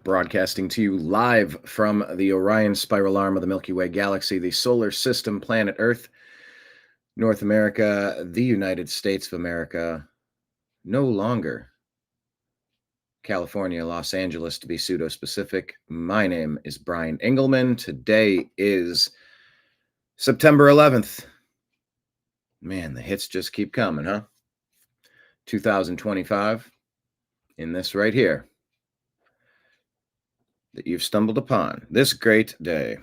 broadcasting to you live from the Orion spiral arm of the Milky Way galaxy, the solar system, planet Earth, North America, the United States of America, no longer California, Los Angeles to be pseudo-specific. My name is BrianEngelman. Today is September 11th. Man, the hits just keep coming, huh? 2025 in this right here that you've stumbled upon. This great day.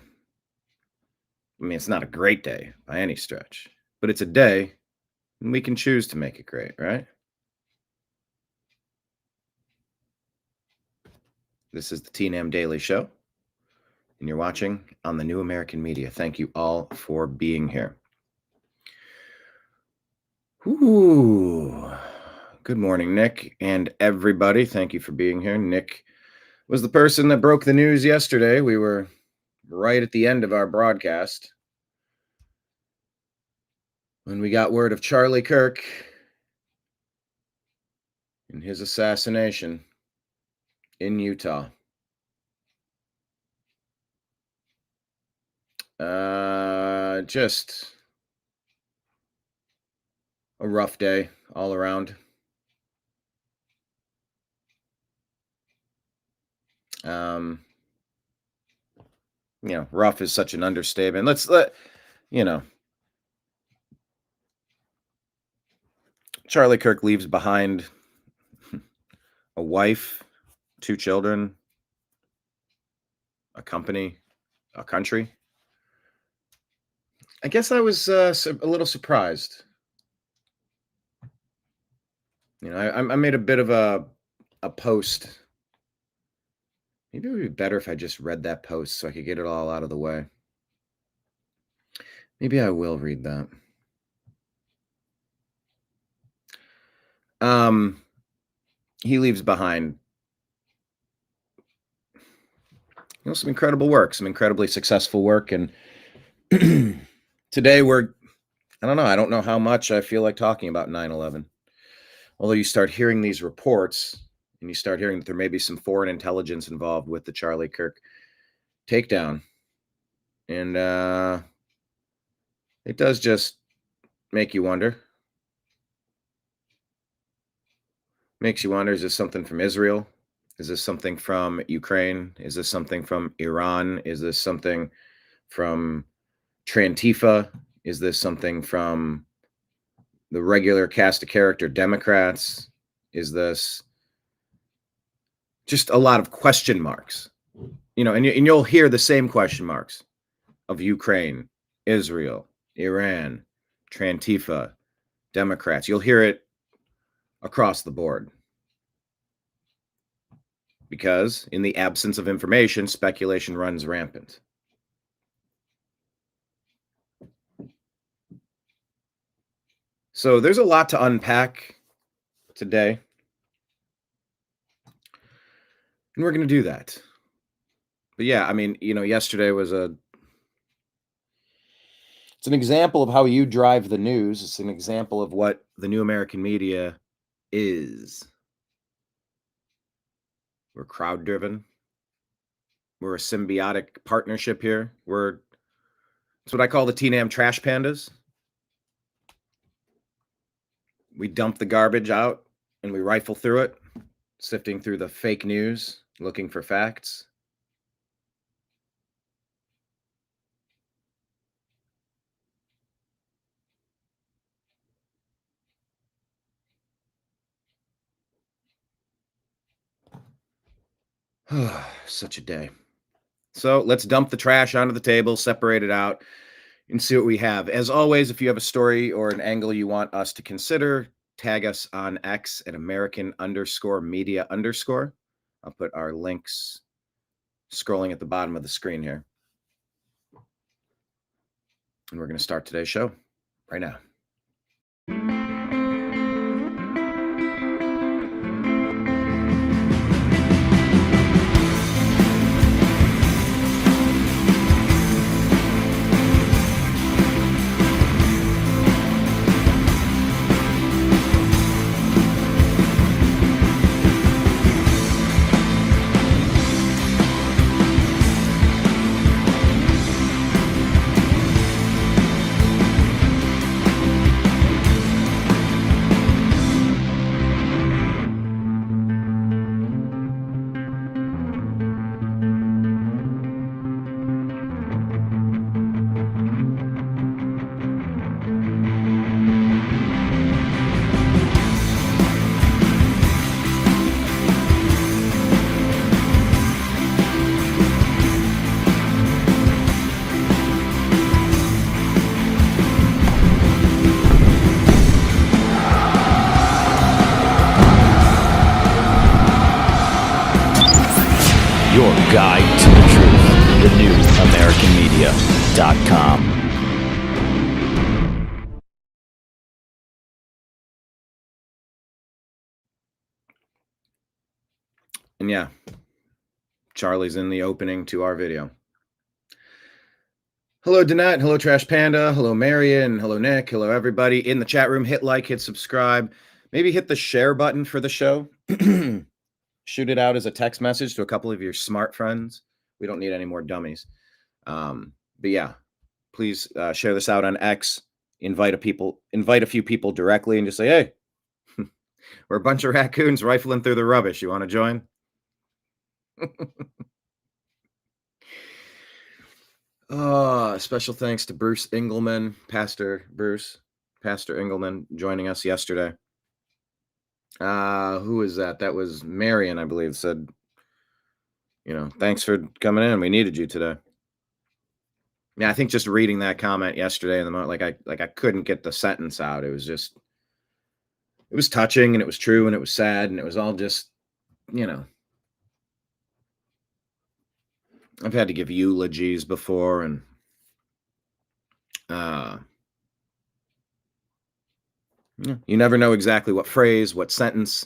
I mean, it's not a great day by any stretch, but it's a day and we can choose to make it great, right? This is the TNAM Daily Show, and you're watching on the New American Media. Thank you all for being here. Ooh. Good morning, Nick, and everybody. Thank you for being here. Nick was the person that broke the news yesterday. We were right at the end of our broadcast when we got word of Charlie Kirk and his assassination in Utah. Just a rough day all around. Rough is such an understatement. Charlie Kirk leaves behind a wife, 2 children, a company, a country. I guess I was a little surprised. I made a bit of a post. Maybe it would be better if I just read that post so I could get it all out of the way. Maybe I will read that. He leaves behind some incredible work, some incredibly successful work. And today I don't know how much I feel like talking about 9/11. Although you start hearing these reports and you start hearing that there may be some foreign intelligence involved with the Charlie Kirk takedown. And it does just make you wonder. Makes you wonder, is this something from Israel? Is this something from Ukraine? Is this something from Iran? Is this something from Trantifa? Is this something from the regular cast of character Democrats? Is this just a lot of question marks? And you'll hear the same question marks of Ukraine, Israel, Iran, Trantifa, Democrats. You'll hear it across the board. Because in the absence of information, speculation runs rampant. So there's a lot to unpack today. And we're going to do that. But yeah, yesterday was it's an example of how you drive the news. It's an example of what the New American Media is. We're crowd-driven. We're a symbiotic partnership here. It's what I call the TNAM trash pandas. We dump the garbage out and we rifle through it, sifting through the fake news, looking for facts. Such a day. So let's dump the trash onto the table, separate it out, and see what we have. As always, if you have a story or an angle you want us to consider, tag us on X at American_media_. I'll put our links scrolling at the bottom of the screen here. And we're going to start today's show right now. guide to the truth. TheNewAmericanMedia.com. And yeah, Charlie's in the opening to our video. Hello, Danette. Hello, Trash Panda. Hello, Marion. Hello, Nick. Hello, everybody in the chat room. Hit like, hit subscribe. Maybe hit the share button for the show. Shoot it out as a text message to a couple of your smart friends. We don't need any more dummies. But yeah, please share this out on X. Invite a few people directly and just say, hey, we're a bunch of raccoons rifling through the rubbish. You want to join? Special thanks to Bruce Engelman, Pastor Engelman, joining us yesterday. Who is that? That was Marion, I believe, said, thanks for coming in. We needed you today. Yeah, I think just reading that comment yesterday in the moment, I couldn't get the sentence out. It was touching, and it was true, and it was sad, and it was all just, I've had to give eulogies before, and you never know exactly what phrase, what sentence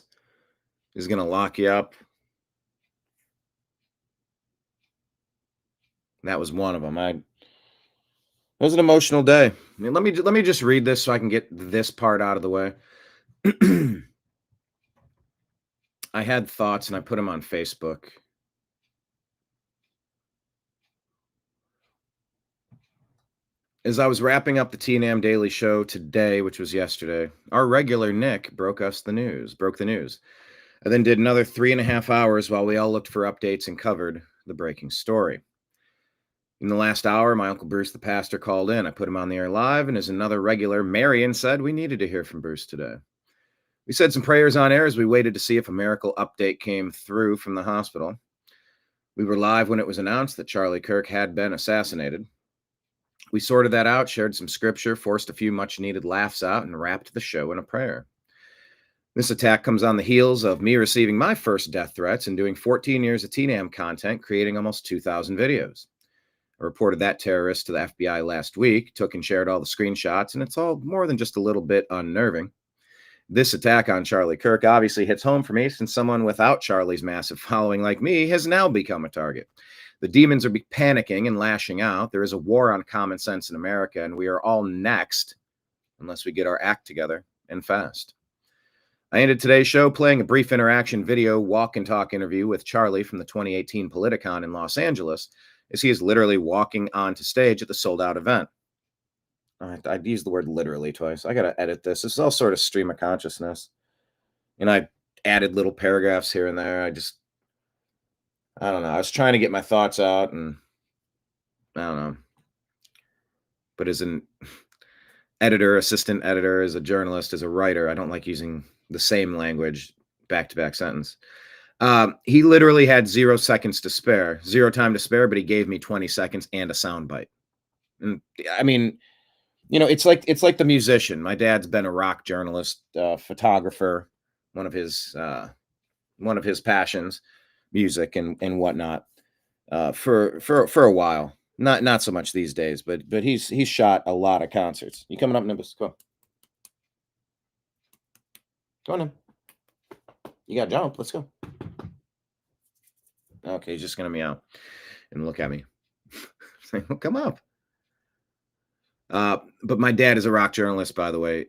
is going to lock you up. That was one of them. It was an emotional day. I mean, let me just read this so I can get this part out of the way. I had thoughts, and I put them on Facebook. As I was wrapping up the TNAM Daily Show today, which was yesterday, our regular Nick broke the news. I then did another 3.5 hours while we all looked for updates and covered the breaking story. In the last hour, my Uncle Bruce, the pastor, called in. I put him on the air live, and as another regular, Marion said we needed to hear from Bruce today. We said some prayers on air as we waited to see if a miracle update came through from the hospital. We were live when it was announced that Charlie Kirk had been assassinated. We sorted that out, shared some scripture, forced a few much-needed laughs out, and wrapped the show in a prayer. This attack comes on the heels of me receiving my first death threats and doing 14 years of TNAM content, creating almost 2,000 videos. I reported that terrorist to the FBI last week, took and shared all the screenshots, and it's all more than just a little bit unnerving. This attack on Charlie Kirk obviously hits home for me, since someone without Charlie's massive following like me has now become a target. The demons are panicking and lashing out. There is a war on common sense in America, and we are all next unless we get our act together, and fast. I ended today's show playing a brief interaction video walk and talk interview with Charlie from the 2018 Politicon in Los Angeles, as he is literally walking onto stage at the sold-out event. I'd used the word literally twice. I got to edit this. This is all sort of stream of consciousness. And I added little paragraphs here and there. I don't know. I was trying to get my thoughts out, and I don't know. But as an editor, assistant editor, as a journalist, as a writer, I don't like using the same language back-to-back sentence. He literally had 0 seconds to spare, 0 time to spare, but he gave me 20 seconds and a soundbite. And I mean, it's like the musician. My dad's been a rock journalist, photographer, one of his passions, music and whatnot, for a while. Not so much these days, but he's shot a lot of concerts. You coming up, Nimbus? Go on in. You got to jump. Let's go. Okay, he's just gonna meow and look at me. Say, well, come up. But my dad is a rock journalist, by the way.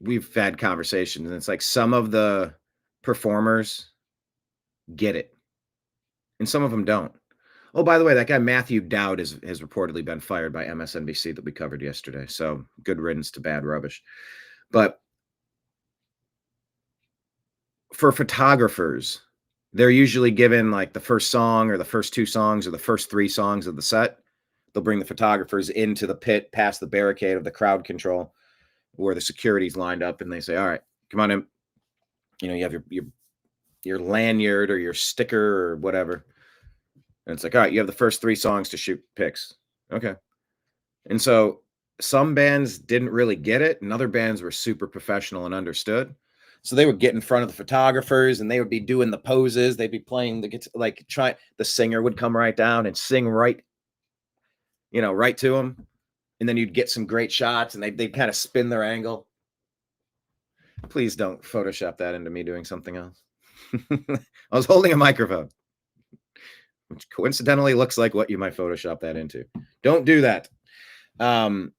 We've had conversations, and it's like some of the performers get it, and some of them don't. Oh, by the way, that guy Matthew Dowd has reportedly been fired by MSNBC that we covered yesterday. So good riddance to bad rubbish. But for photographers, they're usually given like the first song or the first 2 songs or the first 3 songs of the set. They'll bring the photographers into the pit past the barricade of the crowd control where the security's lined up, and they say, all right, come on in. You have your lanyard or your sticker or whatever. And it's like, all right, you have the first 3 songs to shoot pics. Okay. And so some bands didn't really get it, and other bands were super professional and understood. So they would get in front of the photographers and they would be doing the poses. They'd be playing the guitar, like the singer would come right down and sing right, right to them. And then you'd get some great shots and they'd kind of spin their angle. Please don't Photoshop that into me doing something else. I was holding a microphone, which coincidentally looks like what you might Photoshop that into. Don't do that. And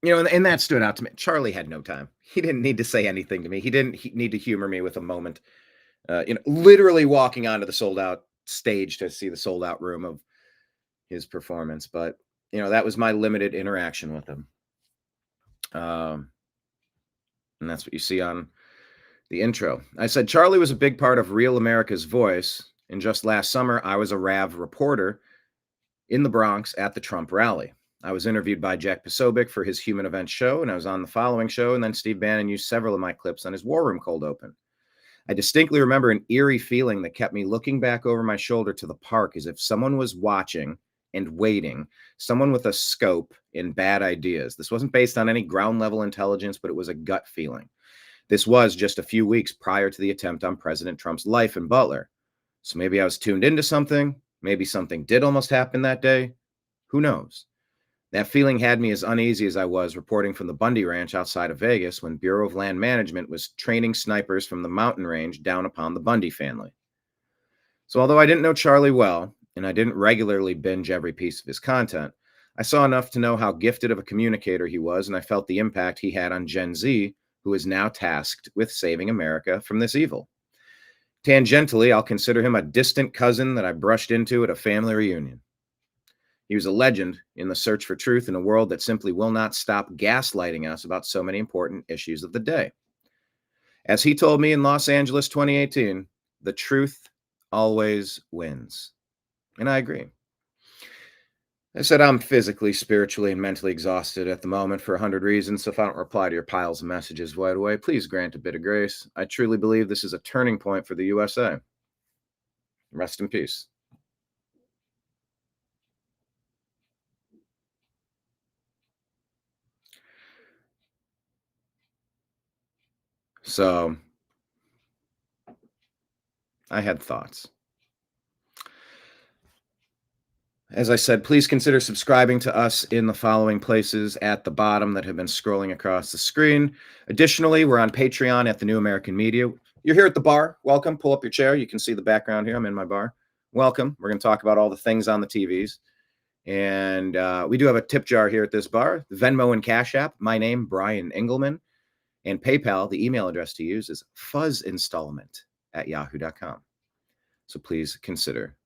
that stood out to me. Charlie had no time. He didn't need to say anything to me. He didn't need to humor me with a moment. Literally walking onto the sold out stage to see the sold out room of his performance. But, that was my limited interaction with him. And that's what you see on the intro. I said, Charlie was a big part of Real America's Voice. And just last summer, I was a RAV reporter in the Bronx at the Trump rally. I was interviewed by Jack Posobiec for his Human Events show, and I was on the following show, and then Steve Bannon used several of my clips on his War Room cold open. I distinctly remember an eerie feeling that kept me looking back over my shoulder to the park as if someone was watching and waiting, someone with a scope and bad ideas. This wasn't based on any ground level intelligence, but it was a gut feeling. This was just a few weeks prior to the attempt on President Trump's life in Butler. So maybe I was tuned into something. Maybe something did almost happen that day. Who knows? That feeling had me as uneasy as I was reporting from the Bundy Ranch outside of Vegas when Bureau of Land Management was training snipers from the mountain range down upon the Bundy family. So although I didn't know Charlie well, and I didn't regularly binge every piece of his content, I saw enough to know how gifted of a communicator he was, and I felt the impact he had on Gen Z, who is now tasked with saving America from this evil. Tangentially, I'll consider him a distant cousin that I brushed into at a family reunion. He was a legend in the search for truth in a world that simply will not stop gaslighting us about so many important issues of the day. As he told me in Los Angeles 2018, the truth always wins. And I agree. I said I'm physically, spiritually, and mentally exhausted at the moment for 100 reasons, so if I don't reply to your piles of messages right away, please grant a bit of grace. I truly believe this is a turning point for the USA. Rest in peace. So, I had thoughts. As I said, please consider subscribing to us in the following places at the bottom that have been scrolling across the screen. Additionally, we're on Patreon at The New American Media. You're here at the bar. Welcome. Pull up your chair. You can see the background here. I'm in my bar. Welcome. We're going to talk about all the things on the TVs. And we do have a tip jar here at this bar. Venmo and Cash App. My name, BrianEngelman. And PayPal, the email address to use is fuzzinstallment@yahoo.com. So please consider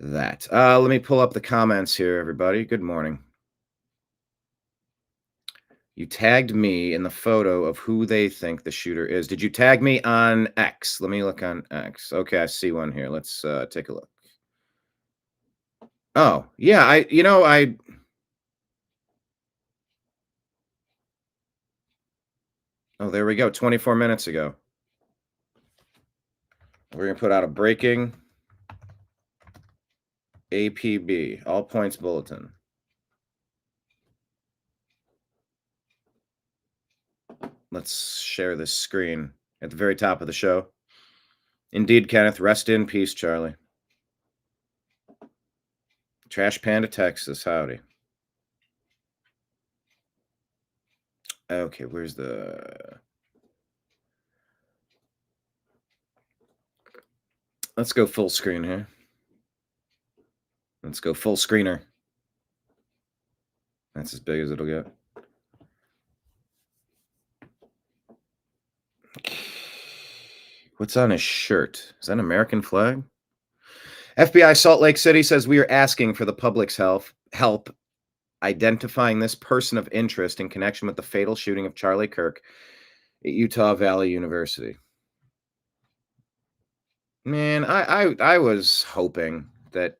that. Let me pull up the comments here, everybody. Good morning. You tagged me in the photo of who they think the shooter is. Did you tag me on X? Let me look on X. Okay, I see one here. Let's take a look. Oh, yeah, oh, there we go. 24 minutes ago. We're going to put out a breaking APB, all points bulletin. Let's share this screen at the very top of the show. Indeed, Kenneth, rest in peace, Charlie. Trash Panda, Texas, howdy. Okay, where's the... Let's go full screen here. Let's go full screener. That's as big as it'll get. What's on his shirt? Is that an American flag? FBI Salt Lake City says we are asking for the public's help identifying this person of interest in connection with the fatal shooting of Charlie Kirk at Utah Valley University. Man, I was hoping that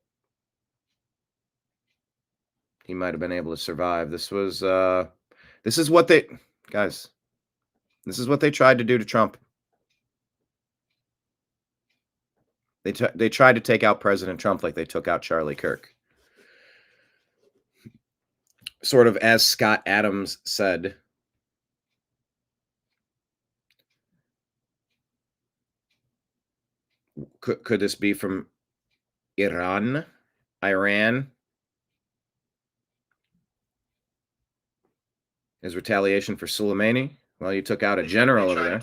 he might have been able to survive. This is what they tried to do to Trump. They tried to take out President Trump like they took out Charlie Kirk. Sort of as Scott Adams said Could this be from Iran? Iran? As retaliation for Soleimani? Well, you took out a general over there.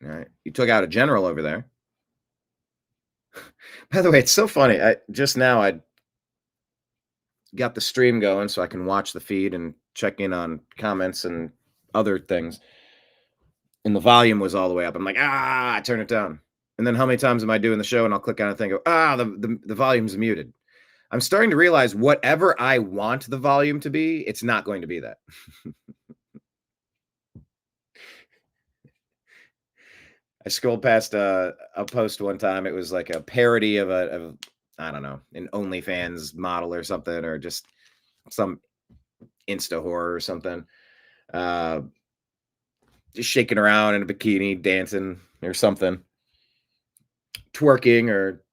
All right. You took out a general over there. By the way, it's so funny. I got the stream going so I can watch the feed and check in on comments and other things. And the volume was all the way up. I'm like, I turn it down. And then how many times am I doing the show and I'll click on it and think, the volume's muted. I'm starting to realize whatever I want the volume to be, it's not going to be that. I scrolled past a post one time. It was like a parody of I don't know, an OnlyFans model or something, or just some Insta horror or something. Just shaking around in a bikini, dancing or something, twerking or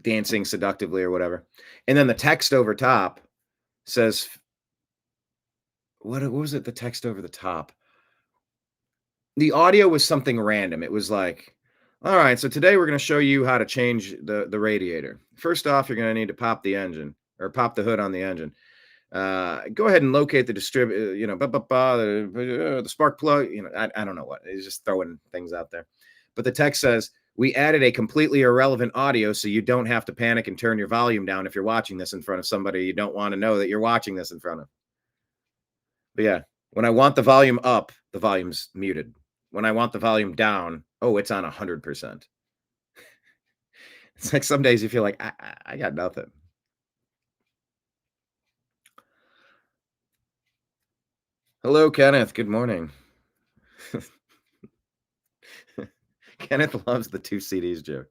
dancing seductively or whatever. And then the text over top says, what was it? The text over the top. The audio was something random. It was like, all right, so today we're going to show you how to change the radiator. First off, you're going to need to pop the engine or pop the hood on the engine. Go ahead and locate the distributor, the spark plug. I don't know what. It's just throwing things out there. But the text says, we added a completely irrelevant audio so you don't have to panic and turn your volume down if you're watching this in front of somebody you don't want to know that you're watching this in front of. But yeah, when I want the volume up, the volume's muted. When I want the volume down, it's on 100%. It's like some days you feel like, I got nothing. Hello, Kenneth. Good morning. Kenneth loves the 2 CDs joke.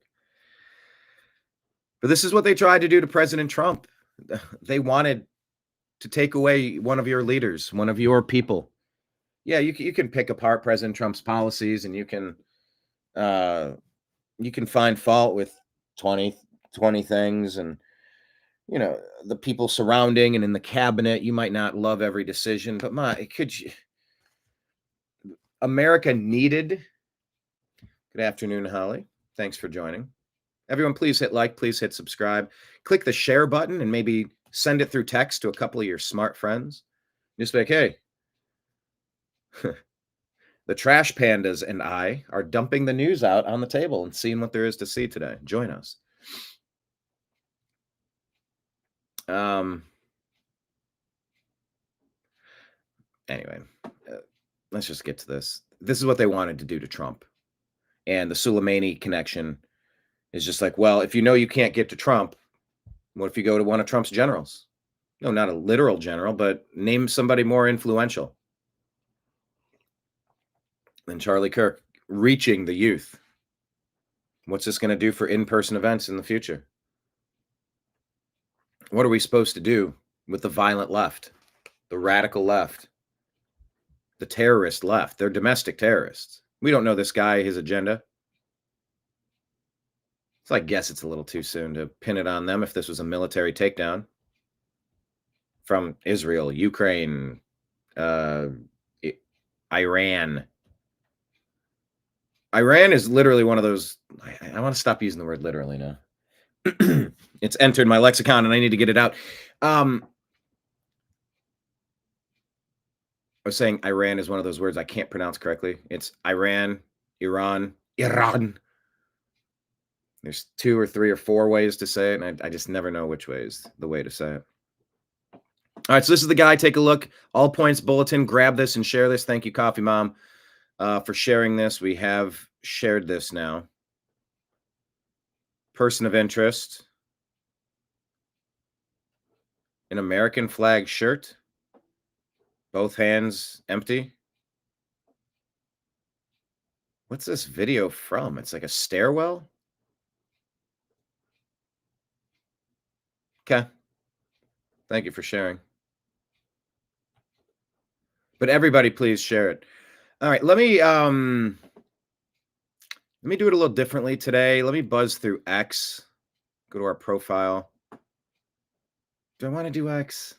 But this is what they tried to do to President Trump. They wanted to take away one of your leaders, one of your people. Yeah, you can pick apart President Trump's policies, and you can find fault with 20 things, and the people surrounding and in the cabinet. You might not love every decision, but America needed. Good afternoon, Holly. Thanks for joining. Everyone, please hit like, please hit subscribe. Click the share button and maybe send it through text to a couple of your smart friends. Just like, hey, the trash pandas and I are dumping the news out on the table and seeing what there is to see today. Join us. Anyway, let's just get to this. This is what they wanted to do to Trump. And the Soleimani connection is just like, well, if you know you can't get to Trump, what if you go to one of Trump's generals? No, not a literal general, but name somebody more influential than Charlie Kirk, reaching the youth. What's this going to do for in-person events in the future? What are we supposed to do with the violent left, the radical left, the terrorist left? They're domestic terrorists. We don't know this guy, his agenda. So I guess it's a little too soon to pin it on them if this was a military takedown from Israel, Ukraine, Iran. Iran is literally one of those. I want to stop using the word literally now. It's entered my lexicon and I need to get it out. I was saying Iran is one of those words I can't pronounce correctly. It's Iran, Iran. There's 2 or 3 or 4 ways to say it, and I just never know which way is the way to say it. All right, so this is the guy. Take a look. All Points Bulletin. Grab this and share this. Thank you, Coffee Mom, for sharing this. We have shared this now. Person of interest. An American flag shirt. Both hands empty. What's this video from? It's like a stairwell. Okay. Thank you for sharing. But everybody, please share it. All right, let me do it a little differently today. Let me buzz through X. Go to our profile. Do I want to do X?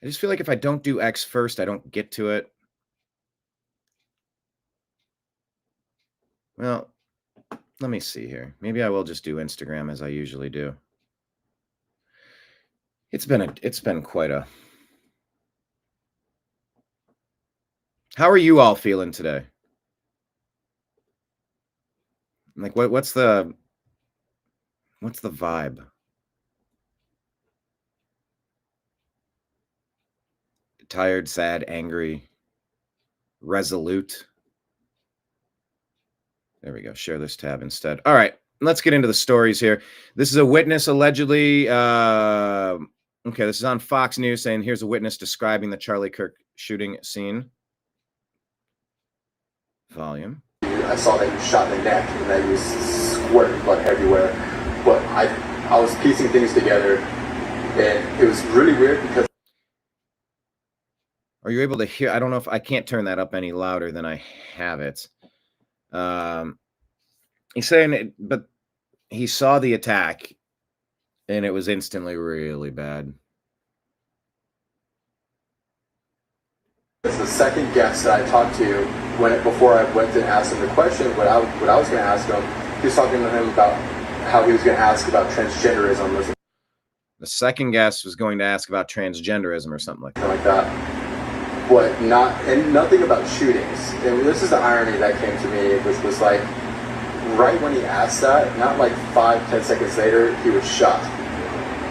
I just feel like if I don't do X first, I don't get to it. Well, Let me see here. Maybe I will just do Instagram as I usually do. It's been quite a... How are you all feeling today? Like, what's the vibe? Tired, sad, angry, resolute. There we go. Share this tab instead. All right, let's get into the stories here. This is a witness allegedly. Okay, this is on Fox News saying here's a witness describing the Charlie Kirk shooting scene. Volume. I saw that he was shot in the neck and that he was squirting blood everywhere. But I was piecing things together, and it was really weird because. Are you able to hear? I don't know if I can't turn that up any louder than I have it. He's saying it, but he saw the attack and it was instantly really bad. It's the second guest that I talked to before I went to ask him the question. What I was going to ask him, he was talking to him about how he was going to ask about transgenderism. The second guest was going to ask about transgenderism or something like that. But nothing about shootings. And this is the irony that came to me, which was like, right when he asked that, not like 5-10 seconds later, he was shot.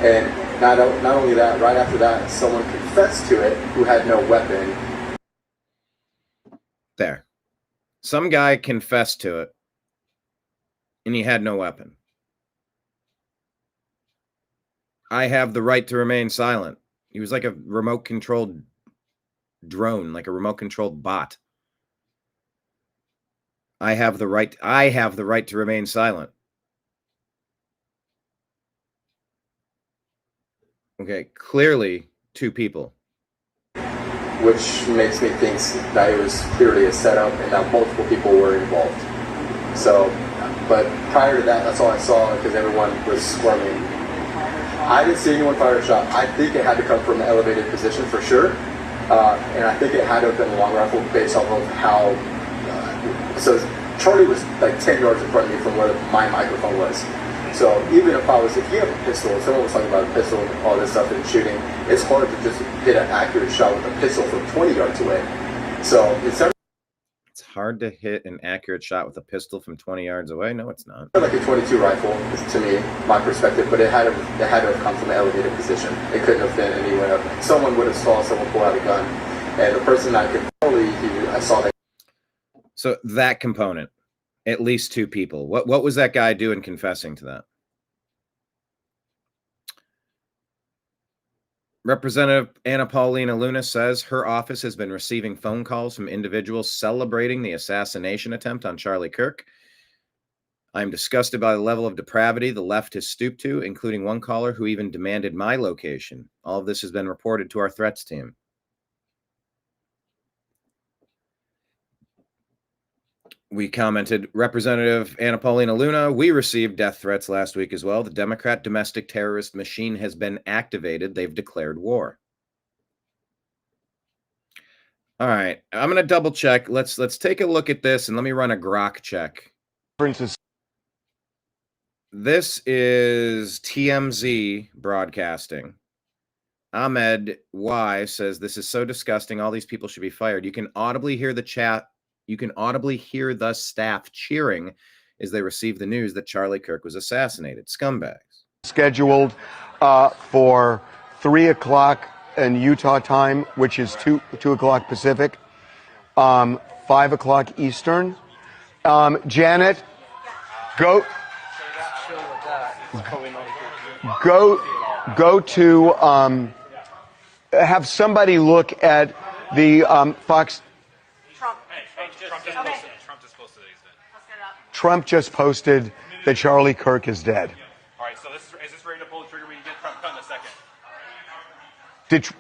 And not only that, right after that, someone confessed to it who had no weapon. There. Some guy confessed to it, and he had no weapon. I have the right to remain silent. He was like a remote-controlled drone, like a remote-controlled bot. I have the right to remain silent. Okay, clearly two people. Which makes me think that it was clearly a setup and that multiple people were involved. So, but prior to that, that's all I saw because everyone was squirming. I didn't see anyone fire a shot. I think it had to come from an elevated position for sure. And I think it had to have been a long rifle based off of how... so Charlie was like 10 yards in front of me from where my microphone was. So even if you have a pistol, if someone was talking about a pistol and all this stuff and shooting, it's hard to just hit an accurate shot with a pistol from 20 yards away. So it's hard to hit an accurate shot with a pistol from 20 yards away? No, it's not. Like a 22 rifle, to me, my perspective, but it had to have come from an elevated position. It couldn't have been anywhere else. Someone would have saw someone pull out a gun, and the person I could probably, I saw that. So that component, at least two people. What was that guy doing confessing to that? Representative Anna Paulina Luna says her office has been receiving phone calls from individuals celebrating the assassination attempt on Charlie Kirk. I'm disgusted by the level of depravity the left has stooped to, including one caller who even demanded my location. All of this has been reported to our threats team. We commented, Representative Anna Paulina Luna, we received death threats last week as well. The Democrat domestic terrorist machine has been activated. They've declared war. All right, I'm going to double check. Let's take a look at this and let me run a grok check. For instance, this is TMZ broadcasting. Ahmed Y says, this is so disgusting. All these people should be fired. You can audibly hear the chat. You can audibly hear the staff cheering as they receive the news that Charlie Kirk was assassinated. Scumbags. scheduled for 3 o'clock in Utah time, which is 2 o'clock Pacific, 5 o'clock Eastern. Janet, go to have somebody look at the Fox. Trump just posted that Charlie Kirk is dead. All right, so is this ready to pull the trigger when you get Trump cut in a second?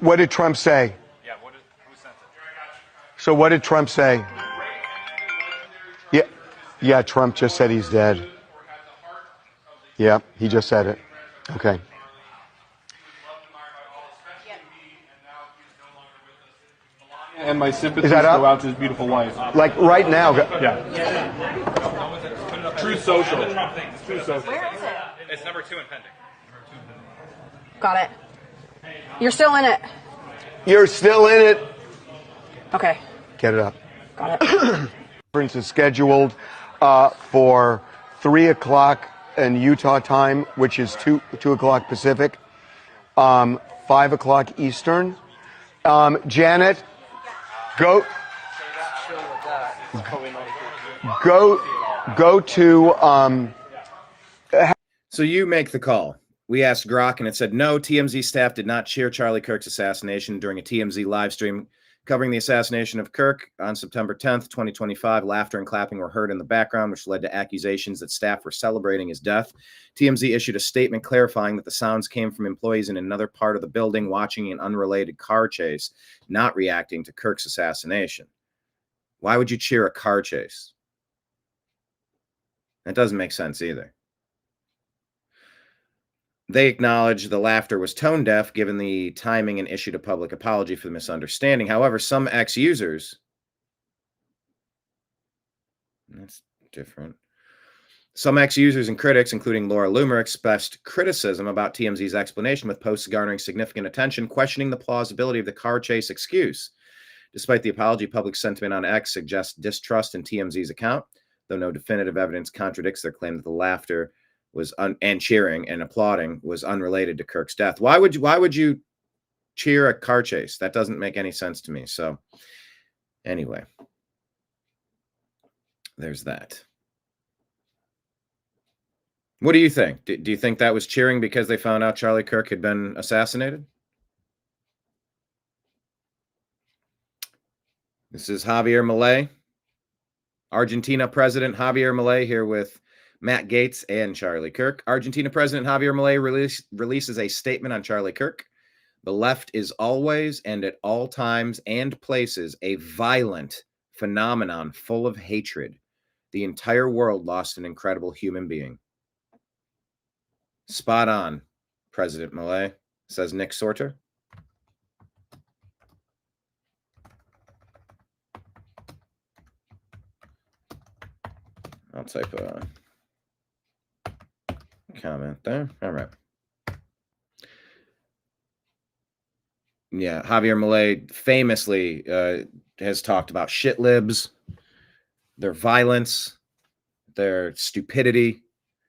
What did Trump say? Yeah, who sent it? So what did Trump say? Yeah, Trump just said he's dead. Yeah, he just said it. Okay. And my sympathies go out to his beautiful wife. Like right now. Yeah. Truth social. That's the Trump thing. It's Too social. Where is it? It's number 2 in pending. Got it. You're still in it. You're still in it. Okay. Get it up. Got it. Conference is scheduled for 3 o'clock in Utah time, which is 2 o'clock Pacific, 5 o'clock Eastern. Janet, go to. So you make the call. We asked Grok, and it said, no, TMZ staff did not cheer Charlie Kirk's assassination during a TMZ live stream covering the assassination of Kirk on September 10th, 2025. Laughter and clapping were heard in the background, which led to accusations that staff were celebrating his death. TMZ issued a statement clarifying that the sounds came from employees in another part of the building watching an unrelated car chase, not reacting to Kirk's assassination. Why would you cheer a car chase? That doesn't make sense either. They acknowledged the laughter was tone deaf given the timing and issued a public apology for the misunderstanding. However, some ex-users, that's different. Some ex-users and critics, including Laura Loomer, expressed criticism about TMZ's explanation, with posts garnering significant attention, questioning the plausibility of the car chase excuse. Despite the apology, public sentiment on X suggests distrust in TMZ's account, though no definitive evidence contradicts their claim that the laughter was and cheering and applauding was unrelated to Kirk's death. Why would you cheer a car chase? That doesn't make any sense to me. So anyway, there's that. What do you think? Do you think that was cheering because they found out Charlie Kirk had been assassinated? This is Javier Milei, Argentina President Javier Milei, here with Matt Gaetz and Charlie Kirk. Argentina President Javier Milei releases a statement on Charlie Kirk. The left is always and at all times and places a violent phenomenon full of hatred. The entire world lost an incredible human being. Spot on, President Milei, says Nick Sorter. I'll type a comment there. All right. Yeah, Javier Milei famously has talked about shit libs, their violence, their stupidity,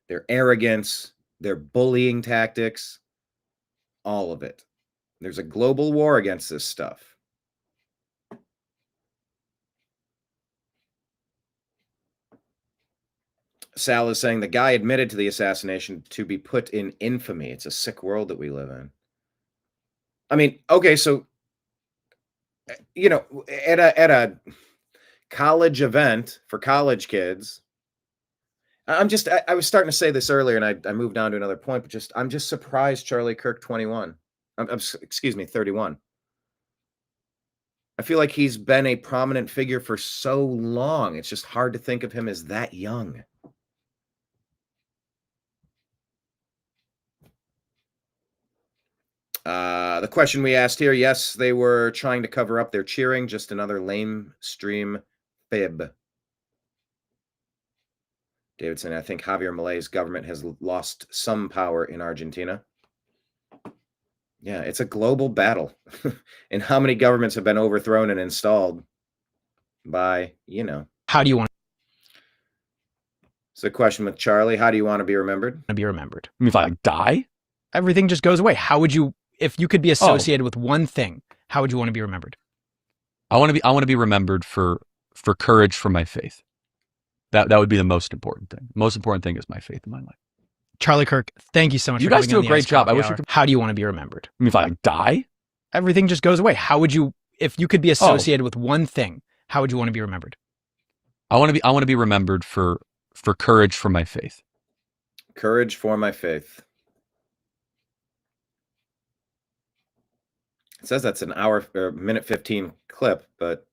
their arrogance, their bullying tactics, all of it. There's a global war against this stuff. Sal is saying the guy admitted to the assassination to be put in infamy. It's a sick world that we live in. I mean, okay, so, you know, at a college event for college kids, I was starting to say this earlier and I moved on to another point, but I'm just surprised Charlie Kirk 21. Excuse me, 31. I feel like he's been a prominent figure for so long. It's just hard to think of him as that young. The question we asked here, yes, they were trying to cover up their cheering, just another lame stream fib. Davidson, I think Javier Milei's government has lost some power in Argentina. Yeah, it's a global battle. And how many governments have been overthrown and installed by, you know. How do you want It's a question with Charlie. How do you want to be remembered? to be remembered? I mean, if I die, everything just goes away. How would you, if you could be associated with one thing, how would you want to be remembered? I want to be remembered for courage for my faith. That would be the most important thing. The most important thing is my faith in my life. Charlie Kirk, thank you so much. You for guys coming do on a the great Iced job. I Coffee wish Hour. we could. How do you want to be remembered? I mean, if I die, Everything just goes away. How would you, if you could be associated with one thing, how would you want to be remembered? I want to be remembered for courage for my faith. Courage for my faith. It says that's an hour or minute 15 clip, but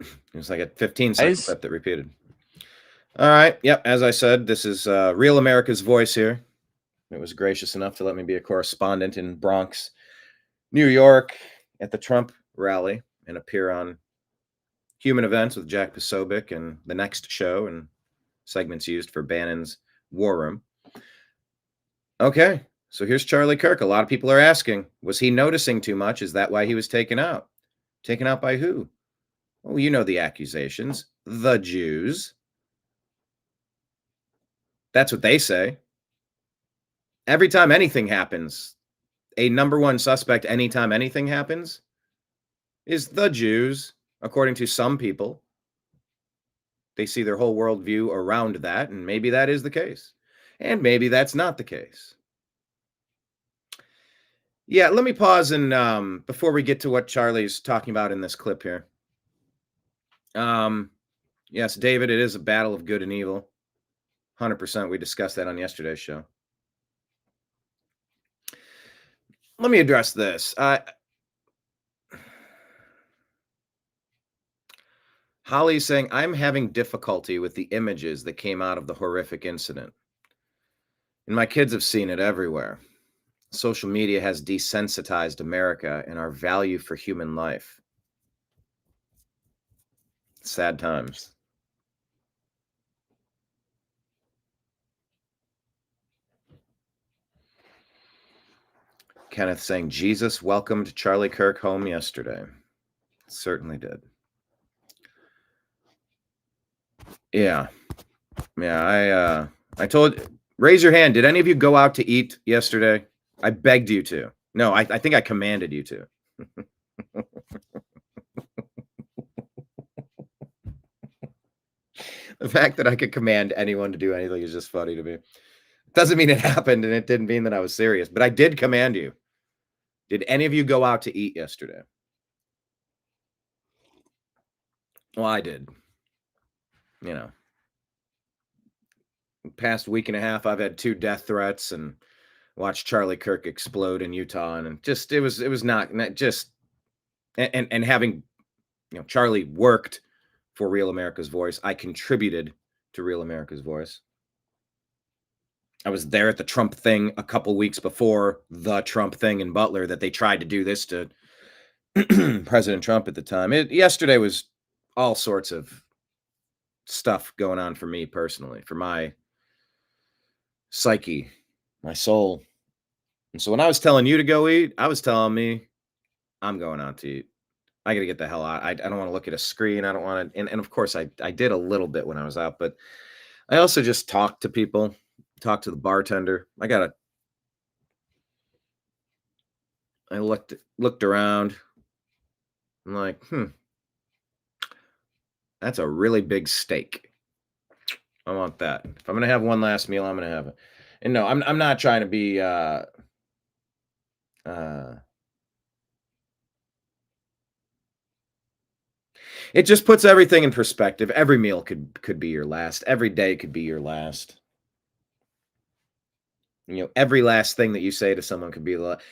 it was like a 15-second clip that repeated. All right. Yep. As I said, this is Real America's Voice here. It was gracious enough to let me be a correspondent in Bronx, New York at the Trump rally and appear on Human Events with Jack Posobiec and The Next Show, and segments used for Bannon's War Room. Okay, so here's Charlie Kirk. A lot of people are asking, was he noticing too much? Is that why he was taken out? Taken out by who? Well, you know the accusations. The Jews. That's what they say. Every time anything happens, a number one suspect anytime anything happens is the Jews, according to some people. They see their whole worldview around that, and maybe that is the case. And maybe that's not the case. Yeah, let me pause and before we get to what Charlie's talking about in this clip here. Yes, David, it is a battle of good and evil. 100%. We discussed that on yesterday's show. Let me address this. Holly's saying, I'm having difficulty with the images that came out of the horrific incident. And my kids have seen it everywhere. Social media has desensitized America and our value for human life. Sad times. Kenneth saying, Jesus welcomed Charlie Kirk home yesterday. Certainly did. Yeah. I told, raise your hand. Did any of you go out to eat yesterday? I begged you to. No, I think I commanded you to. The fact that I could command anyone to do anything is just funny to me. Doesn't mean it happened, and it didn't mean that I was serious, but I did command you. Did any of you go out to eat yesterday? Well, I did. You know, past week and a half, I've had 2 death threats and watched Charlie Kirk explode in Utah, and just it was not just and having, you know, Charlie worked for Real America's Voice. I contributed to Real America's Voice. I was there at the Trump thing a couple weeks before the Trump thing in Butler that they tried to do this to President Trump at the time. Yesterday was all sorts of stuff going on for me personally, for my psyche, my soul. And so when I was telling you to go eat, I was telling me I'm going out to eat. I got to get the hell out. I don't want to look at a screen. I don't want to. And of course, I did a little bit when I was out, but I also just talked to people, talked to the bartender. I looked around. I'm like, that's a really big steak. I want that. If I'm going to have one last meal, I'm going to have it. And no, I'm not trying to be, it just puts everything in perspective. Every meal could be your last. Every day could be your last. You know, every last thing that you say to someone could be the last.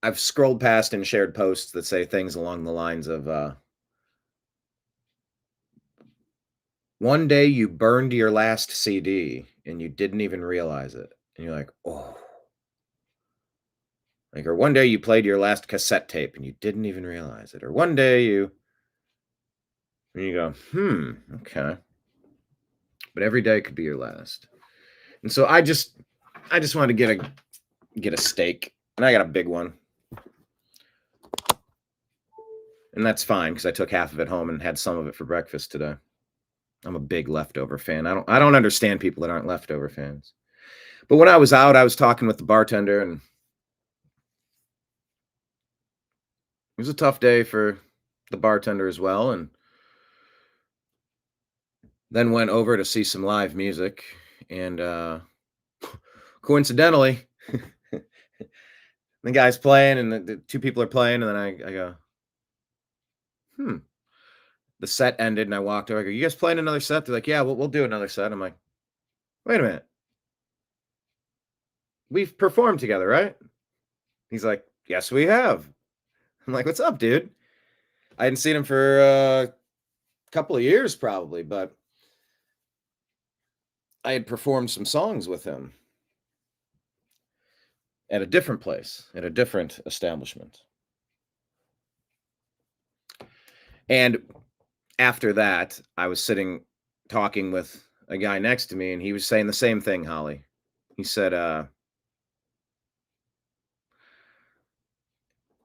I've scrolled past and shared posts that say things along the lines of, one day you burned your last CD and you didn't even realize it. And you're like, oh. Like, or one day you played your last cassette tape and you didn't even realize it. Or one day and you go, okay. But every day could be your last. And so I just wanted to get a steak, and I got a big one. And that's fine because I took half of it home and had some of it for breakfast today. I'm a big leftover fan. I don't understand people that aren't leftover fans. But when I was out, I was talking with the bartender, and it was a tough day for the bartender as well. And then went over to see some live music, and coincidentally, the guy's playing, and the 2 people are playing, and then I go, The set ended, and I walked over. I go, you guys playing another set? They're like, yeah, we'll do another set. I'm like, wait a minute. We've performed together, right? He's like, yes, we have. I'm like, what's up, dude? I hadn't seen him for a couple of years probably, but I had performed some songs with him at a different place, at a different establishment. And after that, I was sitting talking with a guy next to me, and he was saying the same thing, Holly. He said,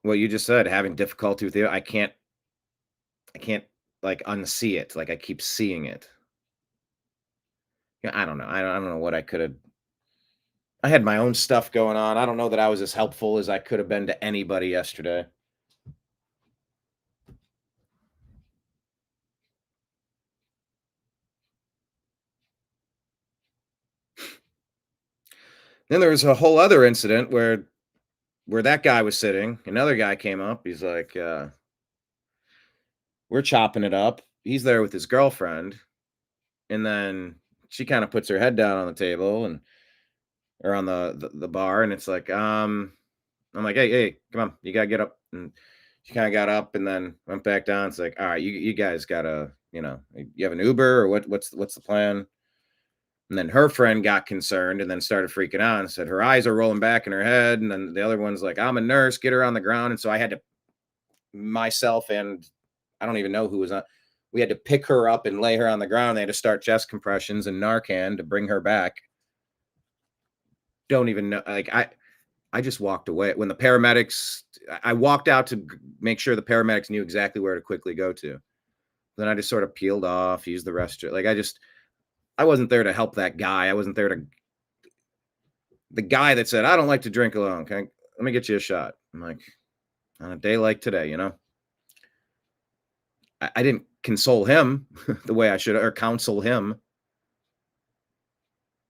what you just said, having difficulty with it. I can't like unsee it. Like I keep seeing it. Yeah, I don't know. I don't know what I could have. I had my own stuff going on. I don't know that I was as helpful as I could have been to anybody yesterday. Then there was a whole other incident where that guy was sitting. Another guy came up. He's like, we're chopping it up. He's there with his girlfriend. And then she kind of puts her head down on the table or on the bar. And it's like, I'm like, hey, come on, you gotta get up. And she kind of got up and then went back down. It's like, all right, you guys gotta, you have an Uber or what's the plan? And then her friend got concerned and then started freaking out and said her eyes are rolling back in her head. And then the other one's like, I'm a nurse, get her on the ground. And so I had to myself and I don't even know who was on. We had to pick her up and lay her on the ground. They had to start chest compressions and Narcan to bring her back. Don't even know. Like I just walked away when the paramedics. I walked out to make sure the paramedics knew exactly where to quickly go to. Then I just sort of peeled off, used the restroom. Like I wasn't there to help that guy. I wasn't there to. The guy that said, I don't like to drink alone. Okay, let me get you a shot. I'm like, on a day like today, I didn't console him the way I should, or counsel him.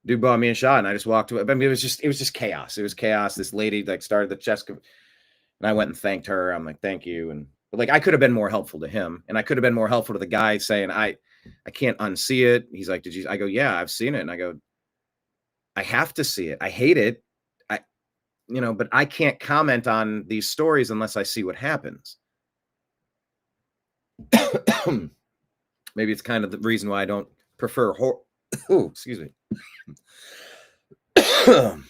Dude bought me a shot and I just walked away. I mean, it was just chaos. It was chaos. This lady like started the chest and I went and thanked her. I'm like, thank you. But like, I could have been more helpful to him and I could have been more helpful to the guy saying, I can't unsee it. He's like, did you? I go, yeah, I've seen it. And I go, I have to see it. I hate it. But I can't comment on these stories unless I see what happens. Maybe it's kind of the reason why I don't prefer horror. Oh, excuse me. The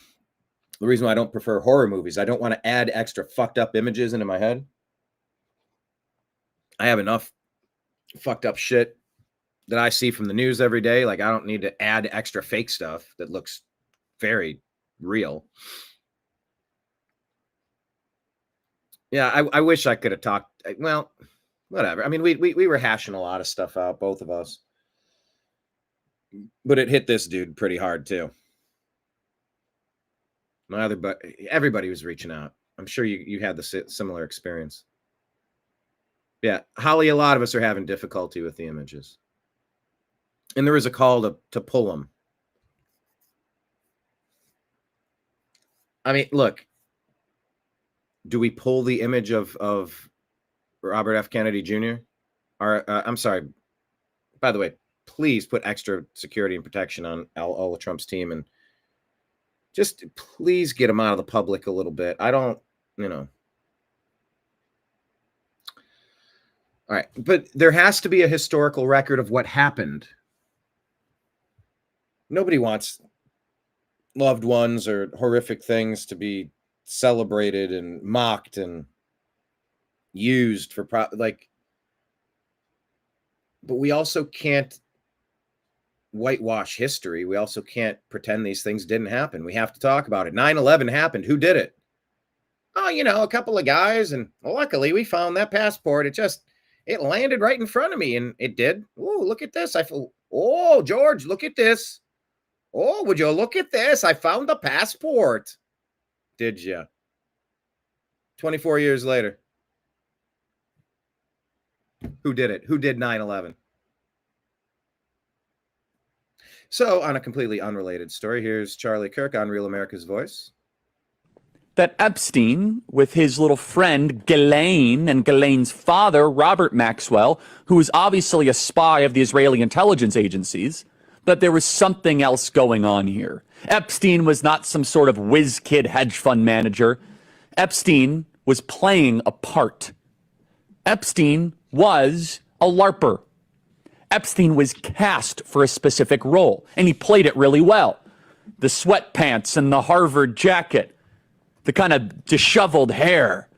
reason why I don't prefer horror movies, I don't want to add extra fucked up images into my head. I have enough fucked up shit that I see from the news every day. Like, I don't need to add extra fake stuff that looks very real. Yeah, I wish I could have talked. Well, whatever. I mean, we were hashing a lot of stuff out, both of us. But it hit this dude pretty hard, too. Everybody was reaching out. I'm sure you had the similar experience. Yeah, Holly, a lot of us are having difficulty with the images. And there was a call to pull them. I mean, look, do we pull the image of Robert F. Kennedy Jr.? Or, I'm sorry, by the way, please put extra security and protection on all of Trump's team and just please get him out of the public a little bit. I don't, All right. But there has to be a historical record of what happened. Nobody wants loved ones or horrific things to be celebrated and mocked and used for but we also can't whitewash history. We also can't pretend these things didn't happen. We have to talk about it. 9/11 happened. Who did it? Oh, a couple of guys, and luckily we found that passport. It landed right in front of me, and it did. Oh, look at this. Oh, George, look at this. Oh, would you look at this? I found the passport. Did you? 24 years later. Who did it? Who did 9/11? So, on a completely unrelated story, here's Charlie Kirk on Real America's Voice. That Epstein, with his little friend Ghislaine and Ghislaine's father, Robert Maxwell, who was obviously a spy of the Israeli intelligence agencies, that there was something else going on here. Epstein was not some sort of whiz kid hedge fund manager. Epstein was playing a part. Epstein was a LARPer. Epstein was cast for a specific role, and he played it really well. The sweatpants and the Harvard jacket, the kind of disheveled hair.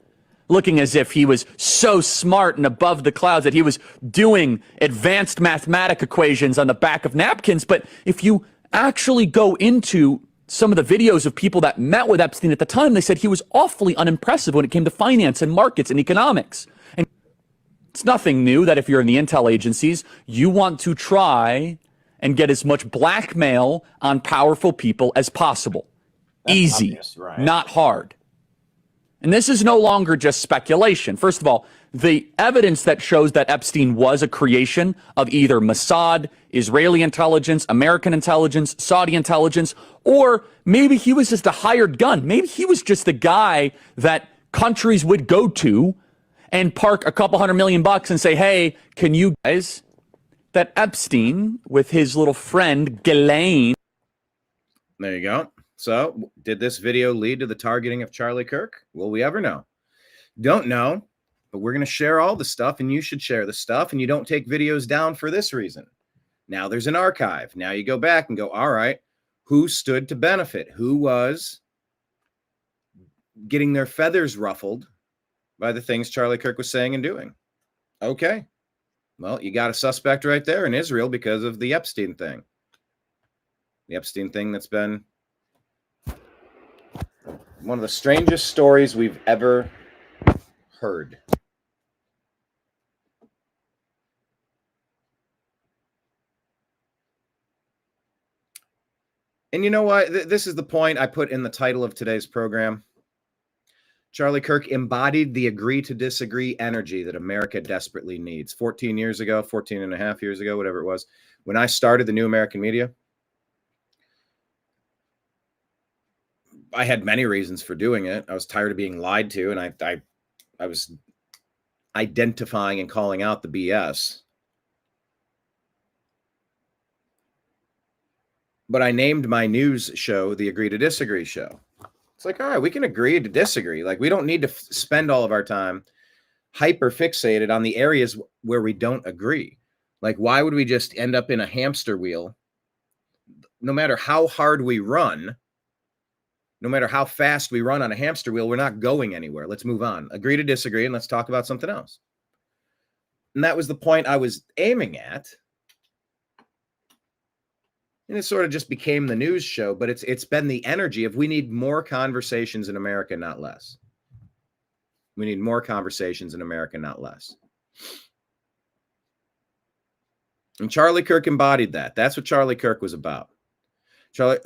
looking as if he was so smart and above the clouds that he was doing advanced mathematic equations on the back of napkins. But if you actually go into some of the videos of people that met with Epstein at the time, they said he was awfully unimpressive when it came to finance and markets and economics. And it's nothing new that if you're in the intel agencies, you want to try and get as much blackmail on powerful people as possible. That's easy, obvious, right? Not hard. And this is no longer just speculation. First of all, the evidence that shows that Epstein was a creation of either Mossad, Israeli intelligence, American intelligence, Saudi intelligence, or maybe he was just a hired gun. Maybe he was just the guy that countries would go to and park a couple $100 million and say, hey, can you guys, that Epstein with his little friend Ghislaine. There you go. So did this video lead to the targeting of Charlie Kirk? Will we ever know? Don't know, but we're going to share all the stuff, and you should share the stuff, and you don't take videos down for this reason. Now there's an archive. Now you go back and go, all right, who stood to benefit? Who was getting their feathers ruffled by the things Charlie Kirk was saying and doing? Okay. Well, you got a suspect right there in Israel because of the Epstein thing. The Epstein thing that's been one of the strangest stories we've ever heard. And you know what? This is the point I put in the title of today's program. Charlie Kirk embodied the agree to disagree energy that America desperately needs. 14 years ago, 14 and a half years ago, whatever it was, when I started the New American Media, I had many reasons for doing it. I was tired of being lied to, and I was identifying and calling out the BS. But I named my news show the Agree to Disagree Show. It's like, all right, we can agree to disagree. Like, we don't need to spend all of our time hyper fixated on the areas where we don't agree. Like, why would we just end up in a hamster wheel? No matter how hard we run, no matter how fast we run on a hamster wheel, we're not going anywhere. Let's move on. Agree to disagree, and let's talk about something else. And that was the point I was aiming at. And it sort of just became the news show, but it's been the energy of we need more conversations in America, not less. We need more conversations in America, not less. And Charlie Kirk embodied that. That's what Charlie Kirk was about. Charlie,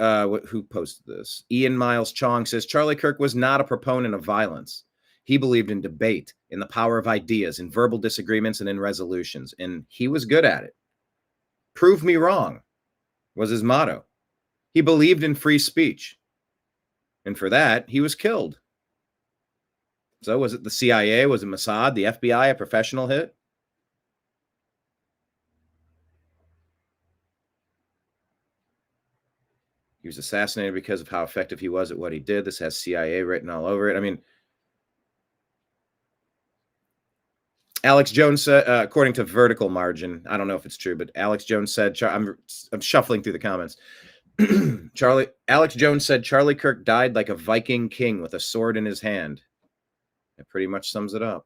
who posted this? Ian Miles Chong says, Charlie Kirk was not a proponent of violence. He believed in debate, in the power of ideas, in verbal disagreements, and in resolutions. And he was good at it. Prove me wrong was his motto. He believed in free speech. And for that, he was killed. So was it the CIA? Was it Mossad? The FBI? A professional hit? He was assassinated because of how effective he was at what he did. This has CIA written all over it. I mean, Alex Jones said, according to Vertical Margin, I don't know if it's true, but Alex Jones said, I'm shuffling through the comments. Alex Jones said, Charlie Kirk died like a Viking king with a sword in his hand. That pretty much sums it up.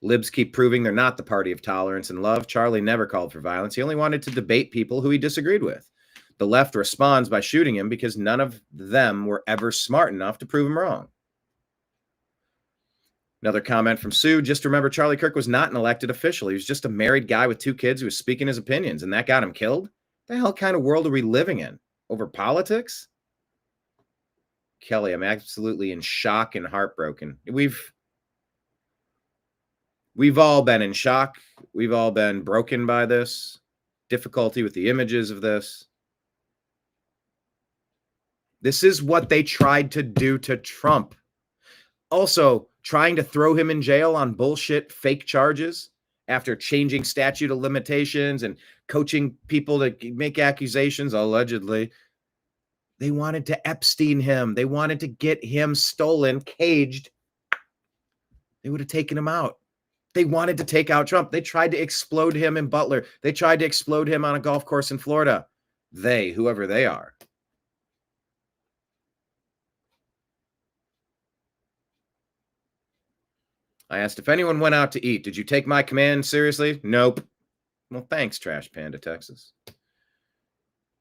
Libs keep proving they're not the party of tolerance and love. Charlie never called for violence. He only wanted to debate people who he disagreed with. The left responds by shooting him because none of them were ever smart enough to prove him wrong. Another comment from Sue. Just remember, Charlie Kirk was not an elected official. He was just a married guy with 2 kids who was speaking his opinions, and that got him killed? The hell kind of world are we living in? Over politics? Kelly, I'm absolutely in shock and heartbroken. We've all been in shock. We've all been broken by this. Difficulty with the images of this. This is what they tried to do to Trump. Also, trying to throw him in jail on bullshit fake charges after changing statute of limitations and coaching people to make accusations, allegedly. They wanted to Epstein him. They wanted to get him stolen, caged. They would have taken him out. They wanted to take out Trump. They tried to explode him in Butler. They tried to explode him on a golf course in Florida. They, whoever they are. I asked if anyone went out to eat. Did you take my command seriously? Nope. Well, thanks, Trash Panda, Texas.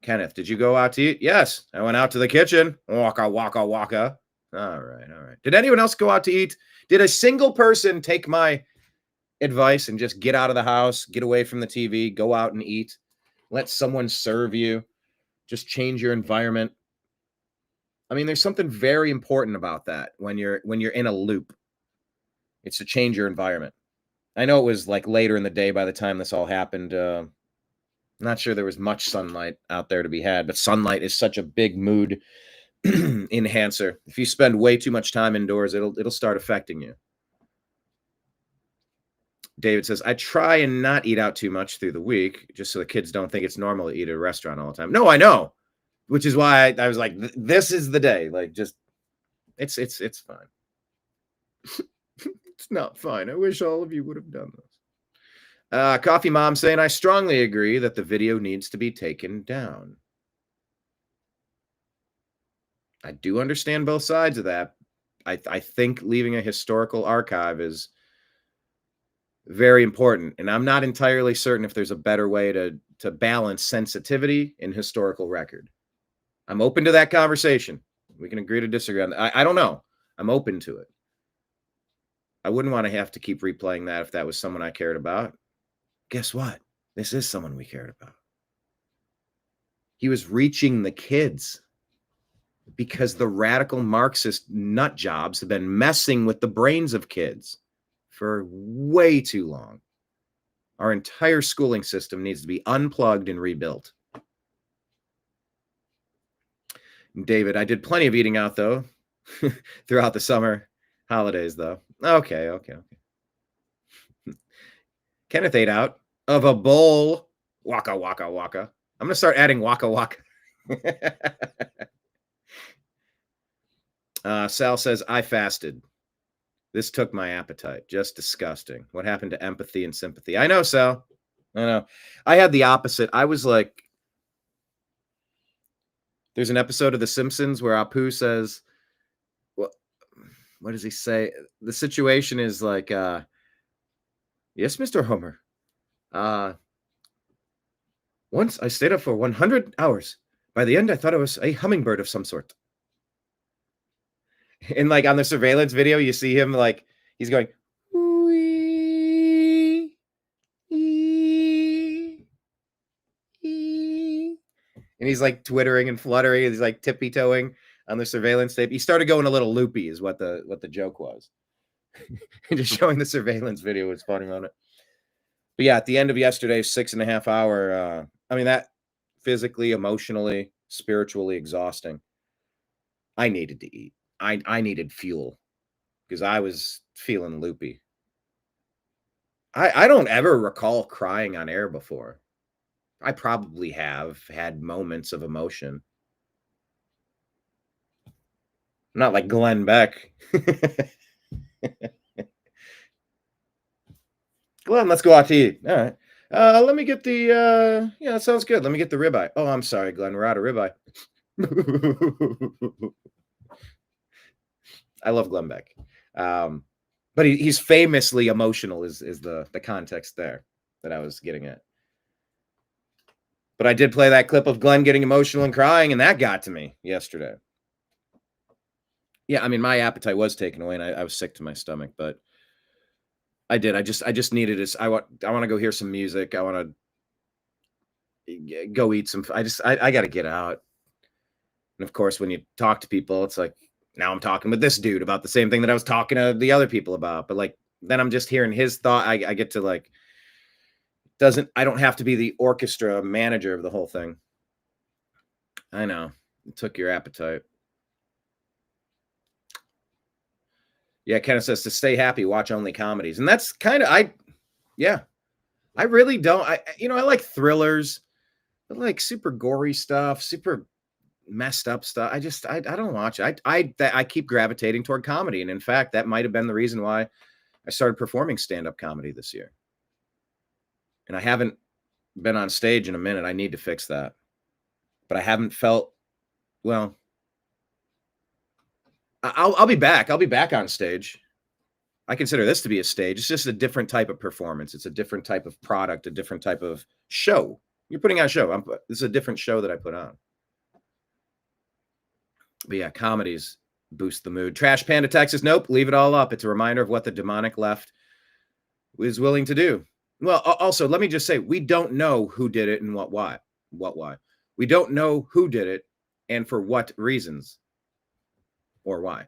Kenneth, did you go out to eat? Yes, I went out to the kitchen. Waka, waka, waka. All right, all right. Did anyone else go out to eat? Did a single person take my advice and just get out of the house, get away from the TV, go out and eat? Let someone serve you. Just change your environment. I mean, there's something very important about that when you're in a loop. It's to change your environment. I know it was like later in the day by the time this all happened. Not sure there was much sunlight out there to be had, but sunlight is such a big mood enhancer. If you spend way too much time indoors, it'll start affecting you. David says, I try and not eat out too much through the week, just so the kids don't think it's normal to eat at a restaurant all the time. No, I know, which is why I was like, this is the day. Like, just it's fine. It's not fine. I wish all of you would have done this. Coffee Mom saying, I strongly agree that the video needs to be taken down. I do understand both sides of that. I think leaving a historical archive is very important. And I'm not entirely certain if there's a better way to balance sensitivity and historical record. I'm open to that conversation. We can agree to disagree on that. I don't know. I'm open to it. I wouldn't want to have to keep replaying that if that was someone I cared about. Guess what? This is someone we cared about. He was reaching the kids because the radical Marxist nut jobs have been messing with the brains of kids for way too long. Our entire schooling system needs to be unplugged and rebuilt. David, I did plenty of eating out, though, throughout the summer holidays, though. Okay. Kenneth ate out of a bowl. Waka, waka, waka. I'm going to start adding waka, waka. Sal says, I fasted. This took my appetite. Just disgusting. What happened to empathy and sympathy? I know, Sal. I know. I had the opposite. I was like, there's an episode of The Simpsons where Apu says, what does he say? The situation is like, yes, Mr. Homer. Once I stayed up for 100 hours. By the end, I thought it was a hummingbird of some sort. And like on the surveillance video, you see him like, he's going, wee, ee, ee. And he's like twittering and fluttering. And he's like tippy-toeing on the surveillance tape. He started going a little loopy is what the joke was. And just showing the surveillance video was funny on it. But yeah, at the end of yesterday's 6.5 hour, I mean, that physically, emotionally, spiritually exhausting. I needed to eat. I needed fuel because I was feeling loopy. I don't ever recall crying on air before. I probably have had moments of emotion. Not like Glenn Beck. Glenn, let's go out to eat. All right. Let me get the, yeah, that sounds good. Let me get the ribeye. Oh, I'm sorry, Glenn. We're out of ribeye. I love Glenn Beck. But he's famously emotional is the context there that I was getting at. But I did play that clip of Glenn getting emotional and crying, and that got to me yesterday. Yeah, I mean, my appetite was taken away, and I was sick to my stomach, but I did. I just needed this. I want to go hear some music. I want to go eat some. I got to get out. And of course, when you talk to people, it's like, now I'm talking with this dude about the same thing that I was talking to the other people about. But like, then I'm just hearing his thought. I get to like, I don't have to be the orchestra manager of the whole thing. I know. It took your appetite. Yeah, Kenneth says to stay happy, watch only comedies. And that's kind of, I really don't. I like thrillers. I like super gory stuff, super messed up stuff. I don't watch it. I keep gravitating toward comedy. And in fact, that might have been the reason why I started performing stand-up comedy this year. And I haven't been on stage in a minute. I need to fix that. But I haven't felt, well, I'll be back. I'll be back on stage. I consider this to be a stage. It's just a different type of performance. It's a different type of product, a different type of show. You're putting on a show. This is a different show that I put on. But yeah, comedies boost the mood. Trash Panda Texas, nope, leave it all up. It's a reminder of what the demonic left is willing to do. Well, also, let me just say, we don't know who did it and why. We don't know who did it and for what reasons or why.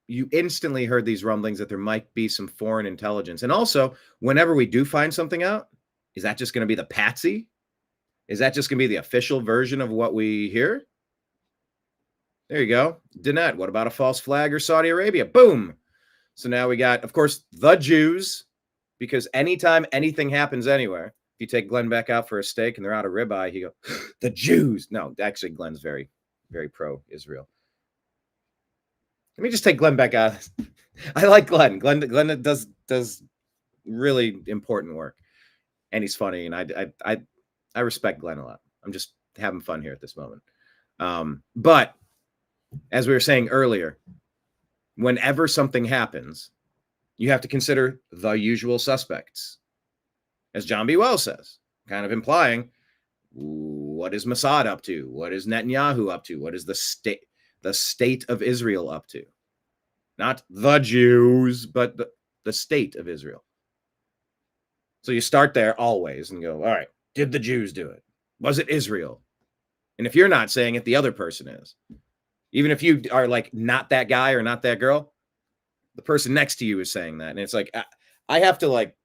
You instantly heard these rumblings that there might be some foreign intelligence. And also, whenever we do find something out, is that just going to be the patsy? Is that just going to be the official version of what we hear? There you go. Danette, what about a false flag or Saudi Arabia? Boom. So now we got, of course, the Jews, because anytime anything happens anywhere, if you take Glenn Beck out for a steak and they're out of ribeye, he go, the Jews. No, actually, Glenn's very, very pro-Israel. Let me just take Glenn Beck out. I like Glenn. Glenn does really important work, and he's funny, and I respect Glenn a lot. I'm just having fun here at this moment. But as we were saying earlier, whenever something happens, you have to consider the usual suspects, as John B. Wells says, kind of implying, what is Mossad up to? What is Netanyahu up to? What is the state of Israel up to? Not the Jews, but the state of Israel. So you start there always and go, all right, did the Jews do it? Was it Israel? And if you're not saying it, the other person is. Even if you are like not that guy or not that girl, the person next to you is saying that. And it's like, I have to like,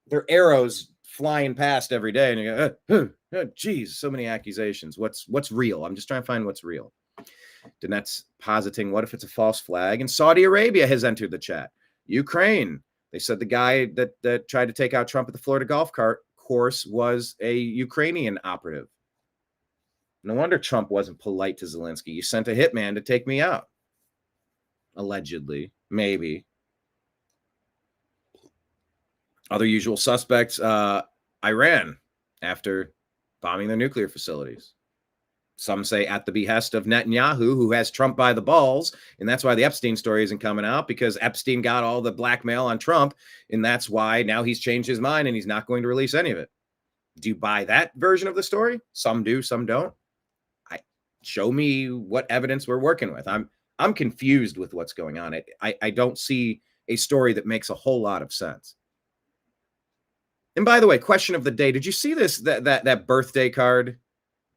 there are arrows flying past every day. And you go, geez, so many accusations. What's real? I'm just trying to find what's real. Danette's positing, what if it's a false flag? And Saudi Arabia has entered the chat. Ukraine. They said the guy that tried to take out Trump at the Florida golf course was a Ukrainian operative. No wonder Trump wasn't polite to Zelensky. You sent a hitman to take me out. Allegedly. Maybe. Other usual suspects, Iran, after bombing their nuclear facilities. Some say at the behest of Netanyahu, who has Trump by the balls. And that's why the Epstein story isn't coming out, because Epstein got all the blackmail on Trump. And that's why now he's changed his mind and he's not going to release any of it. Do you buy that version of the story? Some do, some don't. Show me what evidence we're working with. I'm confused with what's going on. I don't see a story that makes a whole lot of sense. And by the way, question of the day, did you see this, that birthday card?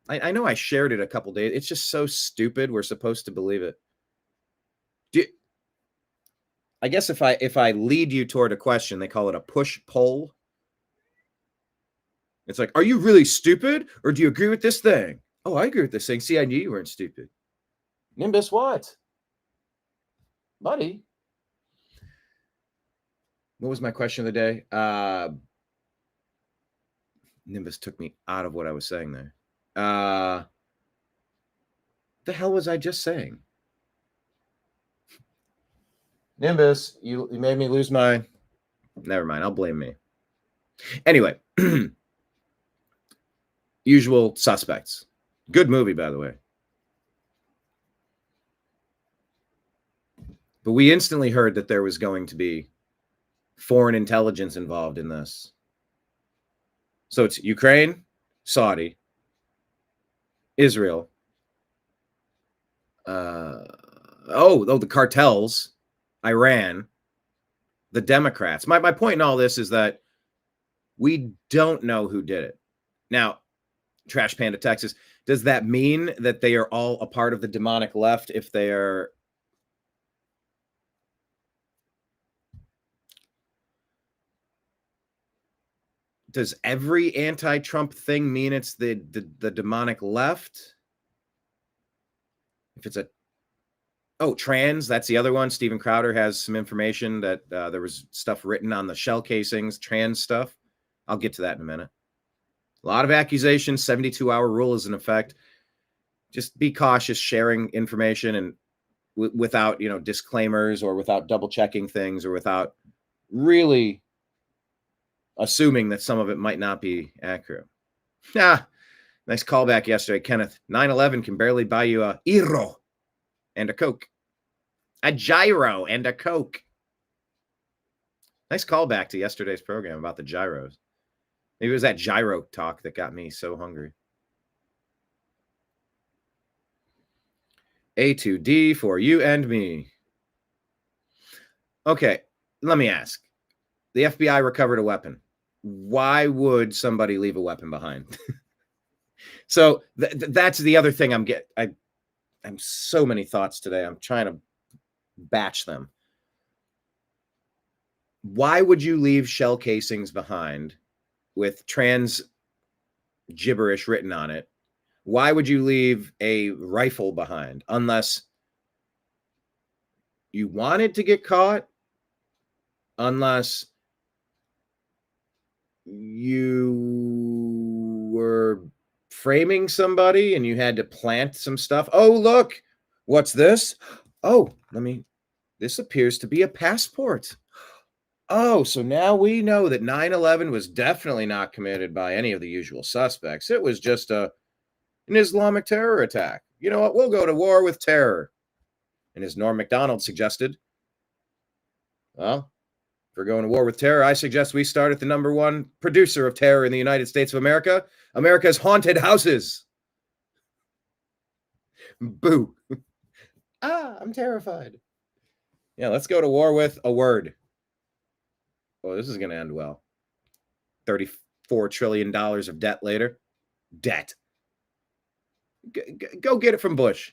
I know I shared it a couple days. It's just so stupid. We're supposed to believe it. I guess if I lead you toward a question, they call it a push poll. It's like, are you really stupid, or do you agree with this thing? Oh, I agree with this thing. See, I knew you weren't stupid. Nimbus, what? Buddy. What was my question of the day? Nimbus took me out of what I was saying there. The hell was I just saying? Nimbus, you made me lose my... Never mind, I'll blame me. Anyway, usual suspects. Good movie, by the way. But we instantly heard that there was going to be foreign intelligence involved in this. So it's Ukraine, Saudi, Israel. The cartels, Iran, the Democrats. My point in all this is that we don't know who did it. Now, Trash Panda Texas, does that mean that they are all a part of the demonic left if they are... Does every anti-Trump thing mean it's the demonic left? If it's trans, that's the other one. Stephen Crowder has some information that there was stuff written on the shell casings, trans stuff. I'll get to that in a minute. A lot of accusations, 72-hour rule is in effect. Just be cautious sharing information and without, disclaimers or without double checking things or without really assuming that some of it might not be accurate. Nice callback yesterday, Kenneth. 9/11 can barely buy you a Iro and a Coke. A gyro and a Coke. Nice callback to yesterday's program about the gyros. Maybe it was that gyro talk that got me so hungry. A to D for you and me. Okay, let me ask. The FBI recovered a weapon. Why would somebody leave a weapon behind? So that's the other thing I'm so many thoughts today. I'm trying to batch them. Why would you leave shell casings behind with trans gibberish written on it? Why would you leave a rifle behind unless you wanted to get caught? Unless you were framing somebody and you had to plant some stuff. Oh, look, what's this? Oh, this appears to be a passport. Oh, so now we know that 9/11 was definitely not committed by any of the usual suspects. It was just an Islamic terror attack. You know what? We'll go to war with terror. And as Norm Macdonald suggested, well, if we're going to war with terror, I suggest we start at the number one producer of terror in the United States of America, America's haunted houses. Boo. I'm terrified. Yeah, let's go to war with a word. Oh, this is going to end well. $34 trillion of debt later. Debt. Go get it from Bush.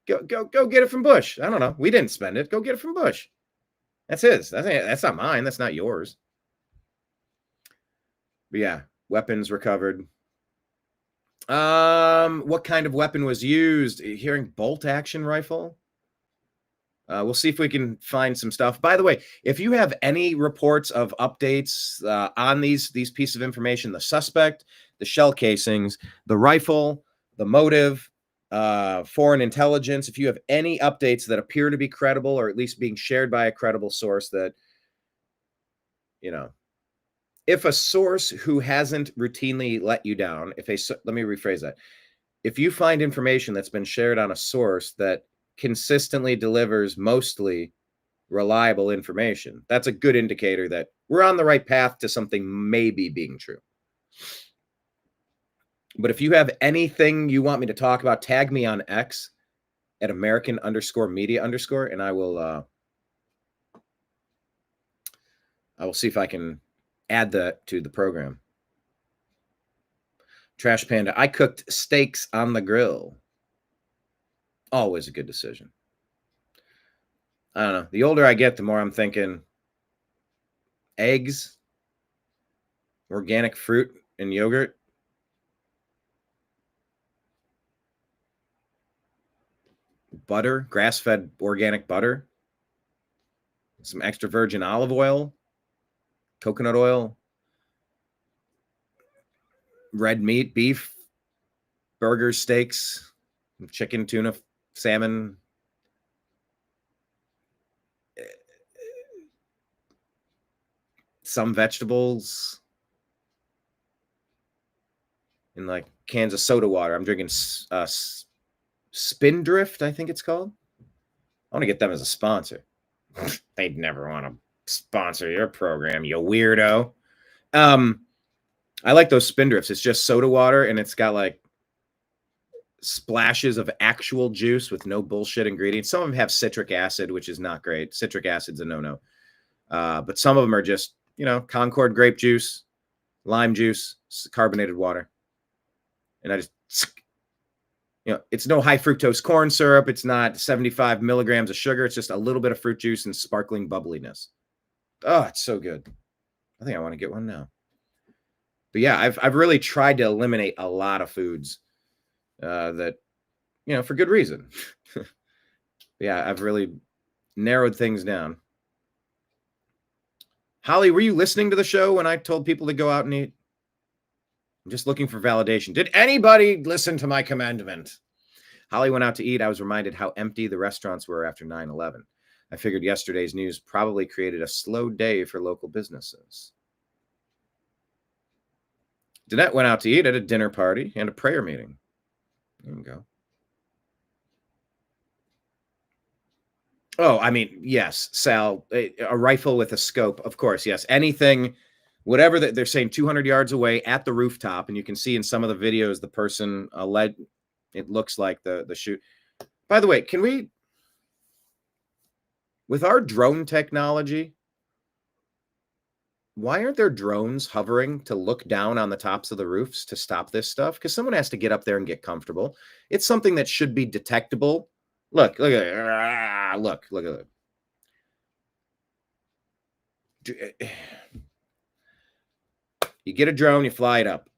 Go get it from Bush. I don't know. We didn't spend it. Go get it from Bush. That's his. That's not mine. That's not yours. But yeah, weapons recovered. What kind of weapon was used? Hearing bolt action rifle. We'll see if we can find some stuff. By the way, if you have any reports of updates on these pieces of information, the suspect, the shell casings, the rifle, the motive, foreign intelligence, if you have any updates that appear to be credible or at least being shared by a credible source that, if a source who hasn't routinely let you down, let me rephrase that. If you find information that's been shared on a source that consistently delivers mostly reliable information, that's a good indicator that we're on the right path to something maybe being true. But if you have anything you want me to talk about, tag me on X at American_media_, and I will see if I can add that to the program. Trash Panda, I cooked steaks on the grill. Always a good decision. I don't know. The older I get, the more I'm thinking eggs, organic fruit and yogurt, butter, grass-fed organic butter, some extra virgin olive oil, coconut oil, red meat, beef, burgers, steaks, chicken, tuna, salmon, some vegetables, and like cans of soda water. I'm drinking Spindrift, I think it's called. I want to get them as a sponsor. They'd never want to sponsor your program, you weirdo. I like those Spindrifts. It's just soda water, and it's got like splashes of actual juice with no bullshit ingredients. Some of them have citric acid, which is not great. Citric acid's a no-no. But some of them are just, Concord grape juice, lime juice, carbonated water. And I just, it's no high fructose corn syrup. It's not 75 milligrams of sugar. It's just a little bit of fruit juice and sparkling bubbliness. Oh, it's so good. I think I want to get one now. But yeah, I've really tried to eliminate a lot of foods that, for good reason. Yeah, I've really narrowed things down. Holly, were you listening to the show when I told people to go out and eat? I'm just looking for validation. Did anybody listen to my commandment? Holly went out to eat. I was reminded how empty the restaurants were after 9/11. I figured yesterday's news probably created a slow day for local businesses. Danette went out to eat at a dinner party and a prayer meeting. There you go. Oh, I mean, yes, Sal, a rifle with a scope, of course, yes. Anything, whatever that they're saying, 200 yards away at the rooftop, and you can see in some of the videos the person it looks like the shoot. By the way, can we, with our drone technology, why aren't there drones hovering to look down on the tops of the roofs to stop this stuff? Because someone has to get up there and get comfortable. It's something that should be detectable. Look at it. Look at it. You get a drone, you fly it up,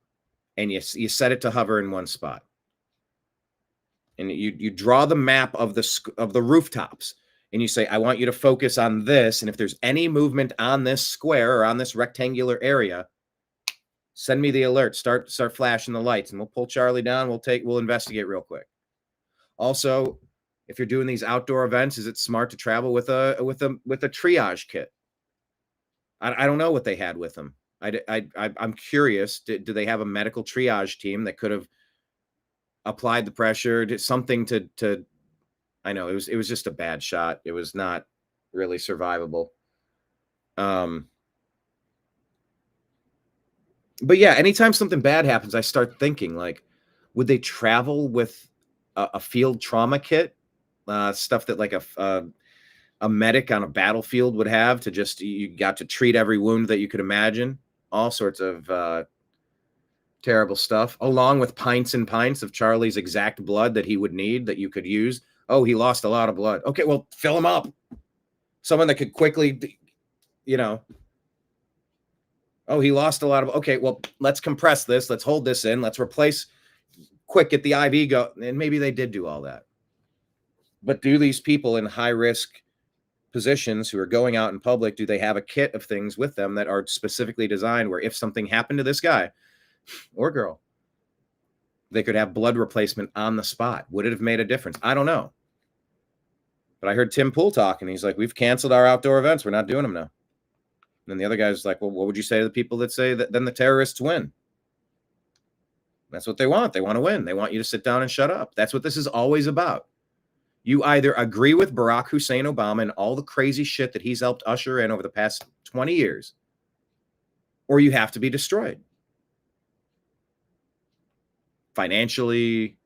and you set it to hover in one spot. And you draw the map of the rooftops, and you say, I want you to focus on this, and if there's any movement on this square or on this rectangular area, send me the alert. Start flashing the lights, and we'll pull Charlie down. We'll investigate real quick. Also, if you're doing these outdoor events, is it smart to travel with a triage kit? I don't know what they had with them. I'm curious. Do they have a medical triage team that could have applied the pressure, did something to? I know it was just a bad shot. It was not really survivable. But yeah, anytime something bad happens, I start thinking, like, would they travel with a field trauma kit, stuff that like a medic on a battlefield would have to just, you got to treat every wound that you could imagine, all sorts of terrible stuff, along with pints and pints of Charlie's exact blood that he would need, that you could use. Oh, he lost a lot of blood. Okay, well, fill him up. Someone that could quickly, oh, he lost a lot of, okay, well, let's compress this. Let's hold this in. Let's replace, quick, get the IV go. And maybe they did do all that. But do these people in high risk positions who are going out in public, do they have a kit of things with them that are specifically designed where if something happened to this guy or girl, they could have blood replacement on the spot? Would it have made a difference? I don't know. But I heard Tim Pool talking. He's like, we've canceled our outdoor events. We're not doing them now. And then the other guy's like, well, what would you say to the people that say that then the terrorists win? That's what they want. They want to win. They want you to sit down and shut up. That's what this is always about. You either agree with Barack Hussein Obama and all the crazy shit that he's helped usher in over the past 20 years, or you have to be destroyed. Financially,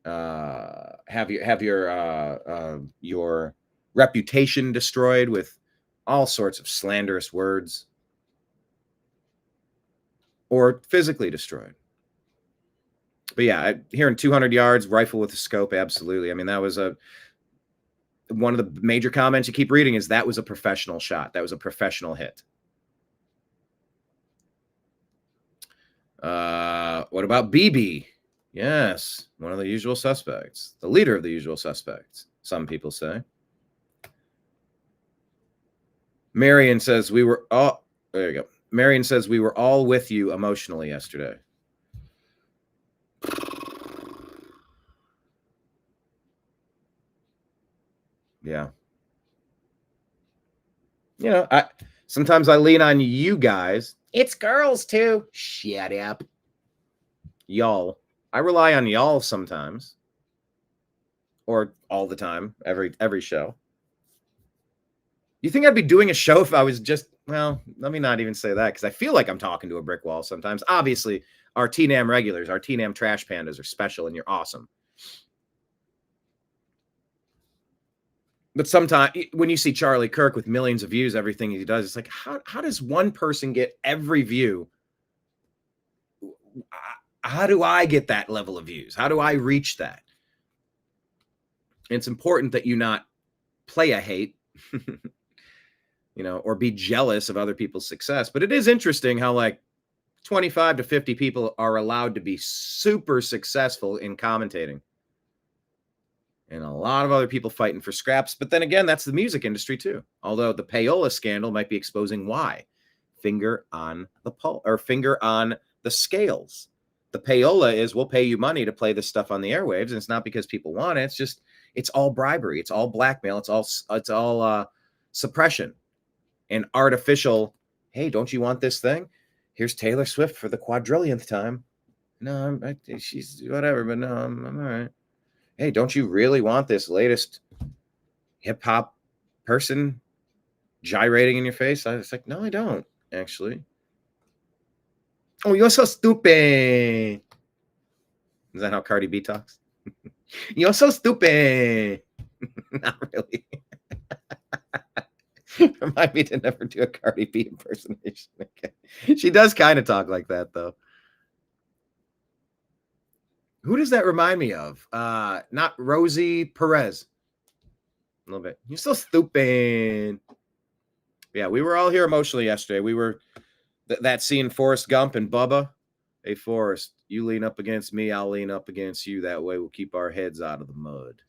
have your reputation destroyed with all sorts of slanderous words, or physically destroyed. But yeah, hearing 200 yards, rifle with a scope, absolutely. I mean, that was one of the major comments you keep reading is that was a professional shot. That was a professional hit. What about BB? Yes, one of the usual suspects, the leader of the usual suspects, some people say. Marion says we were all, there you go. Marion says we were all with you emotionally yesterday. Yeah. Sometimes I lean on you guys. It's girls too. Shut up. Y'all. I rely on y'all sometimes. Or all the time, every show. You think I'd be doing a show if I was just, well, let me not even say that, because I feel like I'm talking to a brick wall sometimes. Obviously, our TNAM regulars, our TNAM trash pandas are special and you're awesome. But sometimes when you see Charlie Kirk with millions of views, everything he does, it's like, how does one person get every view? How do I get that level of views? How do I reach that? And it's important that you not play a hate, or be jealous of other people's success. But it is interesting how like 25 to 50 people are allowed to be super successful in commentating. And a lot of other people fighting for scraps. But then again, that's the music industry too. Although the payola scandal might be exposing why. Finger on the pulse, or finger on the scales. The payola is, we'll pay you money to play this stuff on the airwaves. And it's not because people want it. It's just, it's all bribery. It's all blackmail. It's all suppression and artificial. Hey, don't you want this thing? Here's Taylor Swift for the quadrillionth time. No, she's whatever, but no, I'm all right. Hey, don't you really want this latest, hip hop person gyrating in your face? I was like, no, I don't actually. Oh, you're so stupid. Is that how Cardi B talks? You're so stupid. Not really. Remind me to never do a Cardi B impersonation again. She does kind of talk like that, though. Who does that remind me of? Not Rosie Perez. A little bit. You're so stupid. Yeah, we were all here emotionally yesterday. We were that scene, Forrest Gump and Bubba. Hey, Forrest, you lean up against me, I'll lean up against you. That way we'll keep our heads out of the mud.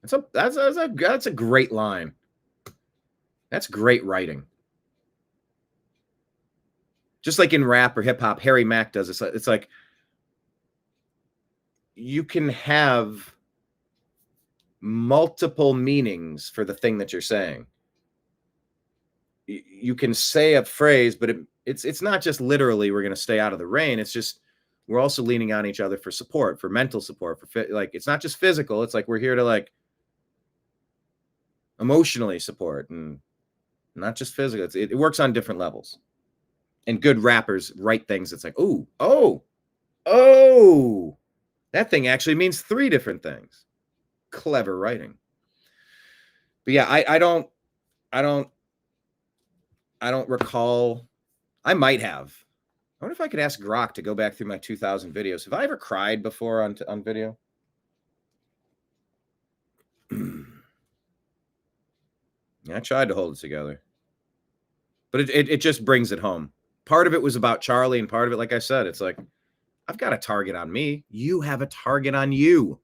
That's a great line. That's great writing. Just like in rap or hip hop, Harry Mack does it. It's like you can have multiple meanings for the thing that you're saying. You can say a phrase, but it's not just literally we're going to stay out of the rain. It's just we're also leaning on each other for support, for mental support, for like it's not just physical. It's like we're here to like emotionally support and not just physical. It works on different levels. And good rappers write things that's like, oh, that thing actually means 3 different things. Clever writing. But yeah, I don't recall. I might have. I wonder if I could ask Grok to go back through my 2000 videos. Have I ever cried before on video? Yeah, I tried to hold it together. But it just brings it home. Part of it was about Charlie, and part of it, like I said, it's like, I've got a target on me. You have a target on you.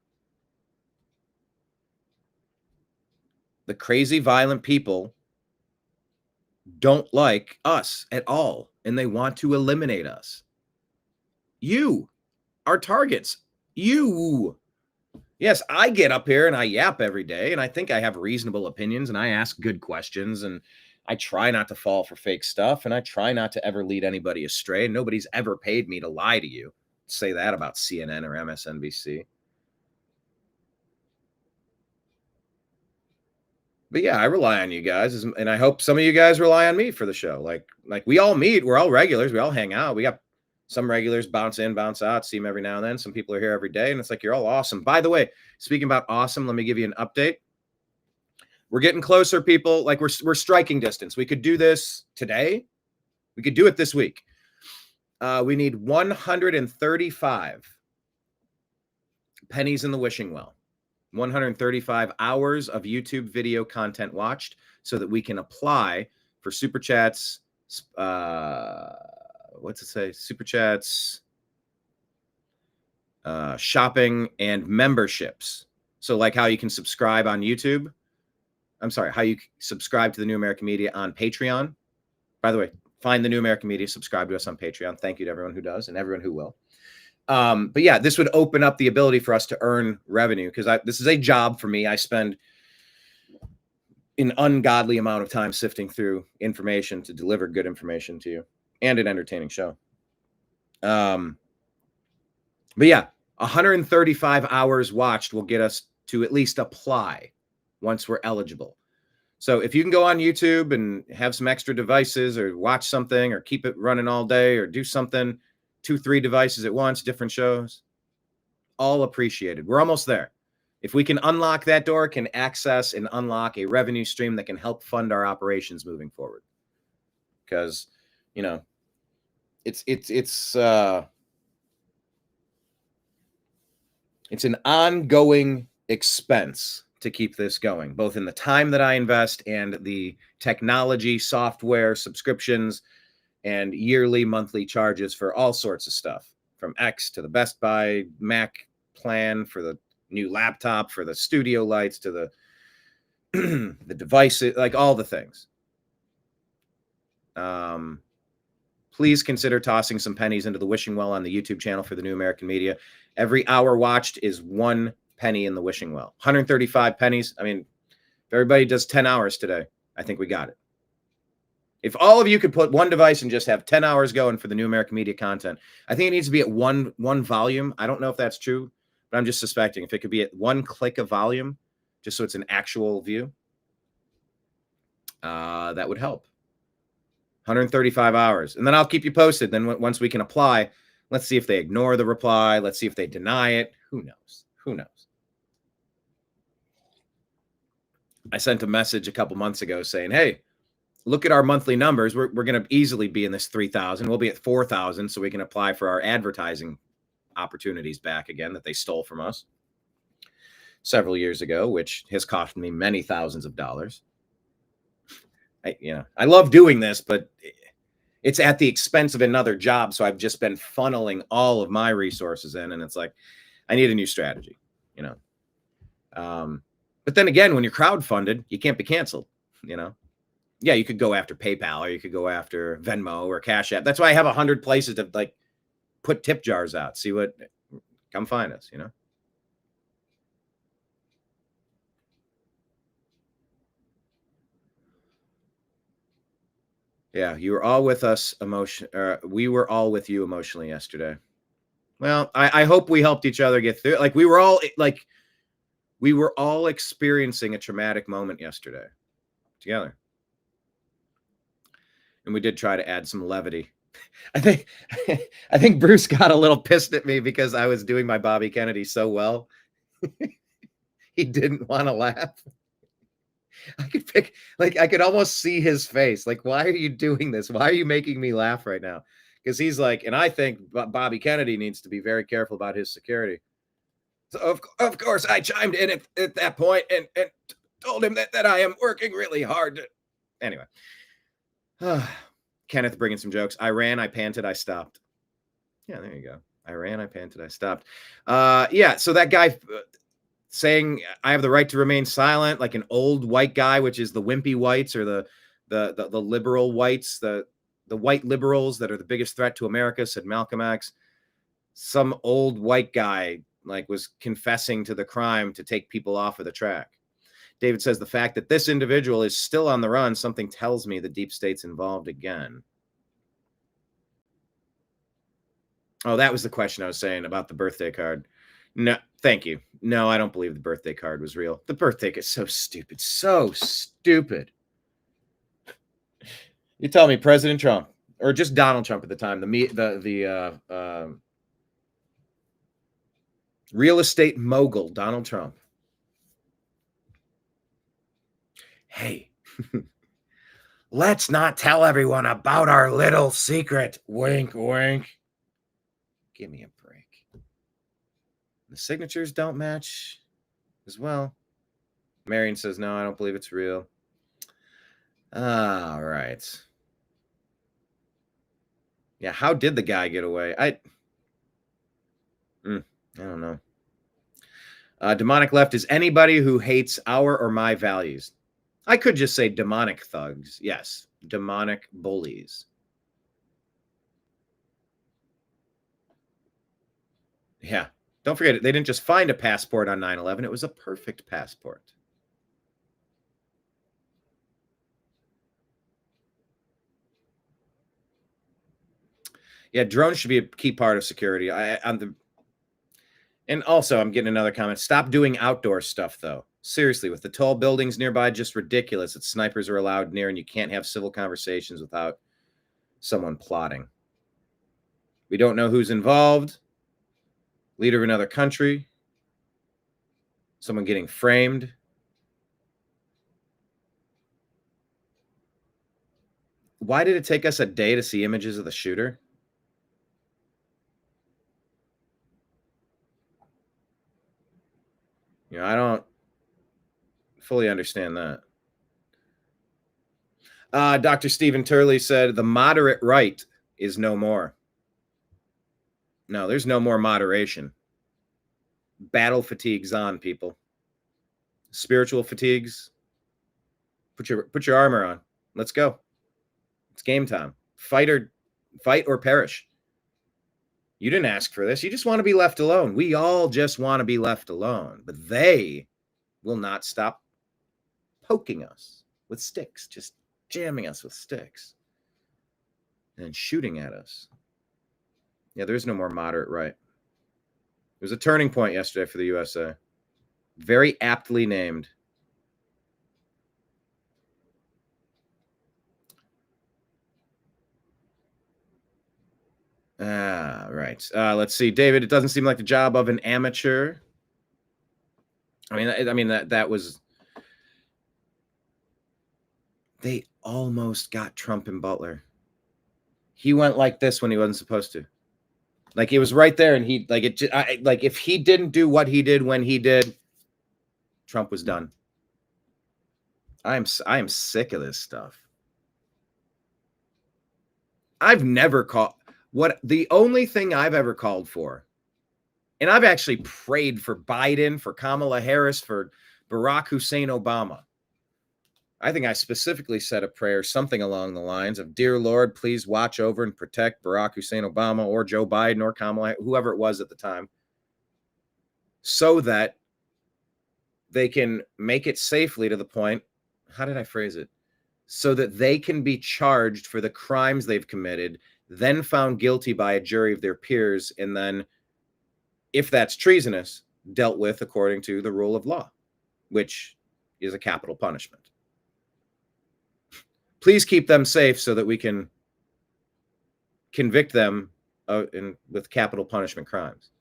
The crazy, violent people don't like us at all, and they want to eliminate us. You are targets. You. Yes, I get up here and I yap every day, and I think I have reasonable opinions, and I ask good questions, and I try not to fall for fake stuff, and I try not to ever lead anybody astray. Nobody's ever paid me to lie to you. Say that about CNN or MSNBC. But yeah, I rely on you guys, and I hope some of you guys rely on me for the show. Like we all meet, we're all regulars, we all hang out. We got some regulars bounce in, bounce out, see them every now and then. Some people are here every day, and it's like you're all awesome. By the way, speaking about awesome, let me give you an update. We're getting closer, people. Like we're striking distance. We could do this today. We could do it this week. We need 135 pennies in the wishing well. 135 hours of YouTube video content watched so that we can apply for super chats. What's it say? Super chats, shopping, and memberships. So like how you can subscribe on YouTube. I'm sorry, how you subscribe to the New American Media on Patreon. By the way, find the New American Media, subscribe to us on Patreon. Thank you to everyone who does and everyone who will. But yeah, this would open up the ability for us to earn revenue because this is a job for me. I spend an ungodly amount of time sifting through information to deliver good information to you and an entertaining show. But yeah, 135 hours watched will get us to at least apply once we're eligible. So if you can go on YouTube and have some extra devices or watch something or keep it running all day or do something, 2-3 devices at once, different shows, all appreciated. We're almost there. If we can unlock that door, can access and unlock a revenue stream that can help fund our operations moving forward. Because, you know, it's an ongoing expense to keep this going, both in the time that I invest and the technology, software, subscriptions, and yearly, monthly charges for all sorts of stuff, from X to the Best Buy Mac plan for the new laptop, for the studio lights, to the the devices, like all the things. Please consider tossing some pennies into the wishing well on the YouTube channel for the New American Media. Every hour watched is 1 penny in the wishing well. 135 pennies. I mean, if everybody does 10 hours today, I think we got it. If all of you could put one device and just have 10 hours going for the New American Media content, I think it needs to be at one volume. I don't know if that's true, but I'm just suspecting if it could be at 1 click of volume, just so it's an actual view. That would help. 135 hours. And then I'll keep you posted. Then once we can apply, let's see if they ignore the reply. Let's see if they deny it. Who knows? Who knows? I sent a message a couple months ago saying, hey, look at our monthly numbers. We're going to easily be in this 3,000. We'll be at 4,000 so we can apply for our advertising opportunities back again that they stole from us several years ago, which has cost me many thousands of dollars. I love doing this, but it's at the expense of another job. So I've just been funneling all of my resources in, and it's like, I need a new strategy, you know? But then again, when you're crowdfunded, you can't be canceled, you know? Yeah, you could go after PayPal, or you could go after Venmo or Cash App. That's why I have 100 places to like put tip jars out. See what, come find us, you know? Yeah, you were all with us we were all with you emotionally yesterday. Well, I hope we helped each other get through it. Like we were all experiencing a traumatic moment yesterday together. And we did try to add some levity. I think Bruce got a little pissed at me because I was doing my Bobby Kennedy so well. He didn't want to laugh. I could almost see his face. Like, why are you doing this? Why are you making me laugh right now? Because he's like, and I think Bobby Kennedy needs to be very careful about his security. So of course I chimed in at that point and told him that I am working really hard. Anyway, Kenneth bringing some jokes. I ran, I panted, I stopped. Yeah, there you go. I ran, I panted, I stopped. Yeah, so that guy saying I have the right to remain silent, like an old white guy, which is the wimpy whites or the liberal whites, the white liberals that are the biggest threat to America, said Malcolm X. Some old white guy like was confessing to the crime to take people off of the track. David says the fact that this individual is still on the run, something tells me the deep state's involved again. Oh, that was the question I was saying about the birthday card. No, thank you. No, I don't believe the birthday card was real. The birthday is so stupid. So stupid. You tell me President Trump, or just Donald Trump at the time, the real estate mogul, Donald Trump. Hey, let's not tell everyone about our little secret. Wink, wink. Give me a break. The signatures don't match as well. Marion says, no, I don't believe it's real. All right. Yeah, how did the guy get away? I don't know. Demonic left is anybody who hates our or my values. I could just say demonic thugs. Yes, demonic bullies. Yeah, don't forget it. They didn't just find a passport on 9/11. It was a perfect passport. Yeah, drones should be a key part of security. And also, I'm getting another comment. Stop doing outdoor stuff, though. Seriously, with the tall buildings nearby, just ridiculous that snipers are allowed near and you can't have civil conversations without someone plotting. We don't know who's involved. Leader of another country. Someone getting framed. Why did it take us a day to see images of the shooter? You know, I don't fully understand that. Dr. Stephen Turley said the moderate right is no more. No, there's no more moderation. Battle fatigue's on, people. Spiritual fatigues. Put your armor on. Let's go. It's game time. Fight or perish. You didn't ask for this. You just want to be left alone. We all just want to be left alone. But they will not stop poking us with sticks, just jamming us with sticks and shooting at us. Yeah, there is no more moderate right. It was a turning point yesterday for the USA. Very aptly named. Right. Let's see, David. It doesn't seem like the job of an amateur. I mean that was. They almost got Trump and Butler. He went like this when he wasn't supposed to. Like it was right there, and he like it. Like if he didn't do what he did when he did, Trump was done. I am sick of this stuff. I've never called the only thing I've ever called for, and I've actually prayed for Biden, for Kamala Harris, for Barack Hussein Obama. I think I specifically said a prayer, something along the lines of, "Dear Lord, please watch over and protect Barack Hussein Obama or Joe Biden or Kamala, whoever it was at the time, so that they can make it safely to the point," how did I phrase it? "So that they can be charged for the crimes they've committed, then found guilty by a jury of their peers, and then, if that's treasonous, dealt with according to the rule of law, which is a capital punishment. Please keep them safe so that we can convict them with capital punishment crimes."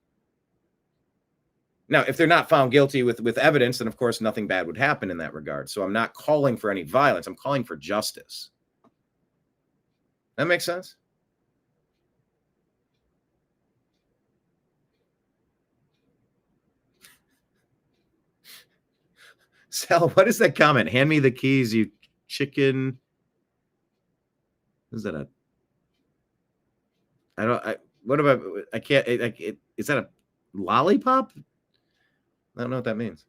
Now, if they're not found guilty with evidence, then of course nothing bad would happen in that regard. So I'm not calling for any violence. I'm calling for justice. That makes sense? Sal, what is that comment? "Hand me the keys, you chicken." Is that a? What about? I can't. Is that a lollipop? I don't know what that means.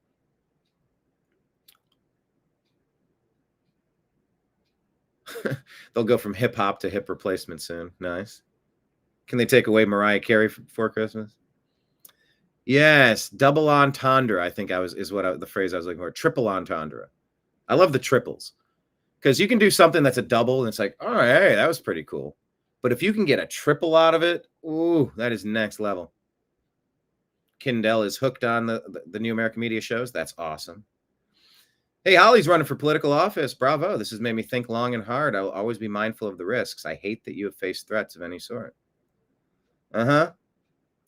They'll go from hip hop to hip replacement soon. Nice. Can they take away Mariah Carey for Christmas? Yes, double entendre. I think the phrase I was looking for. Triple entendre. I love the triples because you can do something that's a double and it's like, all right, hey, that was pretty cool. But if you can get a triple out of it, ooh, that is next level. Kindell is hooked on the new American media shows. That's awesome. Hey, Holly's running for political office. Bravo. This has made me think long and hard. I'll always be mindful of the risks. I hate that you have faced threats of any sort. Uh-huh.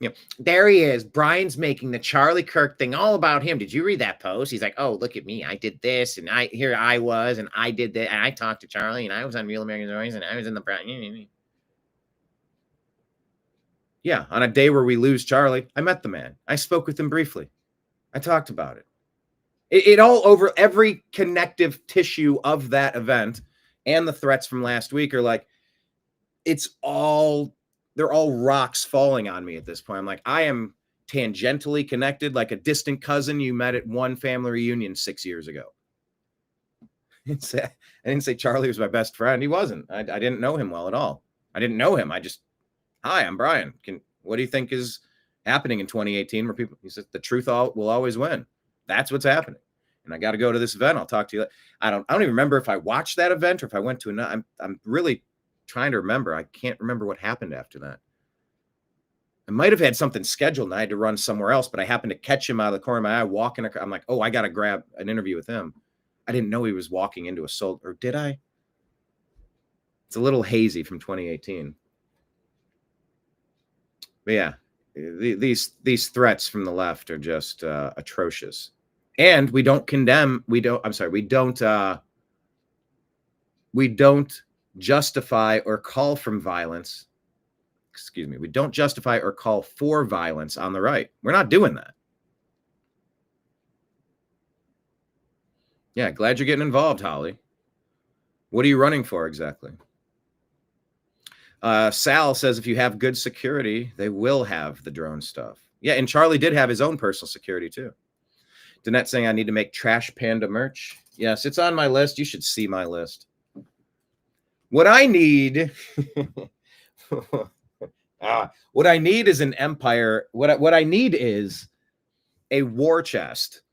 Yeah. There he is. Brian's making the Charlie Kirk thing all about him. Did you read that post? He's like, "Oh, look at me. I did this, and here I was, and I did that, and I talked to Charlie, and I was on Real American Stories, and I was in the..." Yeah, on a day where we lose Charlie, I met the man. I spoke with him briefly. I talked about it. It all over every connective tissue of that event and the threats from last week are like, they're all rocks falling on me at this point. I'm like, I am tangentially connected like a distant cousin you met at one family reunion 6 years ago. I didn't say Charlie was my best friend. He wasn't. I didn't know him well at all. I didn't know him. Hi, I'm Brian. What do you think is happening in 2018 where he says the truth will always win? That's what's happening. And I got to go to this event. I'll talk to you. I don't even remember if I watched that event or if I went to another. I'm really trying to remember. I can't remember what happened after that. I might have had something scheduled and I had to run somewhere else, but I happened to catch him out of the corner of my eye walking. I'm like, oh, I got to grab an interview with him. I didn't know he was walking into a soul, or did I? It's a little hazy from 2018. But yeah, these threats from the left are just atrocious. And we don't justify or call from violence. Excuse me. We don't justify or call for violence on the right. We're not doing that. Yeah, glad you're getting involved, Holly. What are you running for exactly? Sal says if you have good security, they will have the drone stuff. Yeah, and Charlie did have his own personal security too. Danette saying I need to make Trash Panda merch. Yes, it's on my list. You should see my list. What I need, what I need is an empire. What I need is a war chest.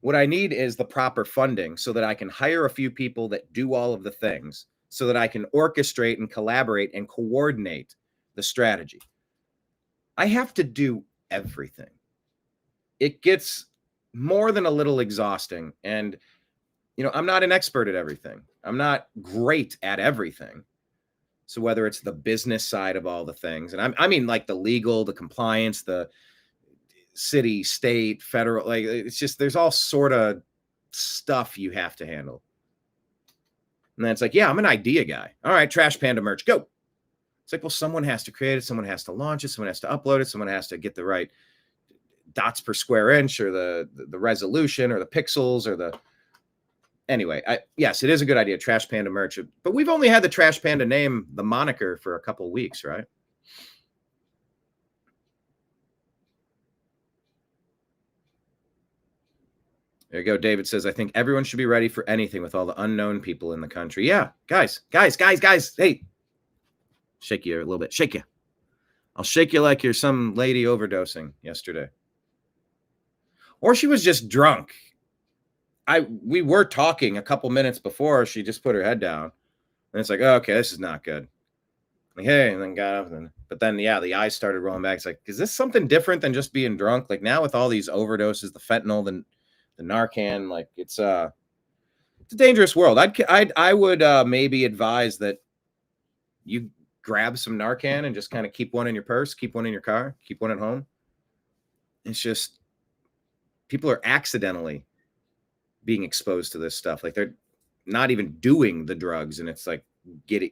What I need is the proper funding so that I can hire a few people that do all of the things, so that I can orchestrate and collaborate and coordinate the strategy. I have to do everything. It gets more than a little exhausting. And, I'm not an expert at everything. I'm not great at everything. So whether it's the business side of all the things, and I mean like the legal, the compliance, the city, state, federal, like it's just there's all sort of stuff you have to handle. And then it's like, yeah, I'm an idea guy. All right, Trash Panda merch, go. It's like, well, someone has to create it, someone has to launch it, someone has to upload it, someone has to get the right dots per square inch or the resolution or the pixels or the anyway. Yes, it is a good idea, Trash Panda merch, but we've only had the Trash Panda name, the moniker, for a couple of weeks, right? There you go. David says, I think everyone should be ready for anything with all the unknown people in the country. Yeah, guys. Hey, shake you a little bit. Shake you. I'll shake you like you're some lady overdosing yesterday. Or she was just drunk. We were talking a couple minutes before she just put her head down. And it's like, oh, okay, this is not good. Like, hey, and then got up. But then, yeah, the eyes started rolling back. It's like, is this something different than just being drunk? Like now with all these overdoses, the fentanyl, the Narcan, like it's a dangerous world. I would maybe advise that you grab some Narcan and just kind of keep one in your purse, keep one in your car, keep one at home. It's just people are accidentally being exposed to this stuff. Like they're not even doing the drugs, and it's like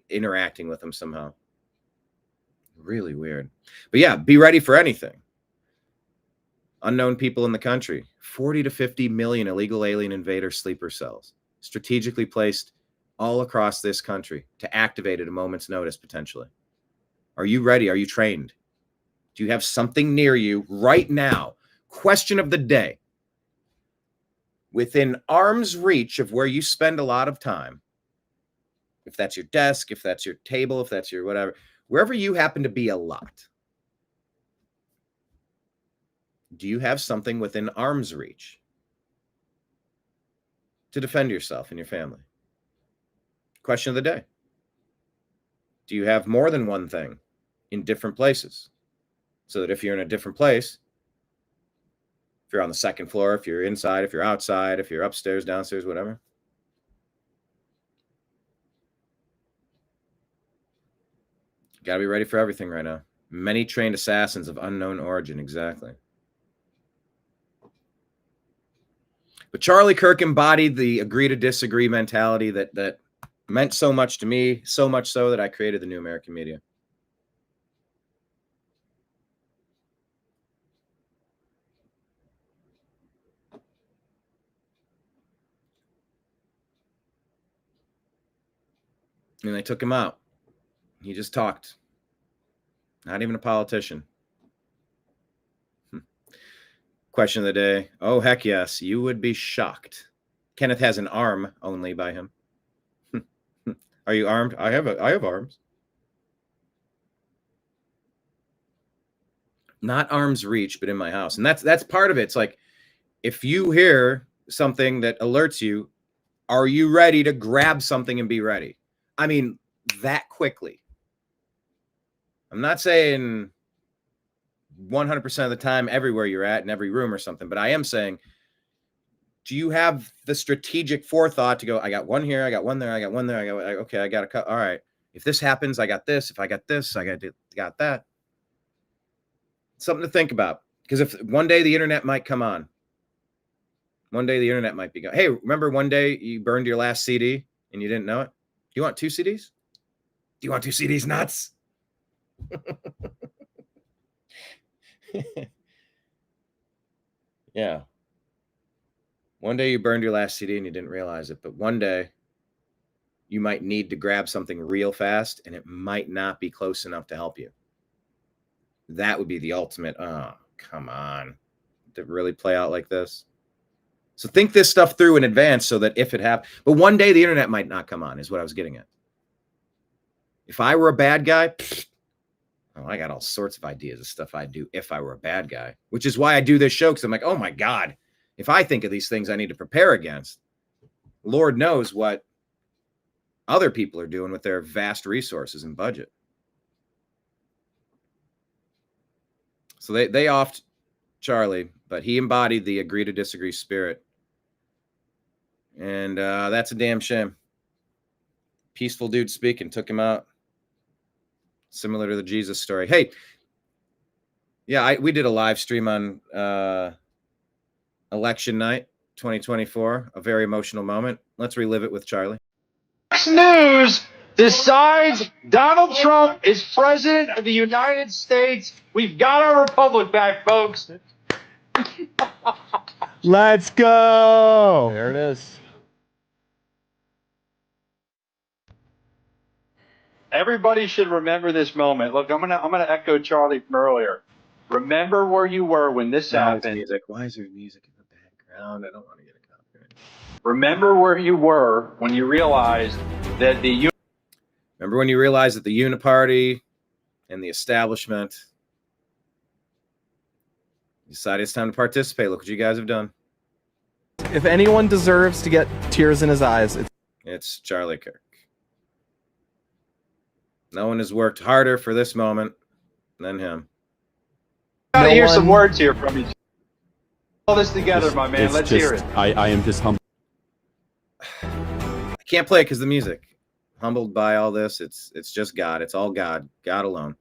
interacting with them somehow. Really weird. But yeah, be ready for anything. Unknown people in the country, 40 to 50 million illegal alien invader sleeper cells, strategically placed all across this country to activate at a moment's notice, potentially. Are you ready? Are you trained? Do you have something near you right now? Question of the day. Within arm's reach of where you spend a lot of time, if that's your desk, if that's your table, if that's your whatever, wherever you happen to be a lot, do you have something within arm's reach to defend yourself and your family? Question of the day. Do you have more than one thing in different places? So that if you're in a different place, if you're on the second floor, if you're inside, if you're outside, if you're upstairs, downstairs, whatever. Got to be ready for everything right now. Many trained assassins of unknown origin. Exactly. But Charlie Kirk embodied the agree to disagree mentality that meant so much to me, so much so that I created the New American Media. And they took him out. He just talked. Not even a politician. Question of the day. Oh, heck yes. You would be shocked. Kenneth has an arm only by him. Are you armed? I have arms. Not arm's reach, but in my house. And that's part of it. It's like, if you hear something that alerts you, are you ready to grab something and be ready? I mean, that quickly. I'm not saying 100% of the time everywhere you're at in every room or something, but I am saying, do you have the strategic forethought to go, I got one here, I got one there, I got one there, okay, I got a cut. All right. If this happens, I got this. If I got this, I got that. Something to think about. Because if one day the internet might come on, one day the internet might be gone. Hey, remember one day you burned your last CD and you didn't know it? Do you want 2 CDs? Do you want 2 CDs, nuts? Yeah. One day you burned your last CD and you didn't realize it, but one day you might need to grab something real fast and it might not be close enough to help you. That would be the ultimate. Oh, come on. Did it really play out like this? So think this stuff through in advance so that if it happens, but one day the internet might not come on is what I was getting at. If I were a bad guy, I got all sorts of ideas of stuff I'd do if I were a bad guy, which is why I do this show. Cause I'm like, oh my God, if I think of these things I need to prepare against, Lord knows what other people are doing with their vast resources and budget. So they offed Charlie, but he embodied the agree to disagree spirit. And that's a damn shame. Peaceful dude speaking, took him out. Similar to the Jesus story. Hey, yeah, we did a live stream on election night 2024, a very emotional moment. Let's relive it with Charlie. Fox News decides Donald Trump is president of the United States. We've got our republic back, folks. Let's go. There it is. Everybody should remember this moment. Look, I'm gonna echo Charlie from earlier. Remember where you were when this happened. Music. Why is there music in the background? I don't want to get a copyright. Remember where you were when you realized that the Remember when you realized that the Uniparty and the establishment decided it's time to participate. Look what you guys have done. If anyone deserves to get tears in his eyes, It's Charlie Kirk. No one has worked harder for this moment than him. gotta hear some words here from you. All this together, my man. Let's hear it. I am just humbled. I can't play it because the music. Humbled by all this. It's just God. It's all God. God alone.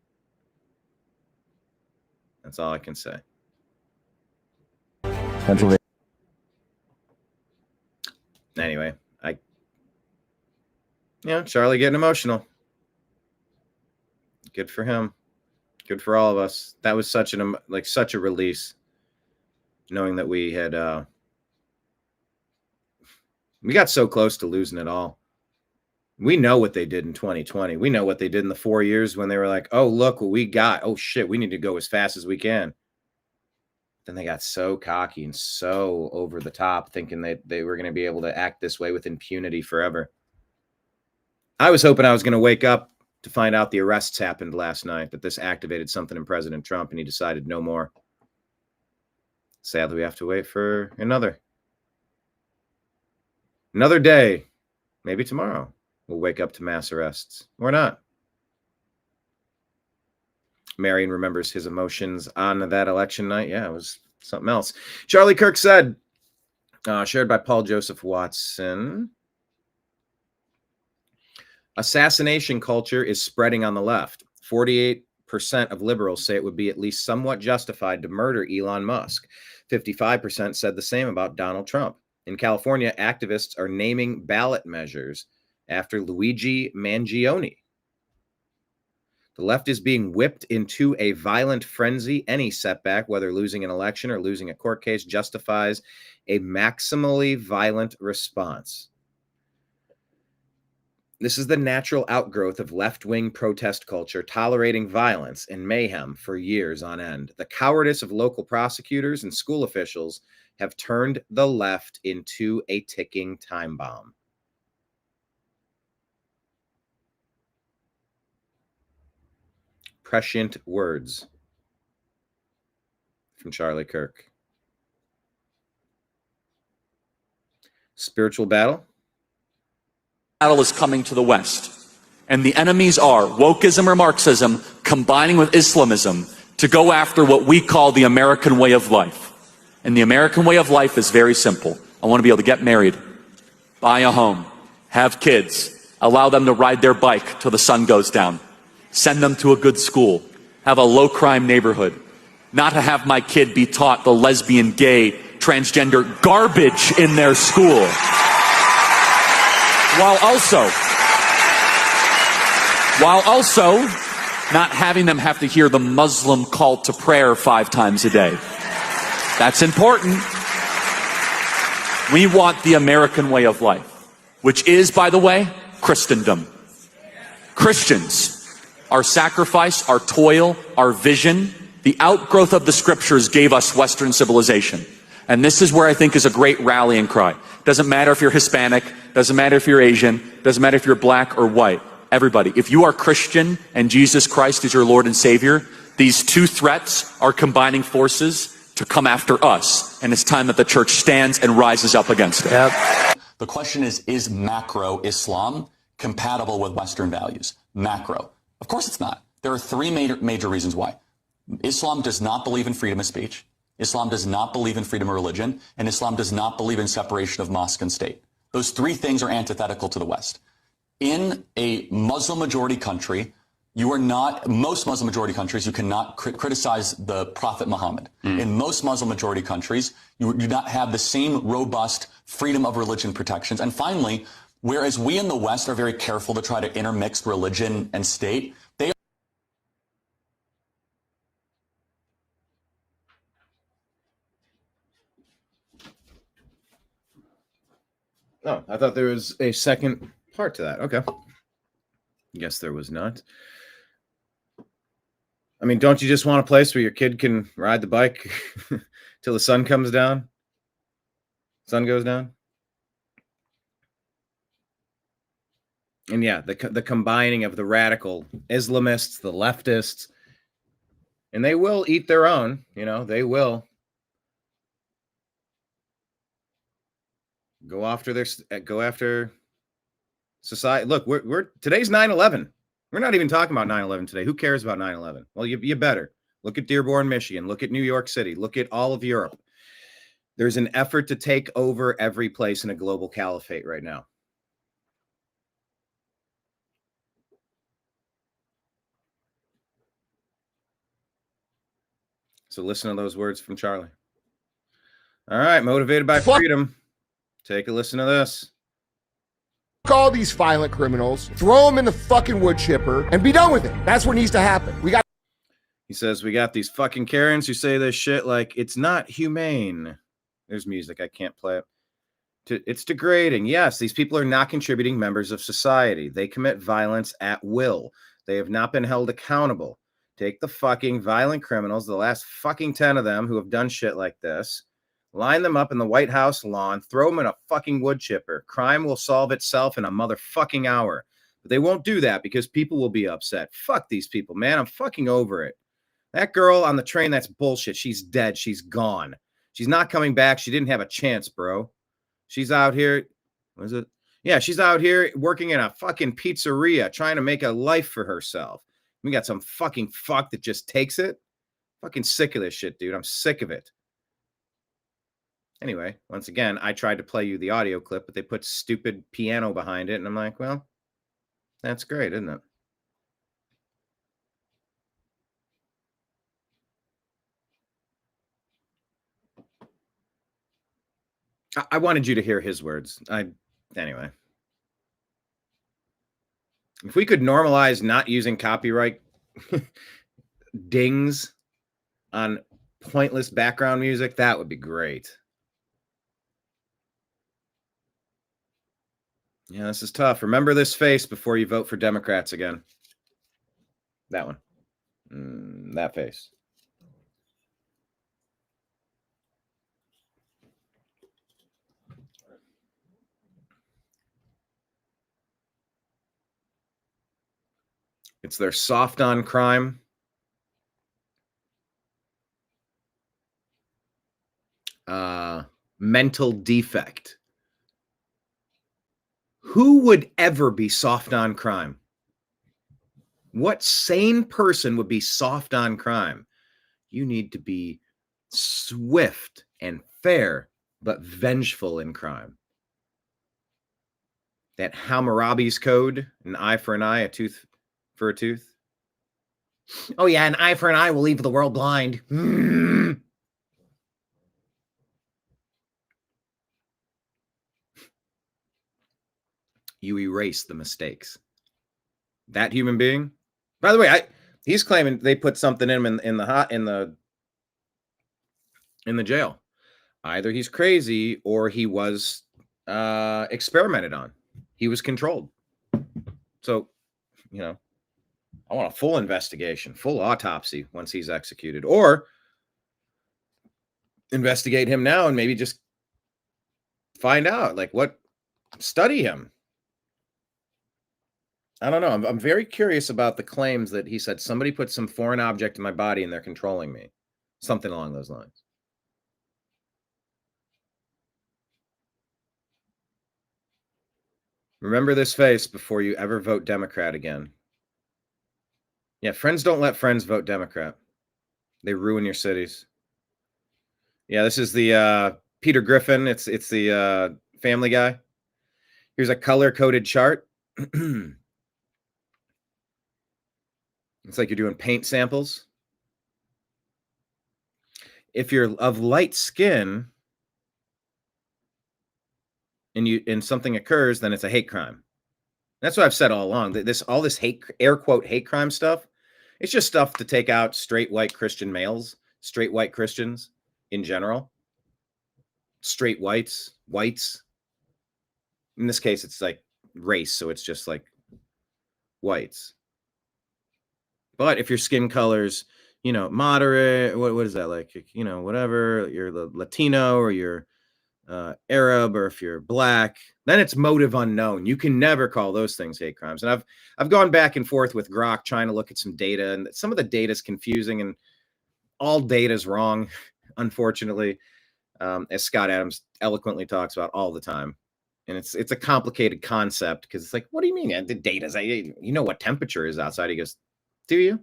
That's all I can say. Anyway, Charlie getting emotional. Good for him. Good for all of us. That was such a release, knowing that we had we got so close to losing it all. We know what they did in 2020. We know what they did in the 4 years when they were like, oh, look what we got. Oh, shit, we need to go as fast as we can. Then they got so cocky and so over the top, thinking that they were going to be able to act this way with impunity forever. I was hoping I was going to wake up to find out the arrests happened last night, that this activated something in President Trump, and he decided no more. Sadly, we have to wait for another day. Maybe tomorrow we'll wake up to mass arrests. Or not. Marion remembers his emotions on that election night. Yeah, it was something else. Charlie Kirk said, shared by Paul Joseph Watson, assassination culture is spreading on the left. 48% of liberals say it would be at least somewhat justified to murder Elon Musk. 55% said the same about Donald Trump. In California, activists are naming ballot measures after Luigi Mangione. The left is being whipped into a violent frenzy. Any setback, whether losing an election or losing a court case, justifies a maximally violent response. This is the natural outgrowth of left-wing protest culture, tolerating violence and mayhem for years on end. The cowardice of local prosecutors and school officials have turned the left into a ticking time bomb. Prescient words from Charlie Kirk. Spiritual battle. Battle is coming to the West, and the enemies are wokeism or Marxism combining with Islamism to go after what we call the American way of life. And the American way of life is very simple. I want to be able to get married, buy a home, have kids, allow them to ride their bike till the sun goes down, send them to a good school, have a low-crime neighborhood, not to have my kid be taught the lesbian, gay, transgender garbage in their school, while also not having them have to hear the Muslim call to prayer 5 times a day. That's important. We want the American way of life, which is, by the way, Christendom. Christians, our sacrifice, our toil, our vision, the outgrowth of the scriptures gave us Western civilization. And this is where I think is a great rallying cry. Doesn't matter if you're Hispanic, doesn't matter if you're Asian, doesn't matter if you're black or white. Everybody, if you are Christian and Jesus Christ is your Lord and Savior, these two threats are combining forces to come after us. And it's time that the church stands and rises up against it. Yep. The question is macro Islam compatible with Western values? Macro. Of course it's not. There are 3 major reasons why. Islam does not believe in freedom of speech. Islam does not believe in freedom of religion, and Islam does not believe in separation of mosque and state. Those 3 things are antithetical to the West. In a Muslim majority country You are not, most Muslim majority countries, you cannot criticize the Prophet Muhammad. In most Muslim majority countries, you do not have the same robust freedom of religion protections. And finally, whereas we in the West are very careful to try to intermix religion and state, they Oh, I thought there was a second part to that. Okay. Guess there was not. I mean, don't you just want a place where your kid can ride the bike till the sun comes down? Sun goes down? And yeah, the combining of the radical Islamists, the leftists, and they will eat their own, they will go after society. Look, we're today's 9/11. We're not even talking about 9/11 today. Who cares about 9/11? Well, you better. Look at Dearborn, Michigan. Look at New York City. Look at all of Europe. There's an effort to take over every place in a global caliphate right now. So listen to those words from Charlie. All right, motivated by freedom. Take a listen to this. All these violent criminals, throw them in the fucking wood chipper, and be done with it. That's what needs to happen. He says, we got these fucking Karens who say this shit like it's not humane. There's music. I can't play it. It's degrading. Yes, these people are not contributing members of society. They commit violence at will. They have not been held accountable. Take the fucking violent criminals, the last fucking 10 of them who have done shit like this, line them up in the White House lawn, throw them in a fucking wood chipper. Crime will solve itself in a motherfucking hour. But they won't do that because people will be upset. Fuck these people, man. I'm fucking over it. That girl on the train, that's bullshit. She's dead. She's gone. She's not coming back. She didn't have a chance, bro. She's out here. What is it? Yeah, she's out here working in a fucking pizzeria trying to make a life for herself. We got some fucking fuck that just takes it. Fucking sick of this shit, dude. I'm sick of it. Anyway, once again, I tried to play you the audio clip, but they put stupid piano behind it. And I'm like, well, that's great, isn't it? I wanted you to hear his words. Anyway. If we could normalize not using copyright dings on pointless background music, that would be great. Yeah, this is tough. Remember this face before you vote for Democrats again. That one. That face. It's their soft on crime. Mental defect. Who would ever be soft on crime? What sane person would be soft on crime? You need to be swift and fair, but vengeful in crime. That Hammurabi's code, an eye for an eye, a tooth for a tooth. Oh yeah, an eye for an eye will leave the world blind. You erase the mistakes. That human being, by the way, he's claiming they put something in him in the jail. Either he's crazy or he was experimented on. He was controlled. So, I want a full investigation, full autopsy once he's executed, or investigate him now and maybe just find out study him. I don't know. I'm very curious about the claims that he said somebody put some foreign object in my body and they're controlling me. Something along those lines. Remember this face before you ever vote Democrat again. Yeah, friends don't let friends vote Democrat. They ruin your cities. Yeah, this is the Peter Griffin. It's the Family Guy. Here's a color-coded chart. It's like you're doing paint samples. If you're of light skin and something occurs, then it's a hate crime. That's what I've said all along. All this hate, air quote, hate crime stuff, it's just stuff to take out straight white Christian males, straight white Christians in general, straight whites. In this case, it's like race, so it's just like whites. But if your skin color's, moderate, what is that like? Whatever, you're Latino or you're Arab, or if you're black, then it's motive unknown. You can never call those things hate crimes. And I've gone back and forth with Grok trying to look at some data, and some of the data is confusing, and all data is wrong, unfortunately, as Scott Adams eloquently talks about all the time. And it's a complicated concept because it's like, what do you mean? The data's, you know what temperature is outside? He goes, do you?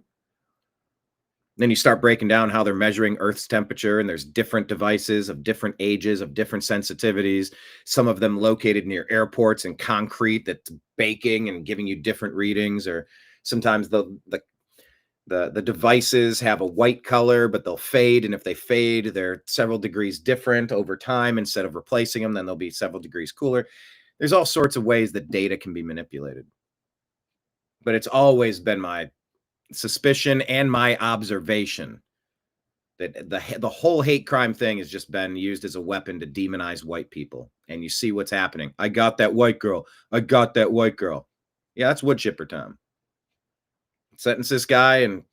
Then you start breaking down how they're measuring Earth's temperature, and there's different devices of different ages, of different sensitivities, some of them located near airports and concrete that's baking and giving you different readings, or sometimes the devices have a white color, but they'll fade, and if they fade, they're several degrees different over time. Instead of replacing them, then they'll be several degrees cooler. There's all sorts of ways that data can be manipulated. But it's always been my suspicion and my observation that the whole hate crime thing has just been used as a weapon to demonize white people. And you see what's happening. I got that white girl. I got that white girl. Yeah, that's wood chipper time. Sentence this guy and,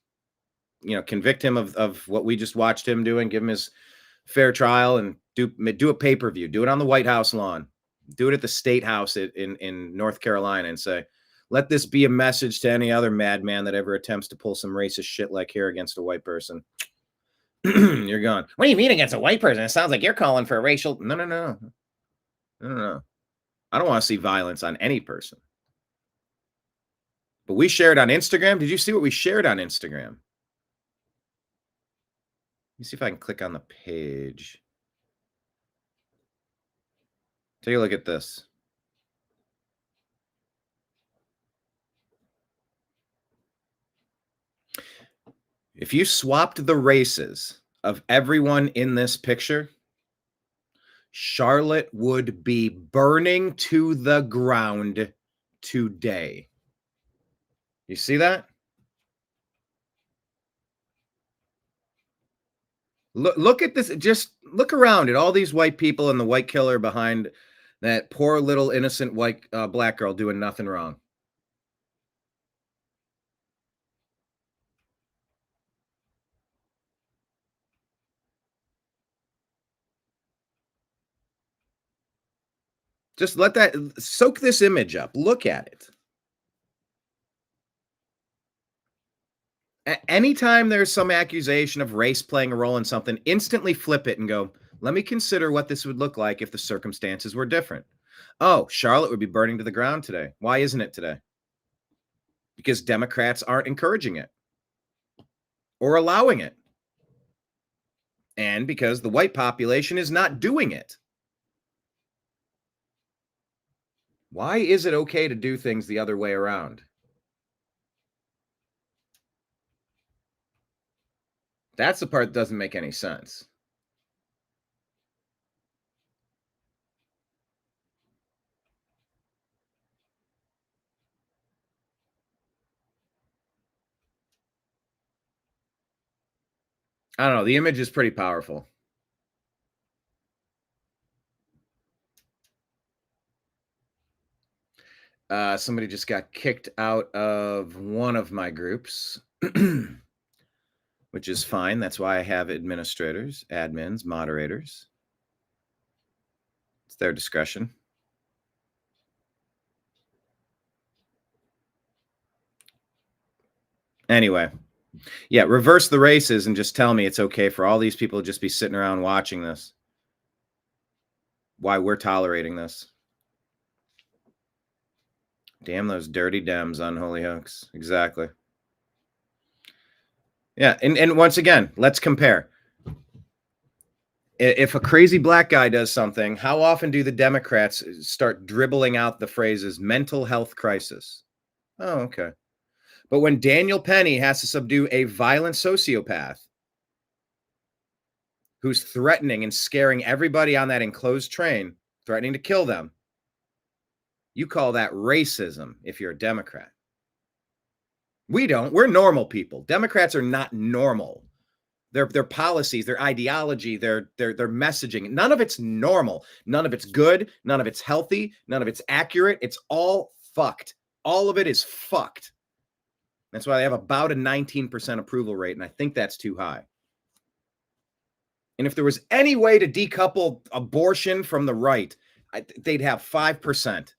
convict him of what we just watched him doing, give him his fair trial, and do a pay-per-view. Do it on the White House lawn. Do it at the State House in North Carolina, and say, let this be a message to any other madman that ever attempts to pull some racist shit like here against a white person. You're gone. What do you mean against a white person? It sounds like you're calling for a racial... No. I don't want to see violence on any person. But we shared on Instagram. Did you see what we shared on Instagram? Let me see if I can click on the page. Take a look at this. If you swapped the races of everyone in this picture, Charlotte would be burning to the ground today. You see that? Look at this. Just look around at all these white people and the white killer behind that poor little innocent white black girl doing nothing wrong. Just let that soak this image up. Look at it. Anytime there's some accusation of race playing a role in something, instantly flip it and go, let me consider what this would look like if the circumstances were different. Oh, Charlotte would be burning to the ground today. Why isn't it today? Because Democrats aren't encouraging it or allowing it. And because the white population is not doing it. Why is it okay to do things the other way around? That's the part that doesn't make any sense. I don't know. The image is pretty powerful. Somebody just got kicked out of one of my groups, which is fine. That's why I have administrators, admins, moderators. It's their discretion. Anyway, yeah, reverse the races and just tell me it's okay for all these people to just be sitting around watching this. Why we're tolerating this. Damn those dirty Dems, unholy hooks. Exactly. Yeah, and once again, let's compare. If a crazy black guy does something, how often do the Democrats start dribbling out the phrases mental health crisis? Oh, okay. But when Daniel Penny has to subdue a violent sociopath who's threatening and scaring everybody on that enclosed train, threatening to kill them, you call that racism if you're a Democrat. We don't. We're normal people. Democrats are not normal. Their policies, their ideology, their messaging, none of it's normal. None of it's good. None of it's healthy. None of it's accurate. It's all fucked. All of it is fucked. That's why they have about a 19% approval rate, and I think that's too high. And if there was any way to decouple abortion from the right, they'd have 5%.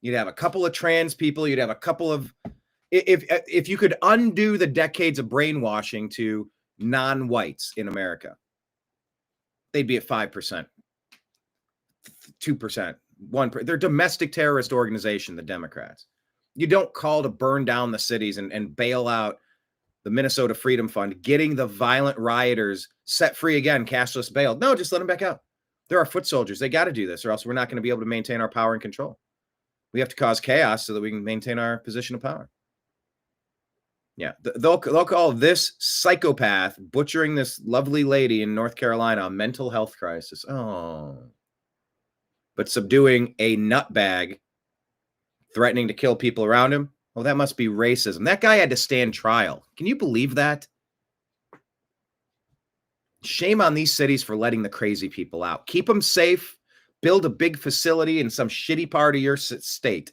You'd have a couple of trans people. You'd have a couple of... If you could undo the decades of brainwashing to non-whites in America, they'd be at 5%, 2%, 1%. They're a domestic terrorist organization, the Democrats. You don't call to burn down the cities and bail out the Minnesota Freedom Fund, getting the violent rioters set free again, cashless bail. No, just let them back out. They're our foot soldiers. They got to do this, or else we're not going to be able to maintain our power and control. We have to cause chaos so that we can maintain our position of power. Yeah, they'll call this psychopath butchering this lovely lady in North Carolina a mental health crisis. Oh. But subduing a nutbag, threatening to kill people around him, well, that must be racism. That guy had to stand trial. Can you believe that? Shame on these cities for letting the crazy people out. Keep them safe. Build a big facility in some shitty part of your state.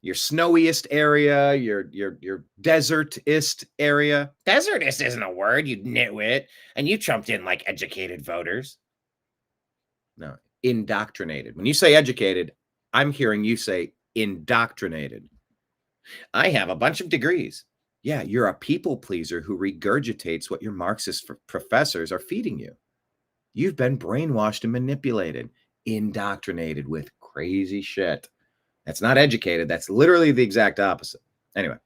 Your snowiest area, your desertist area. Desertist isn't a word, you nitwit. And you trumped in like educated voters. No, indoctrinated. When you say educated, I'm hearing you say indoctrinated. I have a bunch of degrees. Yeah, you're a people pleaser who regurgitates what your Marxist professors are feeding you. You've been brainwashed and manipulated, indoctrinated with crazy shit. That's not educated. That's literally the exact opposite. Anyway,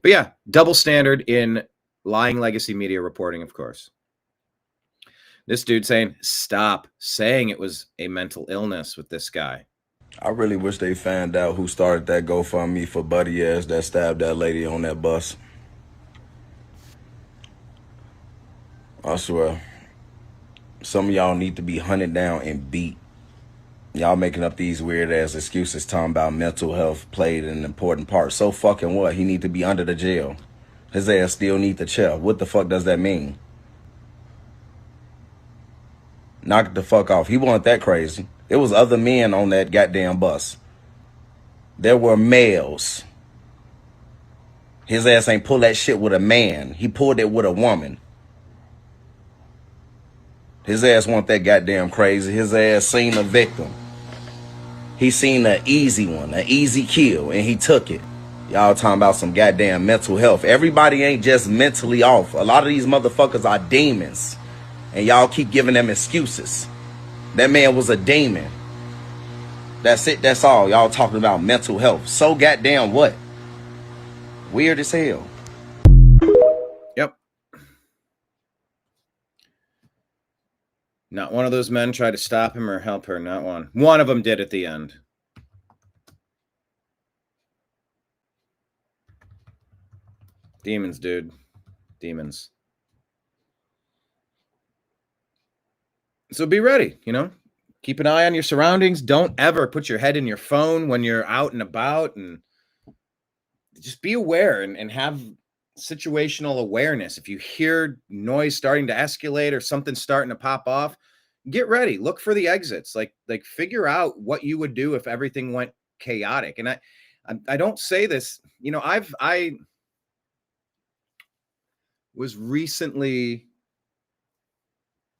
but yeah, double standard in lying legacy media reporting, of course. This dude saying, stop saying it was a mental illness with this guy. I really wish they found out who started that GoFundMe for Buddy ass that stabbed that lady on that bus. I swear. Some of y'all need to be hunted down and beat. Y'all making up these weird ass excuses talking about mental health played an important part. So fucking what? He need to be under the jail. His ass still need the chair. What the fuck does that mean? Knock it the fuck off. He wasn't that crazy. It was other men on that goddamn bus. There were males. His ass ain't pull that shit with a man. He pulled it with a woman. His ass wasn't that goddamn crazy. His ass seen a victim. He seen an easy one, an easy kill, and he took it. Y'all talking about some goddamn mental health. Everybody ain't just mentally off. A lot of these motherfuckers are demons. And y'all keep giving them excuses. That man was a demon. That's it, that's all. Y'all talking about mental health. So goddamn what? Weird as hell. Yep. Not one of those men tried to stop him or help her. Not one. One of them did at the end. Demons, dude. Demons. So be ready, you know. Keep an eye on your surroundings. Don't ever put your head in your phone when you're out and about, and just be aware and have situational awareness. If you hear noise starting to escalate or something starting to pop off, get ready. Look for the exits. Like figure out what you would do if everything went chaotic. And I don't say this, you know, I was recently,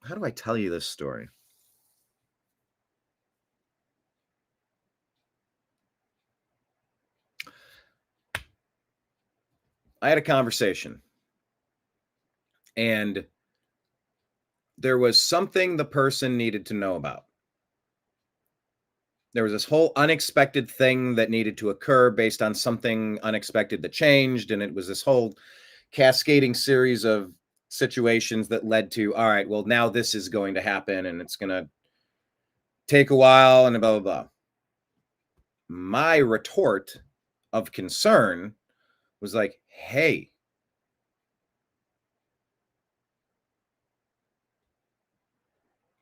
how do I tell you this story? I had a conversation, and there was something the person needed to know about. There was this whole unexpected thing that needed to occur based on something unexpected that changed, and it was this whole cascading series of situations that led to, all right, well, now this is going to happen, and it's going to take a while, and blah, blah, blah. My retort of concern was like, hey,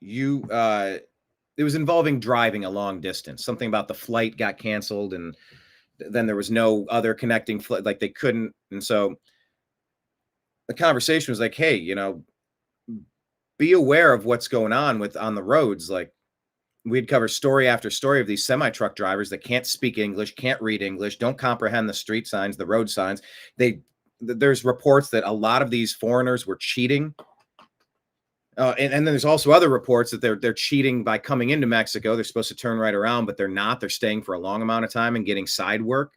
you it was involving driving a long distance. Something about the flight got canceled, and then there was no other connecting flight, like they couldn't. And so the conversation was like, hey, you know, be aware of what's going on on the roads. Like, we'd cover story after story of these semi-truck drivers that can't speak English, can't read English, don't comprehend the street signs, the road signs. There's reports that a lot of these foreigners were cheating. And then there's also other reports that they're cheating by coming into Mexico. They're supposed to turn right around, but they're not. They're staying for a long amount of time and getting side work.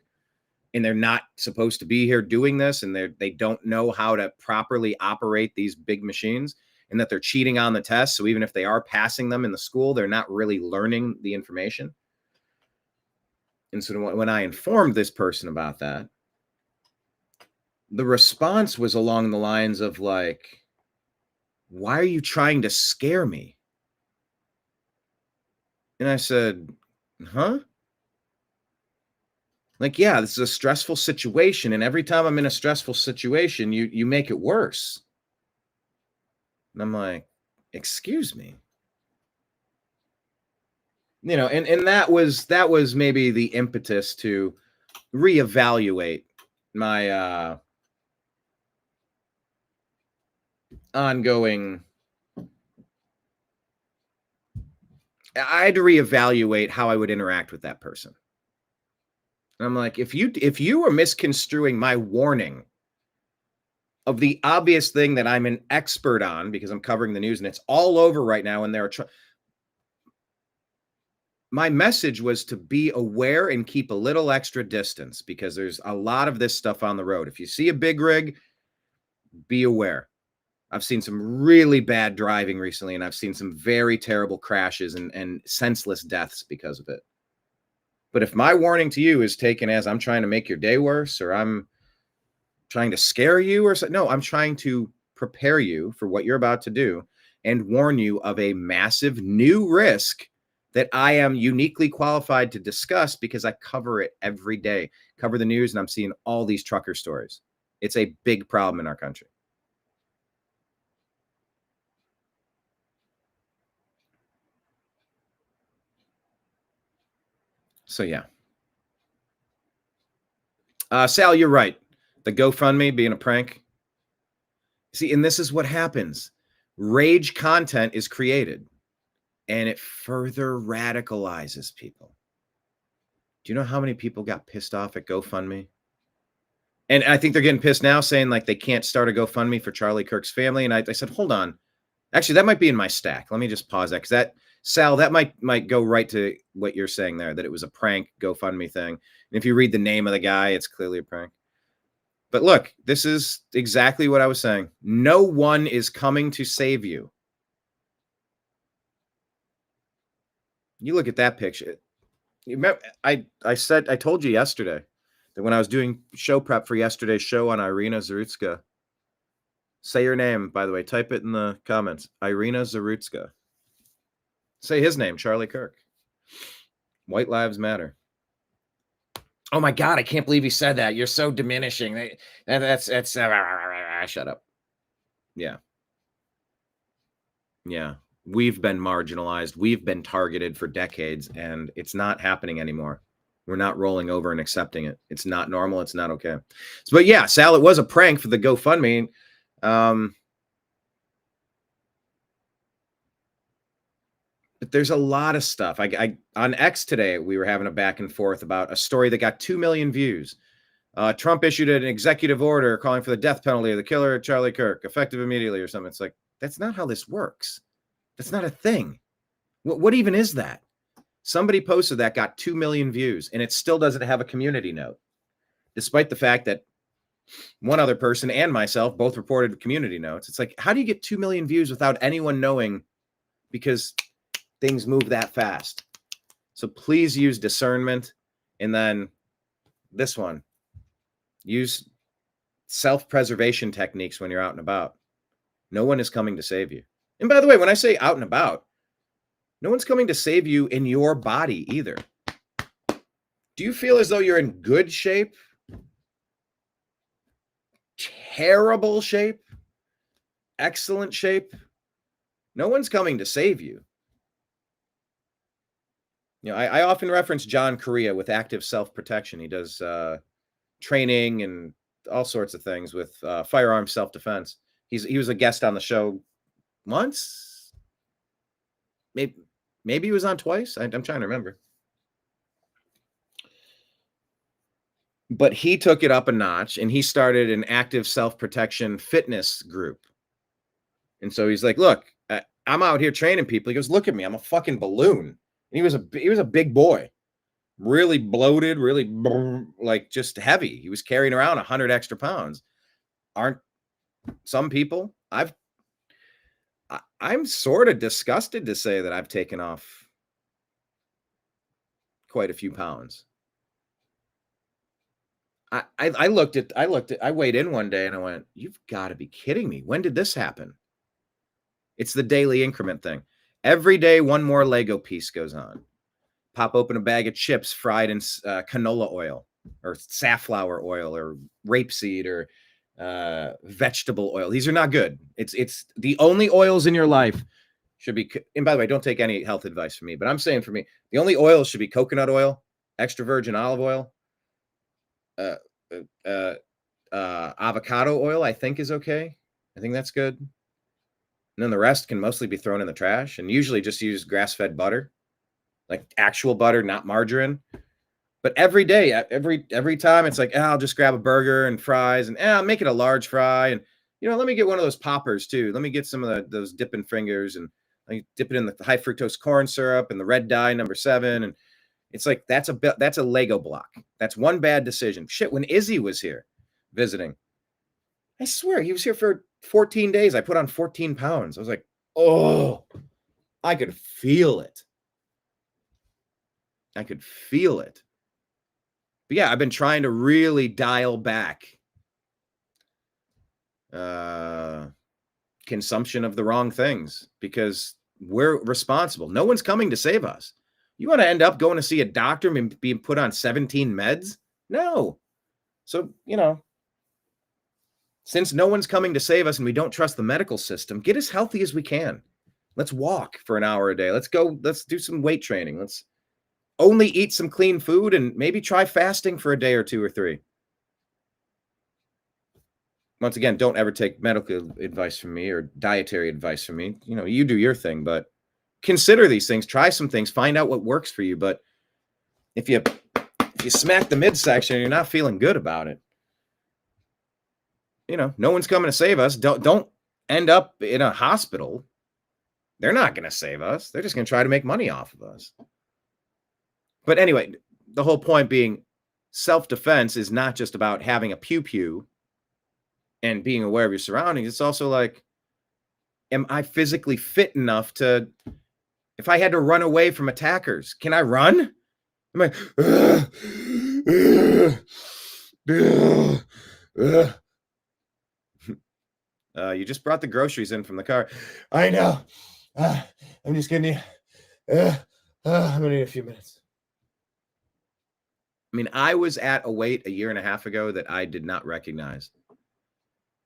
And they're not supposed to be here doing this. And they don't know how to properly operate these big machines, and that they're cheating on the tests. So even if they are passing them in the school, they're not really learning the information. And so when I informed this person about that, the response was along the lines of like, why are you trying to scare me? And I said, huh? Like, yeah, this is a stressful situation. And every time I'm in a stressful situation, you make it worse. And I'm like, excuse me. You know, and that was maybe the impetus to reevaluate my ongoing. I had to reevaluate how I would interact with that person. And I'm like, if you are misconstruing my warning of the obvious thing that I'm an expert on, because I'm covering the news and it's all over right now, and my message was to be aware and keep a little extra distance, because there's a lot of this stuff on the road. If you see a big rig, be aware. I've seen some really bad driving recently, and I've seen some very terrible crashes and senseless deaths because of it. But if my warning to you is taken as I'm trying to make your day worse, or I'm trying to scare you, or no, I'm trying to prepare you for what you're about to do and warn you of a massive new risk that I am uniquely qualified to discuss, because I cover it every day, cover the news, and I'm seeing all these trucker stories. It's a big problem in our country. So yeah. Sal, you're right. The GoFundMe being a prank. See, and this is what happens. Rage content is created, and it further radicalizes people. Do you know how many people got pissed off at GoFundMe? And I think they're getting pissed now, saying like they can't start a GoFundMe for Charlie Kirk's family. And I said, hold on. Actually, that might be in my stack. Let me just pause that, because Sal, that might go right to what you're saying there, that it was a prank GoFundMe thing. And if you read the name of the guy, it's clearly a prank. But look, this is exactly what I was saying. No one is coming to save you. You look at that picture. You remember, I told you yesterday that when I was doing show prep for yesterday's show on Iryna Zarutska, say your name, by the way, type it in the comments. Iryna Zarutska. Say his name, Charlie Kirk. White lives matter. Oh my God, I can't believe he said that. You're so diminishing. That's shut up. Yeah. Yeah. We've been marginalized. We've been targeted for decades, and it's not happening anymore. We're not rolling over and accepting it. It's not normal. It's not okay. So, but yeah, Sal, it was a prank for the GoFundMe. But there's a lot of stuff. I on X today, we were having a back and forth about a story that got 2 million views. Trump issued an executive order calling for the death penalty of the killer, Charlie Kirk, effective immediately, or something. It's like, that's not how this works. That's not a thing. What even is that? Somebody posted that, got 2 million views, and it still doesn't have a community note, despite the fact that one other person and myself both reported community notes. It's like, how do you get 2 million views without anyone knowing? Because things move that fast. So please use discernment. And then this one, use self-preservation techniques when you're out and about. No one is coming to save you. And by the way, when I say out and about, no one's coming to save you in your body either. Do you feel as though you're in good shape? terrible shape, excellent shape, no one's coming to save you. You know, I often reference John Correa with active self-protection. He does training and all sorts of things with firearm self-defense. He was a guest on the show once. Maybe he was on twice. I'm trying to remember. But he took it up a notch and he started an active self-protection fitness group. And so he's like, look, I'm out here training people. He goes, look at me. I'm a fucking balloon. And he was a big boy, really bloated, really like just heavy. He was carrying around 100 extra pounds. Aren't some people? I'm sort of disgusted to say that I've taken off quite a few pounds. I weighed in one day and I went, you've got to be kidding me. When did this happen? It's the daily increment thing. Every day, one more Lego piece goes on. Pop open a bag of chips fried in canola oil or safflower oil or rapeseed or vegetable oil. These are not good. It's the only oils in your life should be. And by the way, don't take any health advice from me, but I'm saying for me, the only oils should be coconut oil, extra virgin olive oil, avocado oil. I think is okay. I think that's good. And then the rest can mostly be thrown in the trash. And usually just use grass-fed butter, like actual butter, not margarine. But every day, every time, it's like, I'll just grab a burger and fries, and I'll make it a large fry. And let me get one of those poppers too. Let me get some of those dipping fingers, and I dip it in the high fructose corn syrup and the red dye number 7. And it's like that's a Lego block. That's one bad decision. Shit, when Izzy was here visiting, I swear he was here for 14 days. I put on 14 pounds. I was like, oh, I could feel it. I could feel it. But yeah, I've been trying to really dial back consumption of the wrong things because we're responsible. No one's coming to save us. You want to end up going to see a doctor and being put on 17 meds? No. So, since no one's coming to save us and we don't trust the medical system, get as healthy as we can. Let's walk for an hour a day. Let's do some weight training. Let's only eat some clean food and maybe try fasting for a day or 2 or 3. Once again, don't ever take medical advice from me or dietary advice from me. You do your thing, but consider these things, try some things, find out what works for you. But if you smack the midsection and you're not feeling good about it, no one's coming to save us. Don't end up in a hospital. They're not going to save us. They're just going to try to make money off of us. But anyway, the whole point being self-defense is not just about having a pew-pew and being aware of your surroundings. It's also like, am I physically fit enough to, if I had to run away from attackers, can I run? Am I, you just brought the groceries in from the car. I know. I'm just going to I'm going to need a few minutes. I mean, I was at a weight a year and a half ago that I did not recognize.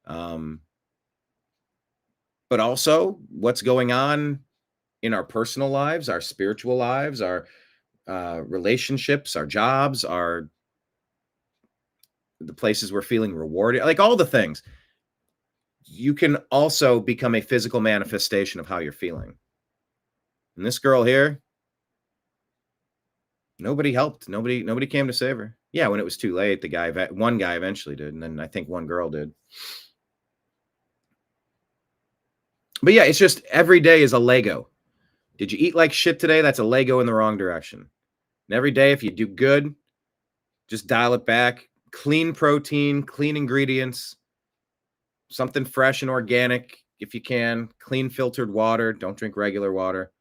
But also what's going on in our personal lives, our spiritual lives, our relationships, our jobs, the places we're feeling rewarded, like all the things. You can also become a physical manifestation of how you're feeling. And this girl here, nobody helped. Nobody came to save her. Yeah, when it was too late, one guy eventually did, and then I think one girl did. But yeah, it's just every day is a Lego. Did you eat like shit today? That's a Lego in the wrong direction. And every day, if you do good, just dial it back. Clean protein, clean ingredients, something fresh and organic if you can. Clean filtered water. Don't drink regular water.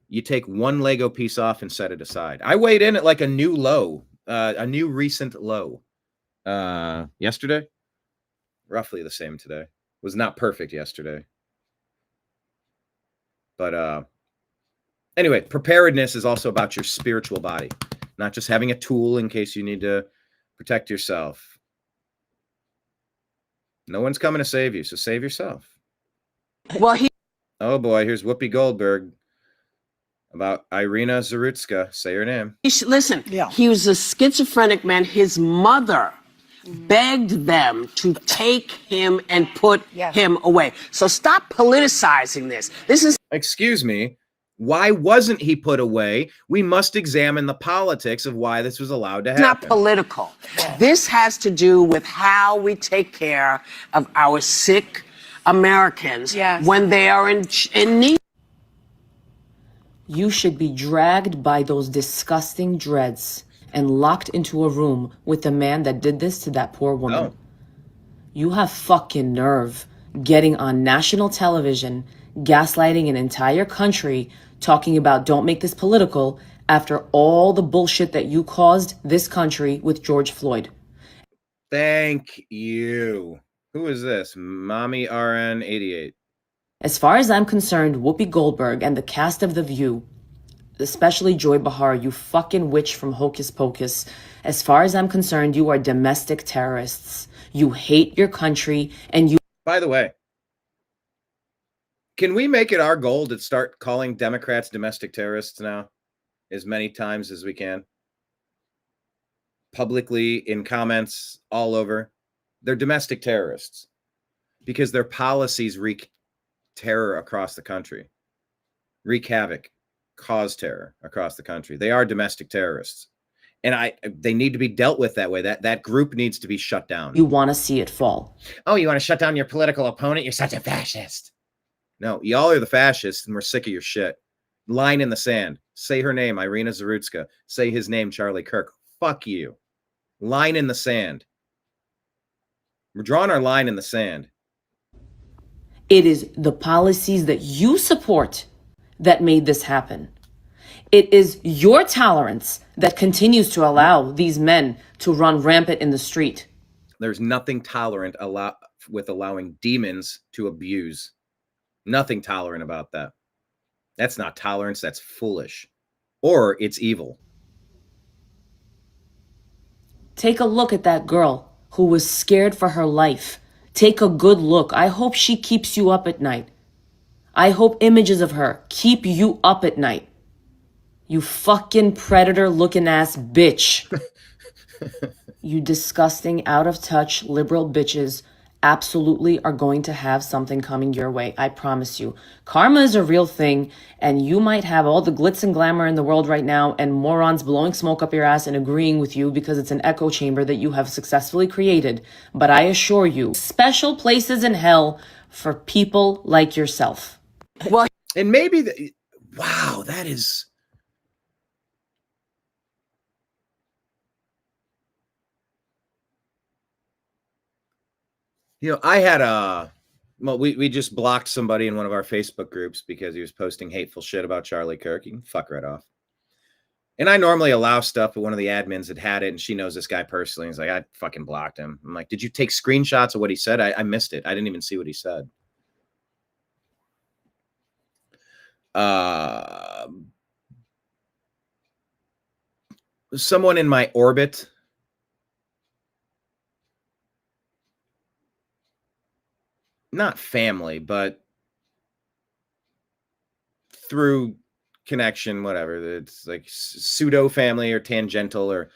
You take one Lego piece off and set it aside. I weighed in at like a new low, a new recent low yesterday. Roughly the same today. Was not perfect yesterday. But anyway, preparedness is also about your spiritual body, not just having a tool in case you need to protect yourself. No one's coming to save you, so save yourself. Well, oh boy, here's Whoopi Goldberg about Iryna Zarutska. Say her name. Listen, he was a schizophrenic man. His mother begged them to take him and put him away. So stop politicizing this. This is... Excuse me. Why wasn't he put away? We must examine the politics of why this was allowed to happen. It's not political. This has to do with how we take care of our sick Americans when they are in need. You should be dragged by those disgusting dreads and locked into a room with the man that did this to that poor woman. Oh. You have fucking nerve getting on national television, gaslighting an entire country, talking about don't make this political after all the bullshit that you caused this country with George Floyd. Thank you. Who is this? Mommy RN 88. As far as I'm concerned, Whoopi Goldberg and the cast of The View, especially Joy Behar, you fucking witch from Hocus Pocus, as far as I'm concerned, you are domestic terrorists. You hate your country and you... By the way, can we make it our goal to start calling Democrats domestic terrorists now as many times as we can? Publicly, in comments, all over. They're domestic terrorists because their policies wreak terror across the country, wreak havoc, cause terror across the country. They are domestic terrorists. And they need to be dealt with that way. That group needs to be shut down. You want to see it fall. Oh, you want to shut down your political opponent? You're such a fascist. No, y'all are the fascists, and we're sick of your shit. Line in the sand. Say her name, Iryna Zarutska. Say his name, Charlie Kirk. Fuck you. Line in the sand. We're drawing our line in the sand. It is the policies that you support that made this happen. It is your tolerance that continues to allow these men to run rampant in the street. There's nothing tolerant with allowing demons to abuse. Nothing tolerant about that. That's not tolerance, that's foolish. Or it's evil. Take a look at that girl who was scared for her life. Take a good look. I hope she keeps you up at night. I hope images of her keep you up at night. You fucking predator-looking ass bitch. You disgusting, out-of-touch liberal bitches absolutely are going to have something coming your way. I promise you. Karma is a real thing, and you might have all the glitz and glamour in the world right now and morons blowing smoke up your ass and agreeing with you because it's an echo chamber that you have successfully created. But I assure you, special places in hell for people like yourself. Well, and maybe wow, that is... You know, I had we just blocked somebody in one of our Facebook groups because he was posting hateful shit about Charlie Kirk. You can fuck right off. And I normally allow stuff, but one of the admins had it, and she knows this guy personally. He's like, I fucking blocked him. I'm like, did you take screenshots of what he said? I missed it. I didn't even see what he said. Someone in my orbit not family, but through connection, whatever. It's like pseudo family or tangential or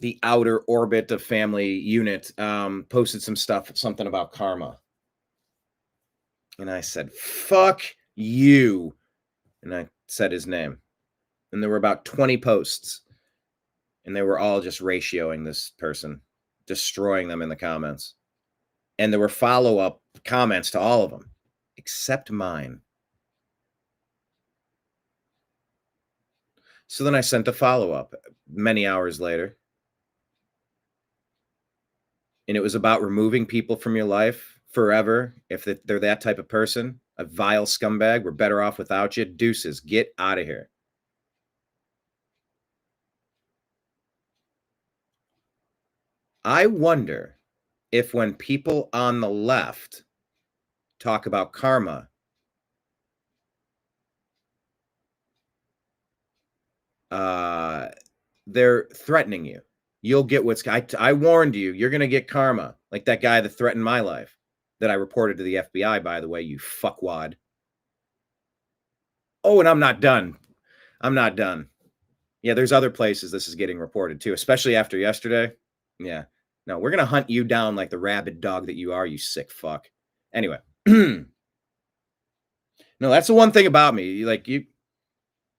the outer orbit of family unit posted something about karma. And I said, fuck you. And I said his name. And there were about 20 posts. And they were all just ratioing this person, destroying them in the comments. And there were follow-up comments to all of them, except mine. So then I sent a follow-up many hours later. And it was about removing people from your life forever. If they're that type of person, a vile scumbag, we're better off without you. Deuces, get out of here. I wonder if when people on the left talk about karma, they're threatening you. You'll get what's, I warned you, you're going to get karma. Like that guy that threatened my life that I reported to the FBI, by the way, you fuckwad. Oh, and I'm not done. I'm not done. Yeah, there's other places this is getting reported too, especially after yesterday. Yeah. No, we're going to hunt you down like the rabid dog that you are, you sick fuck. Anyway. No, that's the one thing about me. Like you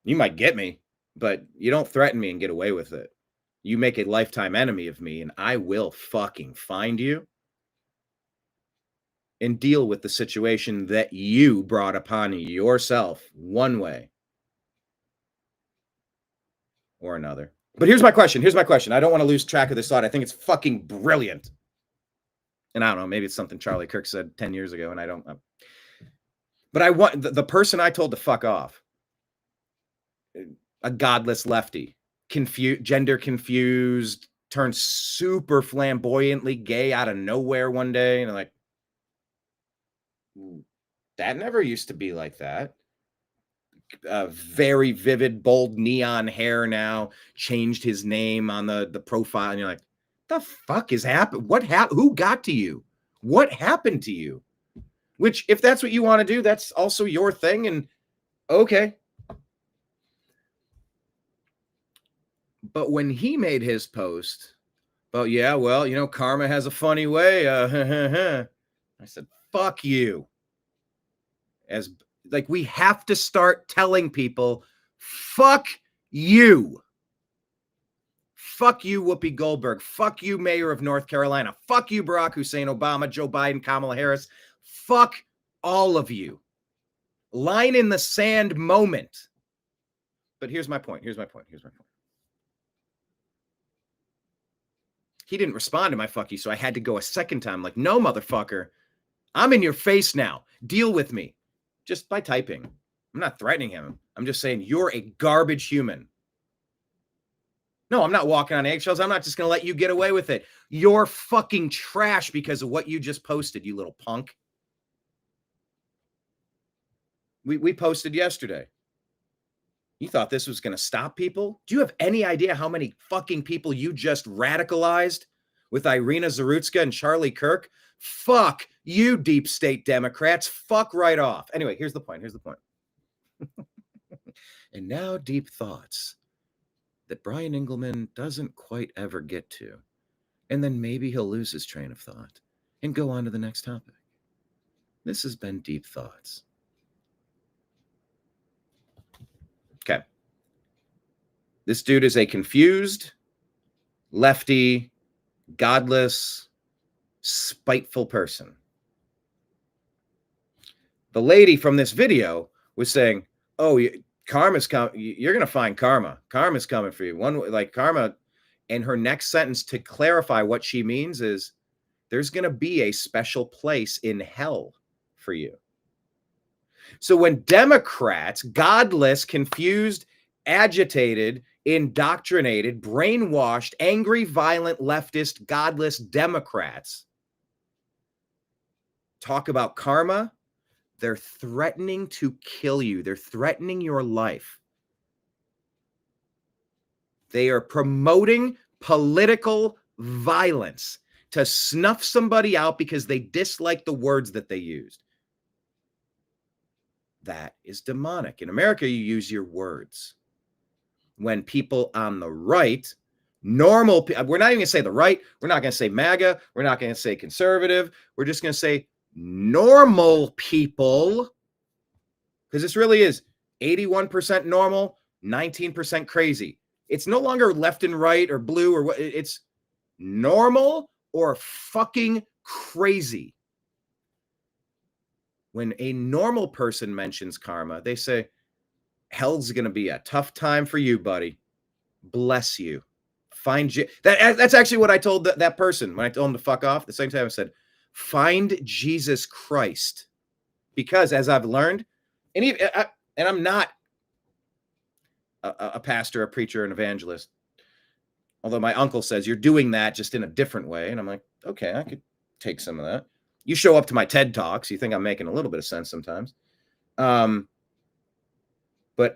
might get me, but you don't threaten me and get away with it. You make a lifetime enemy of me, and I will fucking find you and deal with the situation that you brought upon yourself one way or another. But here's my question. I don't want to lose track of this thought. I think it's fucking brilliant. And I don't know, maybe it's something Charlie Kirk said 10 years ago, and I don't know. But I want the person I told to fuck off, a godless lefty, gender confused, turned super flamboyantly gay out of nowhere one day. And I'm like, that never used to be like that. Very vivid, bold neon hair now, changed his name on the profile. And you're like, the fuck is happening? Who got to you? What happened to you? Which, if that's what you want to do, that's also your thing. And okay. But when he made his post about, yeah, well, you know, karma has a funny way. I said, fuck you. As like, we have to start telling people, fuck you. Fuck you, Whoopi Goldberg. Fuck you, Mayor of North Carolina. Fuck you, Barack Hussein Obama, Joe Biden, Kamala Harris. Fuck all of you. Line in the sand moment. But here's my point. He didn't respond to my fuck you, so I had to go a second time. Like, no, motherfucker. I'm in your face now. Deal with me. Just by typing. I'm not threatening him. I'm just saying you're a garbage human. No, I'm not walking on eggshells. I'm not just going to let you get away with it. You're fucking trash because of what you just posted, you little punk. We posted yesterday. You thought this was going to stop people? Do you have any idea how many fucking people you just radicalized with Iryna Zarutska and Charlie Kirk? Fuck you, deep state Democrats. Fuck right off. Anyway, here's the point. And now deep thoughts that BrianEngelman doesn't quite ever get to. And then maybe he'll lose his train of thought and go on to the next topic. This has been Deep Thoughts. Okay. This dude is a confused, lefty, godless, spiteful person. The lady from this video was saying, oh, karma's coming. You're going to find karma. Karma's coming for you. Karma. And her next sentence to clarify what she means is there's going to be a special place in hell for you. So when Democrats, godless, confused, agitated, indoctrinated, brainwashed, angry, violent, leftist, godless Democrats talk about karma, they're threatening to kill you. They're threatening your life. They are promoting political violence to snuff somebody out because they dislike the words that they used. That is demonic. In America, you use your words. When people on the right, normal, we're not even going to say the right, we're not going to say MAGA, we're not going to say conservative, we're just going to say normal people, because this really is 81% normal, 19% crazy. It's no longer left and right or blue or what. It's normal or fucking crazy. When a normal person mentions karma, they say, hell's going to be a tough time for you, buddy. Bless you. Find you. That's actually what I told that person when I told him to fuck off. At the same time, I said, find Jesus Christ. Because as I've learned, and I'm not a pastor, a preacher, an evangelist. Although my uncle says you're doing that just in a different way. And I'm like, okay, I could take some of that. You show up to my TED Talks, you think I'm making a little bit of sense sometimes. But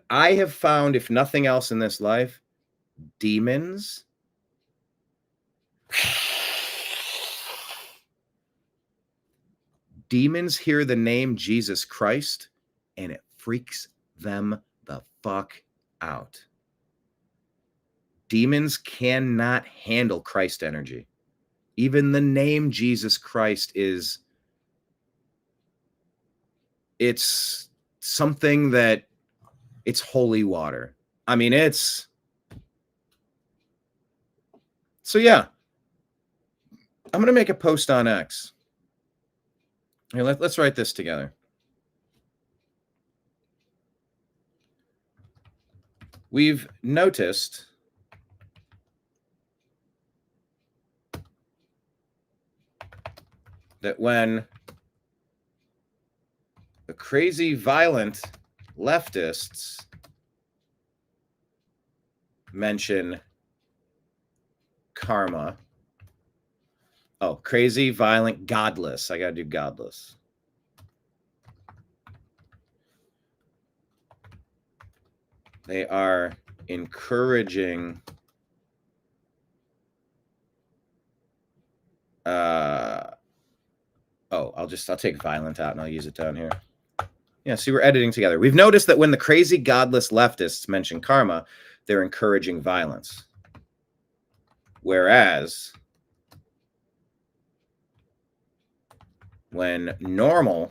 I have found, if nothing else in this life, demons Demons hear the name Jesus Christ and it freaks them the fuck out. Demons cannot handle Christ energy. Even the name Jesus Christ it's something that it's holy water. I mean, so yeah, I'm going to make a post on X. Here, let's write this together. We've noticed that when the crazy, violent leftists mention karma, crazy, violent, godless. I got to do godless. They are encouraging I'll take violent out and I'll use it down here. Yeah, see, we're editing together. We've noticed that when the crazy, godless leftists mention karma, they're encouraging violence. Whereas when normal,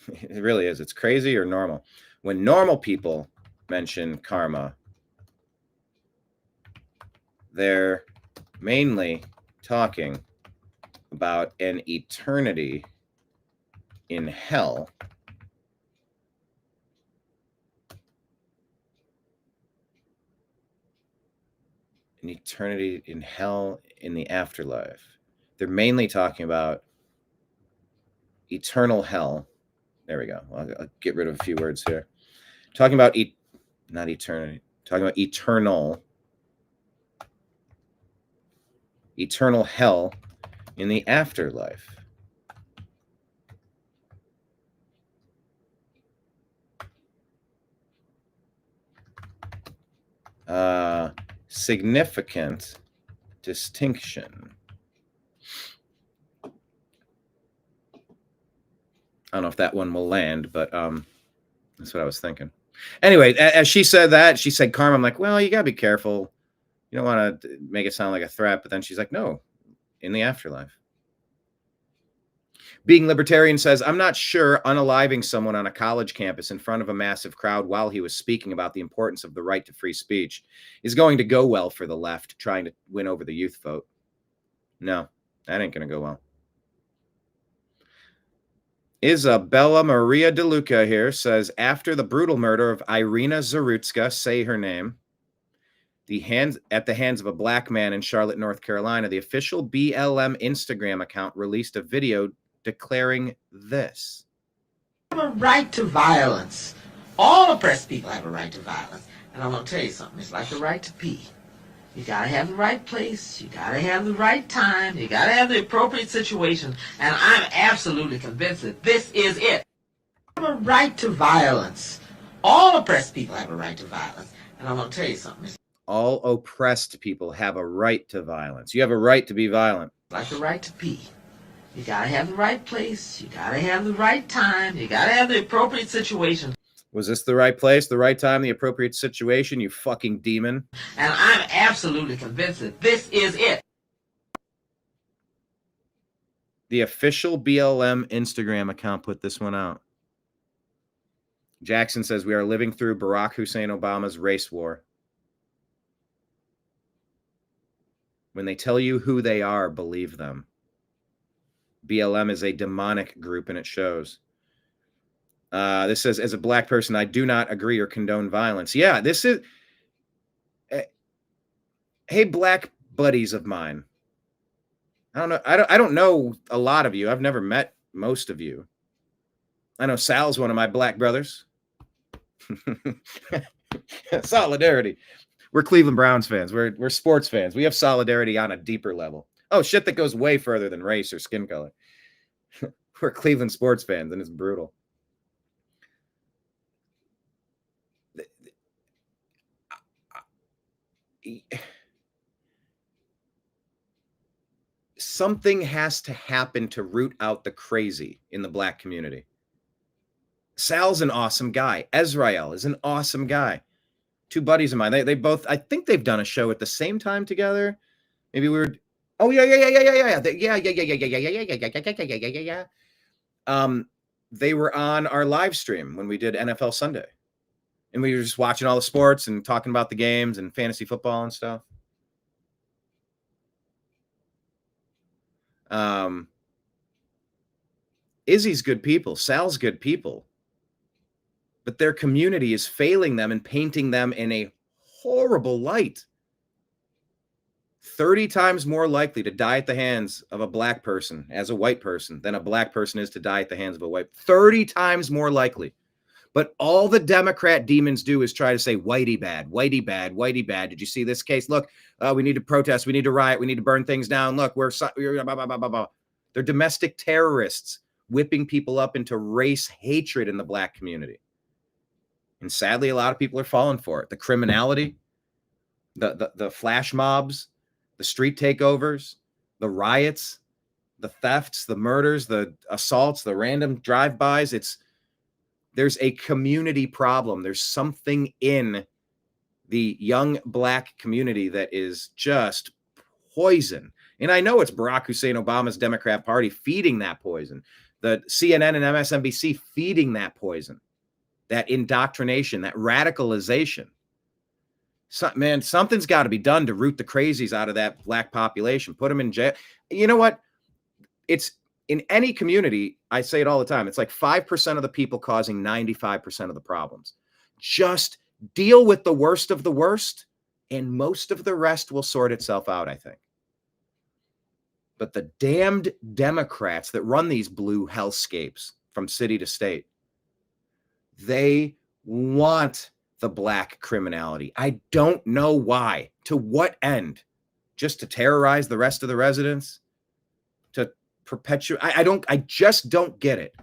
it really is, it's crazy or normal. When normal people mention karma, they're mainly talking about an eternity in hell an eternity in hell in the afterlife. They're mainly talking about eternal hell. There we go. I'll get rid of a few words here. Talking about not eternity. Talking about eternal hell in the afterlife. Significant distinction. I don't know if that one will land, but that's what I was thinking. Anyway, as she said that, she said karma. I'm like, well, you gotta be careful. You don't want to make it sound like a threat. But then she's like, no, in the afterlife. Being Libertarian says, I'm not sure unaliving someone on a college campus in front of a massive crowd while he was speaking about the importance of the right to free speech is going to go well for the left trying to win over the youth vote. No, that ain't going to go well. Isabella Maria DeLuca here says, after the brutal murder of Iryna Zarutska, say her name, at the hands of a black man in Charlotte, North Carolina, the official BLM Instagram account released a video declaring this. Have a right to violence. All oppressed people have a right to violence. And I'm going to tell you something. It's like the right to pee. You got to have the right place. You got to have the right time. You got to have the appropriate situation. And I'm absolutely convinced that this is it. Have a right to violence. All oppressed people have a right to violence. And I'm going to tell you something. All oppressed people have a right to violence. You have a right to be violent. Like the right to pee. You gotta have the right place. You gotta have the right time. You gotta have the appropriate situation. Was this the right place, the right time, the appropriate situation, you fucking demon? And I'm absolutely convinced that this is it. The official BLM Instagram account put this one out. Jackson says, we are living through Barack Hussein Obama's race war. When they tell you who they are, believe them. BLM is a demonic group, and it shows. This says, as a black person, I do not agree or condone violence. Yeah, this is... hey, black buddies of mine. I don't know. I don't know a lot of you. I've never met most of you. I know Sal's one of my black brothers. Solidarity. We're Cleveland Browns fans. We're sports fans. We have solidarity on a deeper level. Oh, shit that goes way further than race or skin color. We're Cleveland sports fans, and it's brutal. Something has to happen to root out the crazy in the black community. Sal's an awesome guy. Ezrael is an awesome guy. Two buddies of mine. They both, I think they've done a show at the same time together. Maybe we were. Oh yeah. They were on our live stream when we did NFL Sunday, and we were just watching all the sports and talking about the games and fantasy football and stuff. Izzy's good people. Sal's good people. But their community is failing them and painting them in a horrible light. 30 times more likely to die at the hands of a black person as a white person than a black person is to die at the hands of a white. 30 times more likely. But all the Democrat demons do is try to say, whitey bad, whitey bad, whitey bad. Did you see this case? Look, we need to protest. We need to riot. We need to burn things down. Look, we're blah, blah, blah, blah. They're domestic terrorists whipping people up into race hatred in the black community. And sadly, a lot of people are falling for it. The criminality, the flash mobs, the street takeovers, the riots, the thefts, the murders, the assaults, the random drive-bys. There's a community problem. There's something in the young black community that is just poison. And I know it's Barack Hussein Obama's Democrat Party feeding that poison. The CNN and MSNBC feeding that poison, that indoctrination, that radicalization. Man, something's got to be done to root the crazies out of that black population, put them in jail. You know what? It's in any community, I say it all the time. It's like 5% of the people causing 95% of the problems. Just deal with the worst of the worst, and most of the rest will sort itself out, I think. But the damned Democrats that run these blue hellscapes from city to state, they want the black criminality. I don't know why. To what end? Just to terrorize the rest of the residents? To perpetuate? I just don't get it.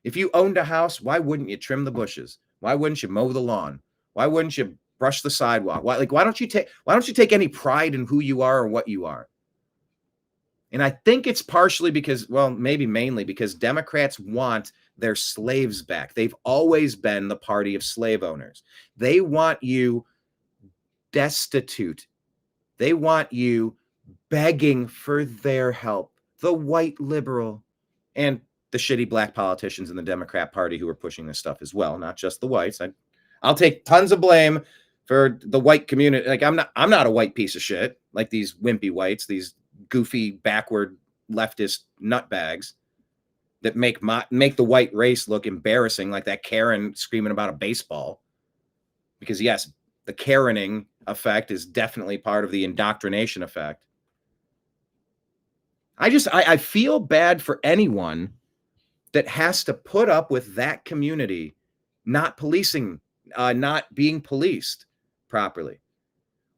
If you owned a house, why wouldn't you trim the bushes? Why wouldn't you mow the lawn? Why wouldn't you brush the sidewalk? Why don't you take any pride in who you are or what you are? And I think it's partially because, well, maybe mainly because Democrats want their slaves back. They've always been the party of slave owners. They want you destitute. They want you begging for their help. The white liberal and the shitty black politicians in the Democrat Party who are pushing this stuff as well, not just the whites. I'll take tons of blame for the white community. Like I'm not a white piece of shit like these wimpy whites, these goofy backward leftist nutbags that make the white race look embarrassing, like that Karen screaming about a baseball. Because yes, the Karening effect is definitely part of the indoctrination effect. I feel bad for anyone that has to put up with that community not being policed properly.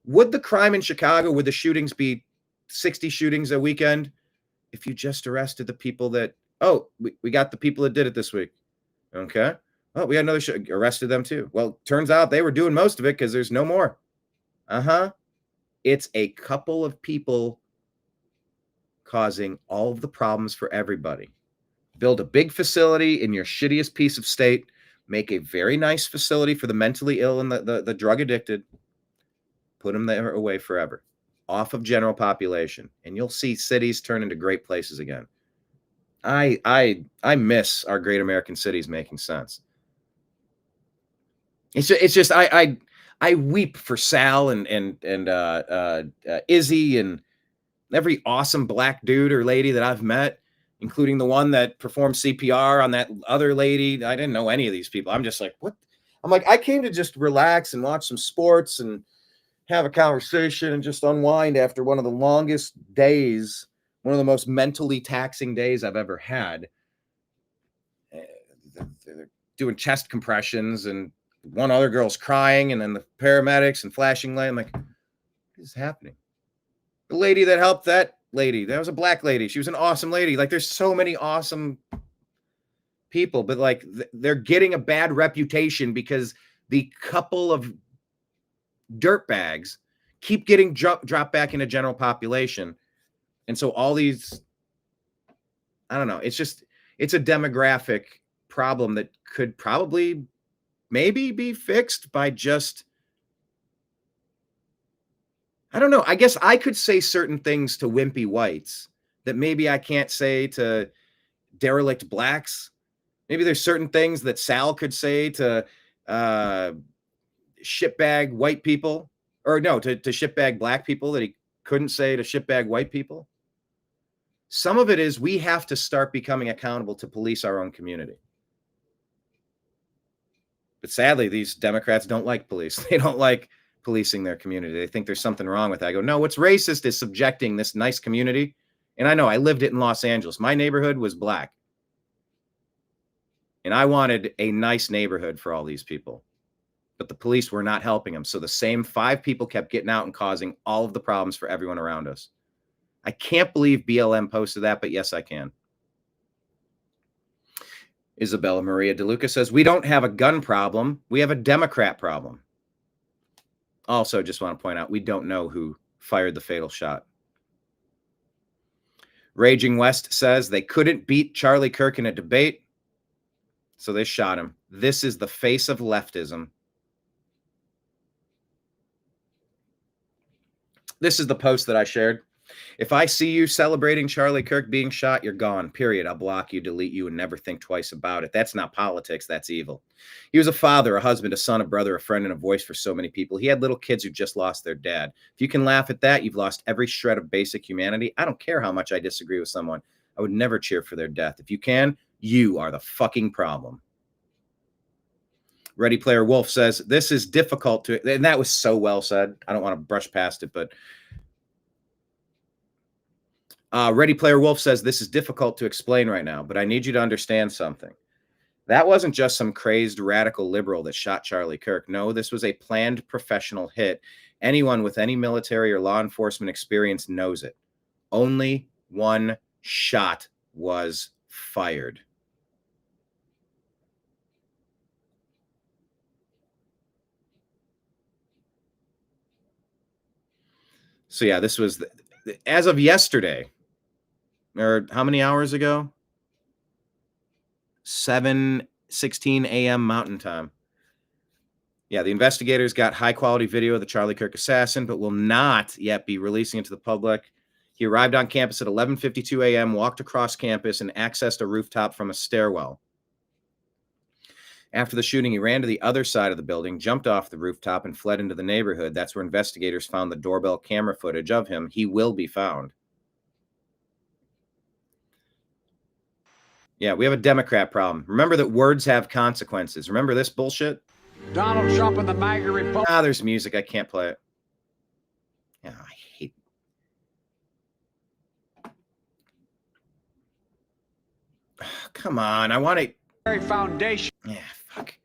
Would the crime in Chicago, would the shootings be 60 shootings a weekend if you just arrested the people that, we got the people that did it this week? Okay. Oh, we had another arrested them too. Well, turns out they were doing most of it because there's no more. It's a couple of people causing all of the problems for everybody. Build a big facility in your shittiest piece of state. Make a very nice facility for the mentally ill and the drug addicted. Put them there away forever, off of general population, and you'll see cities turn into great places again. I miss our great American cities making sense. It's just I weep for Sal and Izzy and every awesome black dude or lady that I've met, including the one that performed CPR on that other lady. I didn't know any of these people. I'm just like, what? I'm like, I came to just relax and watch some sports and have a conversation and just unwind after one of the longest days, one of the most mentally taxing days I've ever had. They're doing chest compressions and one other girl's crying and then the paramedics and flashing light. I'm like, what is happening? The lady that helped that lady, that was a black lady. She was an awesome lady. Like there's so many awesome people, but like they're getting a bad reputation because the couple of dirtbags keep getting dropped back into general population. And so all these I don't know. It's a demographic problem that could probably maybe be fixed by just, I don't know. I guess I could say certain things to wimpy whites that maybe I can't say to derelict blacks. Maybe there's certain things that Sal could say to shitbag white people, or no, to shitbag black people that he couldn't say to shitbag white people. Some of it is we have to start becoming accountable to police our own community. But sadly, these Democrats don't like police. They don't like policing their community. They think there's something wrong with that. I go, no, what's racist is subjecting this nice community. And I know I lived it in Los Angeles. My neighborhood was black. And I wanted a nice neighborhood for all these people. But the police were not helping them. So the same 5 people kept getting out and causing all of the problems for everyone around us. I can't believe BLM posted that, but yes, I can. Isabella Maria DeLuca says, we don't have a gun problem. We have a Democrat problem. Also, just want to point out, we don't know who fired the fatal shot. Raging West says they couldn't beat Charlie Kirk in a debate, so they shot him. This is the face of leftism. This is the post that I shared. If I see you celebrating Charlie Kirk being shot, you're gone, period. I'll block you, delete you, and never think twice about it. That's not politics. That's evil. He was a father, a husband, a son, a brother, a friend, and a voice for so many people. He had little kids who just lost their dad. If you can laugh at that, you've lost every shred of basic humanity. I don't care how much I disagree with someone. I would never cheer for their death. If you can, you are the fucking problem. Ready Player Wolf says, this is difficult to, and that was so well said. I don't want to brush past it, but Ready Player Wolf says, this is difficult to explain right now, but I need you to understand something. That wasn't just some crazed radical liberal that shot Charlie Kirk. No, this was a planned professional hit. Anyone with any military or law enforcement experience knows it. Only one shot was fired. So yeah, this was, as of yesterday, or how many hours ago? 7:16 a.m. Mountain Time. Yeah, the investigators got high-quality video of the Charlie Kirk assassin, but will not yet be releasing it to the public. He arrived on campus at 11:52 a.m., walked across campus, and accessed a rooftop from a stairwell. After the shooting, he ran to the other side of the building, jumped off the rooftop, and fled into the neighborhood. That's where investigators found the doorbell camera footage of him. He will be found. Yeah, we have a Democrat problem. Remember that words have consequences. Remember this bullshit? Donald Trump and the MAGA Republic. There's music. I can't play it. Yeah, I hate. Come on. I want to. Foundation. Yeah, fuck.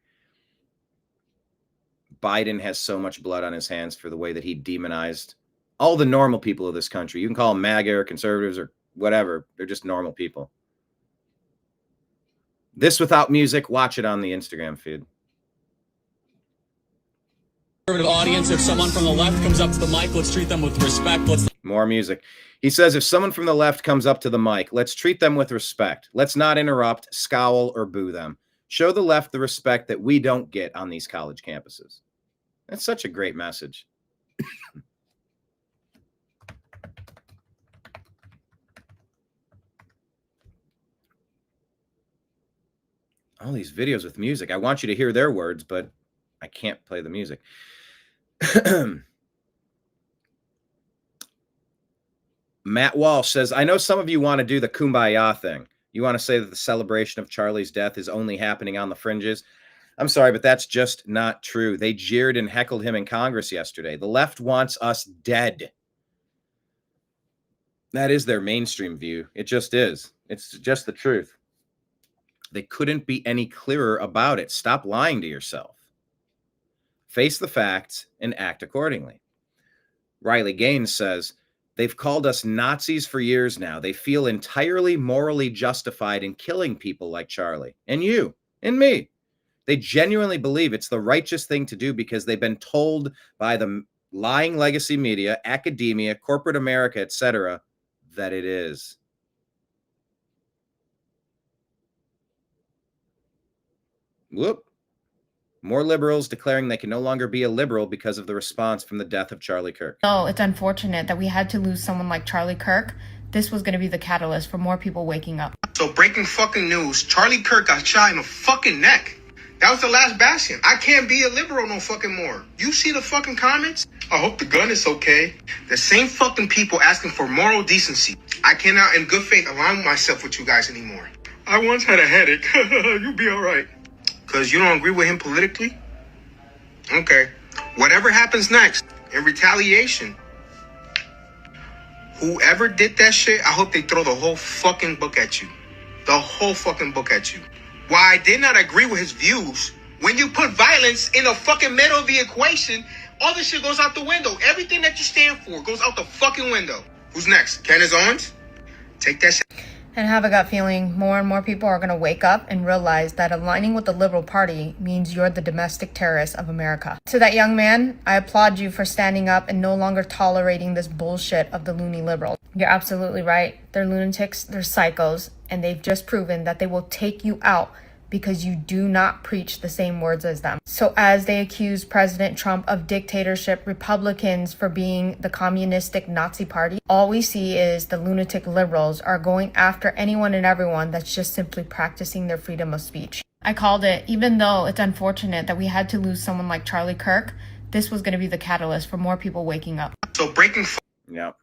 Biden has so much blood on his hands for the way that he demonized all the normal people of this country. You can call them MAGA or conservatives or whatever. They're just normal people. This without music, watch it on the Instagram feed. Conservative audience, if someone from the left comes up to the mic, let's treat them with respect. More music. He says, if someone from the left comes up to the mic, let's treat them with respect. Let's not interrupt, scowl, or boo them. Show the left the respect that we don't get on these college campuses. That's such a great message. All these videos with music. I want you to hear their words, but I can't play the music. Matt Walsh says, I know some of you want to do the kumbaya thing. You want to say that the celebration of Charlie's death is only happening on the fringes. I'm sorry, but that's just not true. They jeered and heckled him in Congress yesterday. The left wants us dead. That is their mainstream view. It just is. It's just the truth. They couldn't be any clearer about it. Stop lying to yourself. Face the facts and act accordingly. Riley Gaines says, they've called us Nazis for years now. They feel entirely morally justified in killing people like Charlie and you and me. They genuinely believe it's the righteous thing to do because they've been told by the lying legacy media, academia, corporate America, etc., that it is. Whoop. More liberals declaring they can no longer be a liberal because of the response from the death of Charlie Kirk. Oh, it's unfortunate that we had to lose someone like Charlie Kirk. This was going to be the catalyst for more people waking up. So breaking fucking news, Charlie Kirk got shot in the fucking neck. That was the last bastion. I can't be a liberal no fucking more. You see the fucking comments? I hope the gun is okay. The same fucking people asking for moral decency. I cannot in good faith align myself with you guys anymore. I once had a headache. You'll be all right. Because you don't agree with him politically? Okay. Whatever happens next, in retaliation, whoever did that shit, I hope they throw the whole fucking book at you. The whole fucking book at you. Why I did not agree with his views, when you put violence in the fucking middle of the equation, all this shit goes out the window. Everything that you stand for goes out the fucking window. Who's next? Candace Owens? Take that shit. And I have a gut feeling more and more people are going to wake up and realize that aligning with the Liberal Party means you're the domestic terrorist of America. To that young man, I applaud you for standing up and no longer tolerating this bullshit of the loony liberals. You're absolutely right. They're lunatics, they're psychos, and they've just proven that they will take you out because you do not preach the same words as them. So as they accuse President Trump of dictatorship, Republicans for being the communistic Nazi party, all we see is the lunatic liberals are going after anyone and everyone that's just simply practicing their freedom of speech. I called it, even though it's unfortunate that we had to lose someone like Charlie Kirk, this was going to be the catalyst for more people waking up. So breaking... Yep.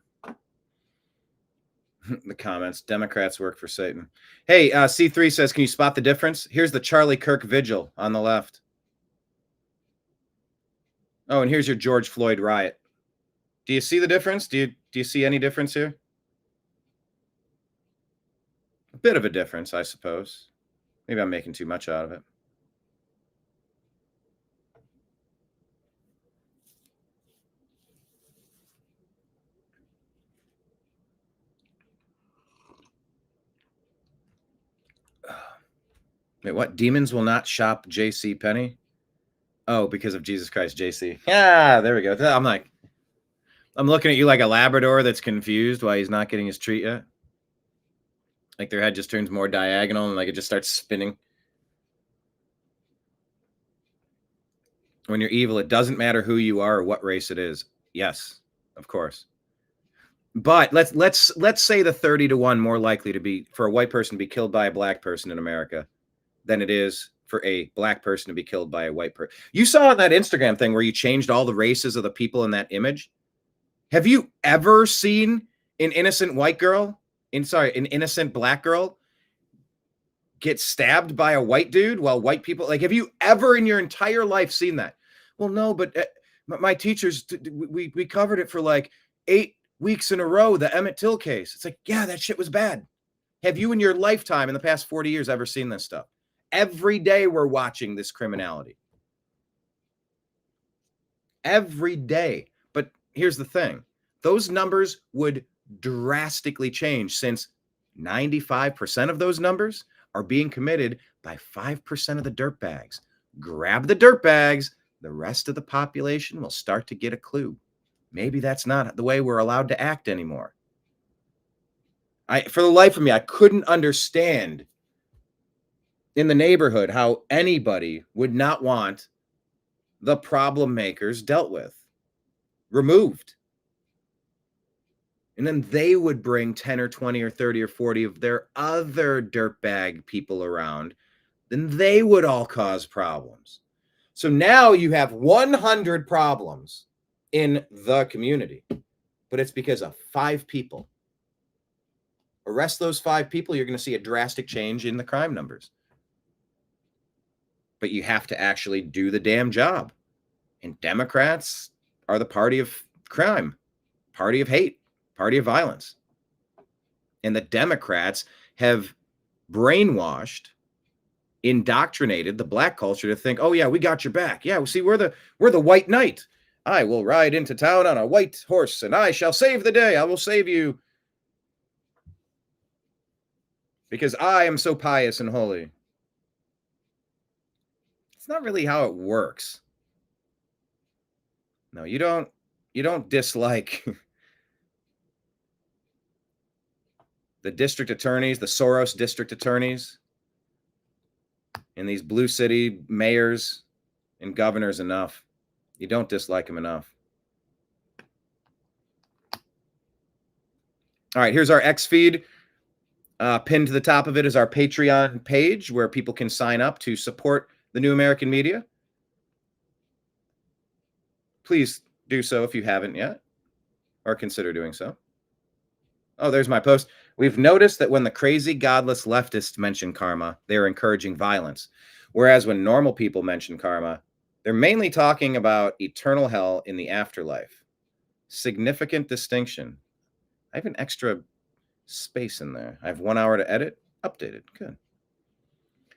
The comments, Democrats work for Satan. Hey, C3 says, can you spot the difference? Here's the Charlie Kirk vigil on the left. Oh, and here's your George Floyd riot. Do you see the difference? Do you see any difference here? A bit of a difference, I suppose. Maybe I'm making too much out of it. Wait, what? Demons will not shop J.C. Penney? Oh, because of Jesus Christ, J.C. Yeah, there we go. I'm looking at you like a Labrador that's confused why he's not getting his treat yet. Like their head just turns more diagonal and like it just starts spinning. When you're evil, it doesn't matter who you are or what race it is. Yes, of course. But let's say the 30-1 more likely to be for a white person to be killed by a black person in America than it is for a black person to be killed by a white person. You saw that Instagram thing where you changed all the races of the people in that image. Have you ever seen an innocent white girl, an innocent black girl get stabbed by a white dude while white people, like, have you ever in your entire life seen that? Well, no, but my teachers, we covered it for like 8 weeks in a row, the Emmett Till case. It's like, yeah, that shit was bad. Have you in your lifetime in the past 40 years ever seen this stuff? Every day we're watching this criminality. Every day. But here's the thing. Those numbers would drastically change since 95% of those numbers are being committed by 5% of the dirtbags. Grab the dirtbags. The rest of the population will start to get a clue. Maybe that's not the way we're allowed to act anymore. For the life of me, I couldn't understand in the neighborhood how anybody would not want the problem makers dealt with, removed. And then they would bring 10 or 20 or 30 or 40 of their other dirtbag people around. Then they would all cause problems. So now you have 100 problems in the community, but it's because of 5 people. Arrest those 5 people, you're going to see a drastic change in the crime numbers. But you have to actually do the damn job. And Democrats are the party of crime, party of hate, party of violence. And the Democrats have brainwashed, indoctrinated the black culture to think, oh yeah, we got your back. Yeah, see, we're the white knight. I will ride into town on a white horse and I shall save the day. I will save you because I am so pious and holy. It's not really how it works. No, you don't dislike the district attorneys, the Soros district attorneys and these blue city mayors and governors enough. You don't dislike them enough. All right, here's our X feed. Pinned to the top of it is our Patreon page where people can sign up to support the New American Media. Please do so if you haven't yet, or consider doing so. Oh, there's my post. We've noticed that when the crazy, godless leftists mention karma, they're encouraging violence. Whereas when normal people mention karma, they're mainly talking about eternal hell in the afterlife. Significant distinction. I have an extra space in there. I have 1 hour to edit. Updated. Good.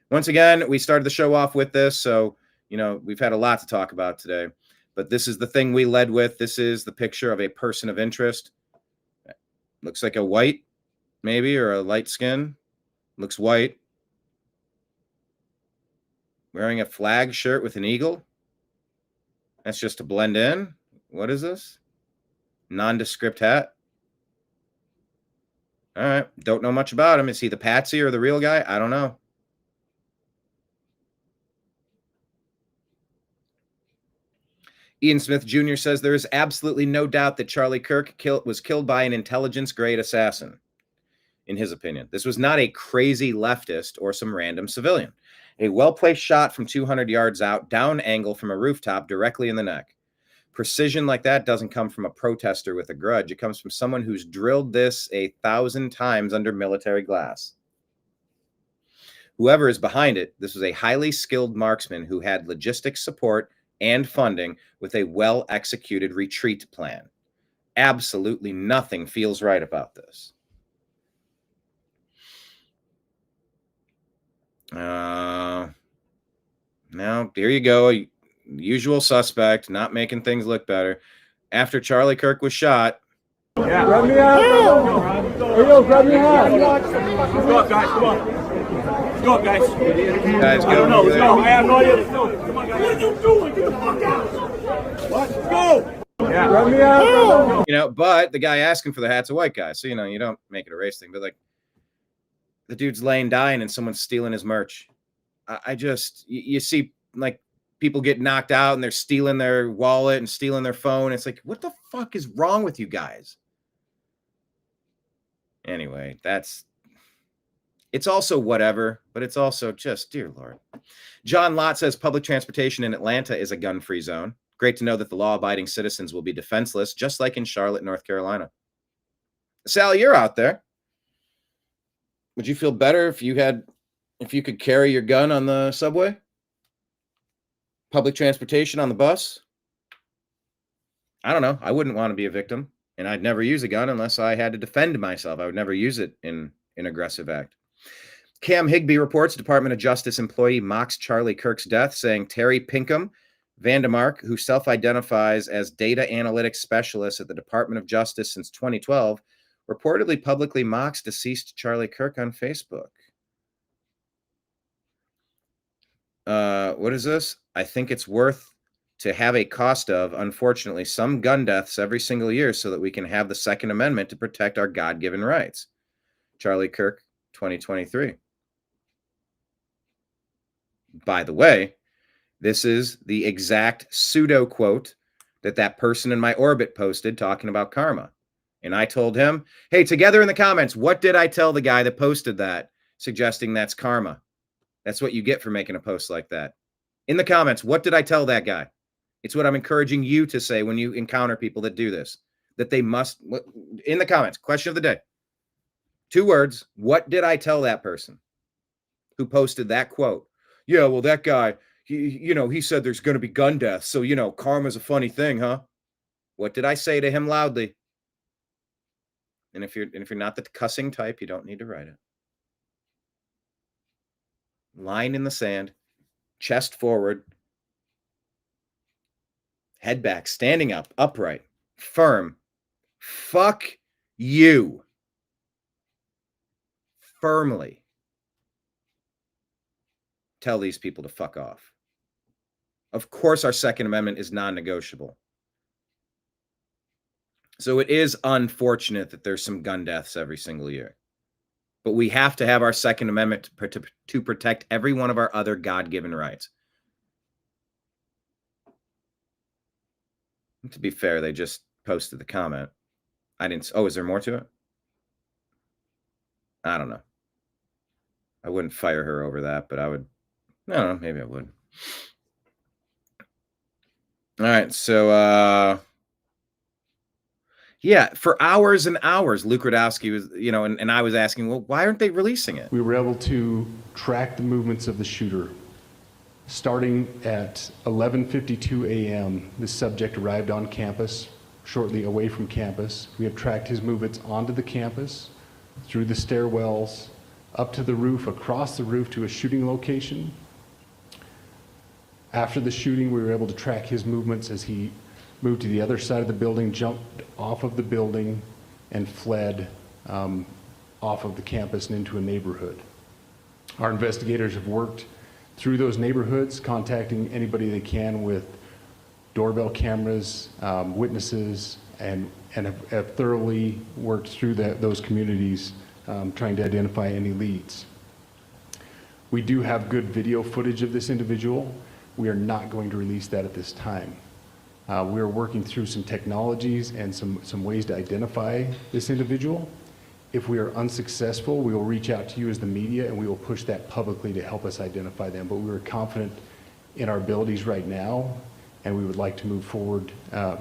Once again, we started the show off with this, so, we've had a lot to talk about today. But this is the thing we led with. This is the picture of a person of interest. Looks like a white, maybe, or a light skin. Looks white. Wearing a flag shirt with an eagle. That's just to blend in. What is this? Nondescript hat. All right. Don't know much about him. Is he the patsy or the real guy? I don't know. Ian Smith Jr. says there is absolutely no doubt that Charlie Kirk was killed by an intelligence-grade assassin, in his opinion. This was not a crazy leftist or some random civilian. A well-placed shot from 200 yards out, down angle from a rooftop directly in the neck. Precision like that doesn't come from a protester with a grudge. It comes from someone who's drilled this 1,000 times under military glass. Whoever is behind it, this was a highly skilled marksman who had logistics support and funding with a well-executed retreat plan. Absolutely nothing feels right about this. Now, there you go. Usual suspect, not making things look better. After Charlie Kirk was shot. Yeah. Grab me out. Hey, yo, grab me out. Let's go up, guys. Come on. Let's go up, guys. Guys, I don't know. Let's go. I have no idea. Let's go. Come on, guys. What are you doing? Get the fuck out. What? Let's go. Yeah. Grab me out. But the guy asking for the hat's a white guy. So, you don't make it a race thing. But, like, the dude's laying dying and someone's stealing his merch. You see, like, people get knocked out and they're stealing their wallet and stealing their phone. It's like, what the fuck is wrong with you guys? Anyway, it's also whatever, but it's also just, dear Lord. John Lott says public transportation in Atlanta is a gun-free zone. Great to know that the law-abiding citizens will be defenseless, just like in Charlotte, North Carolina. Sally, you're out there. Would you feel better if you could carry your gun on the subway? Public transportation on the bus? I don't know. I wouldn't want to be a victim, and I'd never use a gun unless I had to defend myself. I would never use it in an aggressive act. Cam Higbee reports Department of Justice employee mocks Charlie Kirk's death, saying Terry Pinkham Vandemark, who self-identifies as data analytics specialist at the Department of Justice since 2012, reportedly publicly mocks deceased Charlie Kirk on Facebook. What is this? I think it's worth to have a cost of, unfortunately, some gun deaths every single year so that we can have the Second Amendment to protect our God-given rights. Charlie Kirk, 2023. By the way, this is the exact pseudo quote that person in my orbit posted talking about karma. And I told him, hey, together in the comments, what did I tell the guy that posted that, suggesting that's karma? That's what you get for making a post like that. In the comments, what did I tell that guy? It's what I'm encouraging you to say when you encounter people that do this, that they must, in the comments, question of the day. 2 words, what did I tell that person who posted that quote? Yeah, well, that guy, he said there's going to be gun deaths. So, karma's a funny thing, huh? What did I say to him loudly? And if you're not the cussing type, you don't need to write it. Line in the sand, chest forward, head back, standing up, upright, firm. Fuck you. Firmly tell these people to fuck off. Of course, our Second Amendment is non-negotiable. So it is unfortunate that there's some gun deaths every single year. But we have to have our Second Amendment to protect every one of our other God-given rights. To be fair, they just posted the comment. I didn't. Oh, is there more to it? I don't know. I wouldn't fire her over that, but I would. I don't know. Maybe I would. All right. So, yeah, for hours and hours, Luke Rudowski was, and I was asking, well, why aren't they releasing it? We were able to track the movements of the shooter. Starting at 11:52 a.m., the subject arrived on campus, shortly away from campus. We have tracked his movements onto the campus, through the stairwells, up to the roof, across the roof to a shooting location. After the shooting, we were able to track his movements as he moved to the other side of the building, jumped off of the building, and fled off of the campus and into a neighborhood. Our investigators have worked through those neighborhoods, contacting anybody they can with doorbell cameras, witnesses, and have thoroughly worked through those communities, trying to identify any leads. We do have good video footage of this individual. We are not going to release that at this time. We are working through some technologies and some ways to identify this individual. If we are unsuccessful, we will reach out to you as the media and we will push that publicly to help us identify them. But we are confident in our abilities right now, and we would like to move forward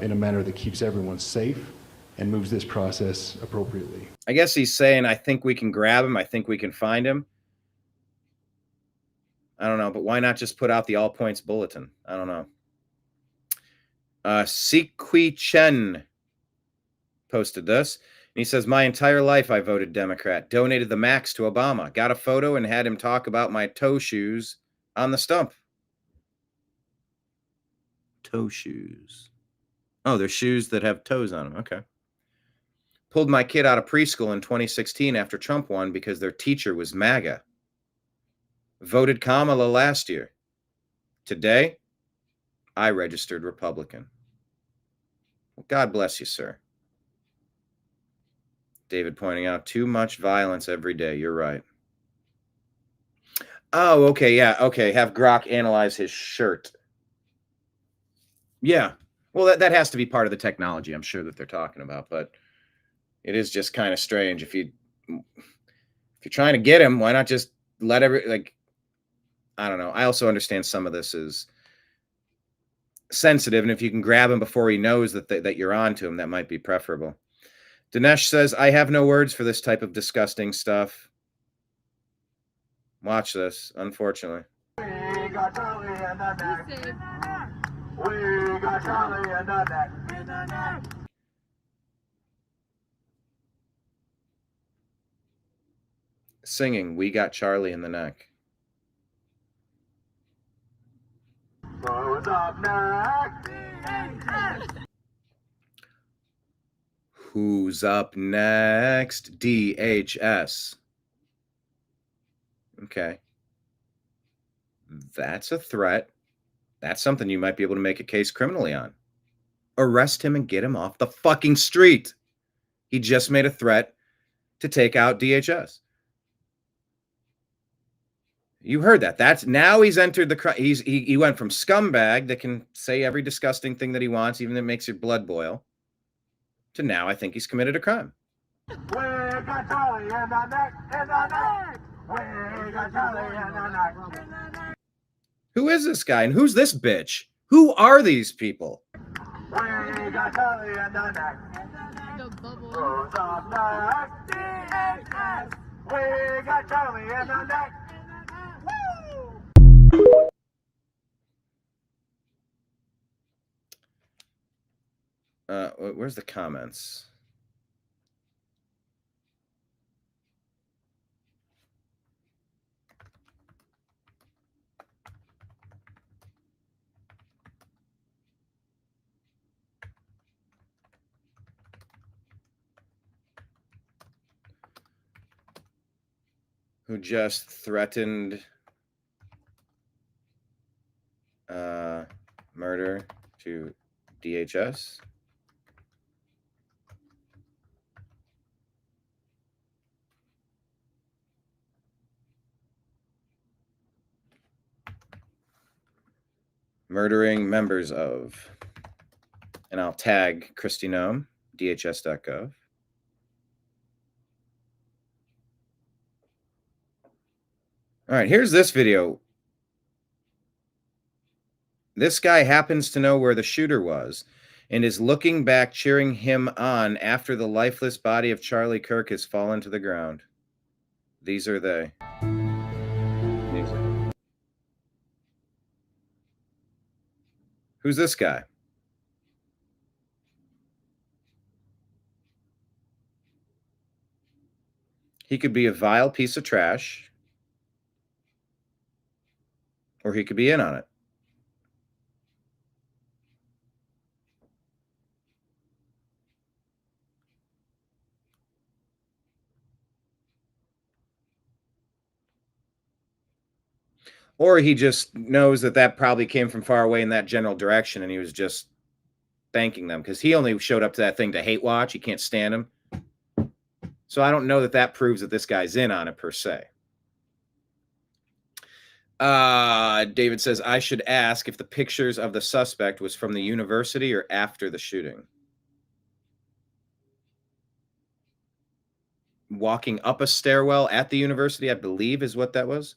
in a manner that keeps everyone safe and moves this process appropriately. I guess he's saying, I think we can grab him. I think we can find him. I don't know, but why not just put out the all points bulletin? I don't know. Sikwi Chen posted this. And he says, my entire life I voted Democrat, donated the max to Obama, got a photo and had him talk about my toe shoes on the stump. Toe shoes. Oh, they're shoes that have toes on them. Okay. Pulled my kid out of preschool in 2016 after Trump won because their teacher was MAGA. Voted Kamala last year. Today, I registered Republican. Well, God bless you, sir. David pointing out, too much violence every day. You're right. Oh, okay, yeah, okay. Have Grok analyze his shirt. Yeah. Well, that has to be part of the technology, I'm sure, that they're talking about, but it is just kind of strange. If you're trying to get him, why not just let I don't know. I also understand some of this is sensitive, and if you can grab him before he knows that you're on to him, that might be preferable. Dinesh says, I have no words for this type of disgusting stuff. Watch this, unfortunately. We got Charlie in the neck. We got Charlie in the neck. Singing, we got Charlie in the neck. Who's up next? Who's up next? DHS. Okay. That's a threat. That's something you might be able to make a case criminally on. Arrest him and get him off the fucking street. He just made a threat to take out DHS. You heard that. That's now he's entered the he went from scumbag that can say every disgusting thing that he wants, even if it makes your blood boil, to now I think he's committed a crime. We got Charlie in the neck, in the neck. We got Charlie in the neck, in the neck. Who is this guy and who's this bitch? Who are these people? We got Charlie in the neck, in the neck. Who's up next? DHS. We got Charlie in the neck. Where's the comments? Who just threatened murder to DHS? murdering members of, and I'll tag Kristi Noem, DHS.gov. All right, here's this video. This guy happens to know where the shooter was and is looking back, cheering him on after the lifeless body of Charlie Kirk has fallen to the ground. These are they. Who's this guy? He could be a vile piece of trash, or he could be in on it. Or he just knows that that probably came from far away in that general direction, and he was just thanking them because he only showed up to that thing to hate watch. He can't stand him. So I don't know that that proves that this guy's in on it per se. David says, I should ask if the pictures of the suspect was from the university or after the shooting. Walking up a stairwell at the university, I believe, is what that was.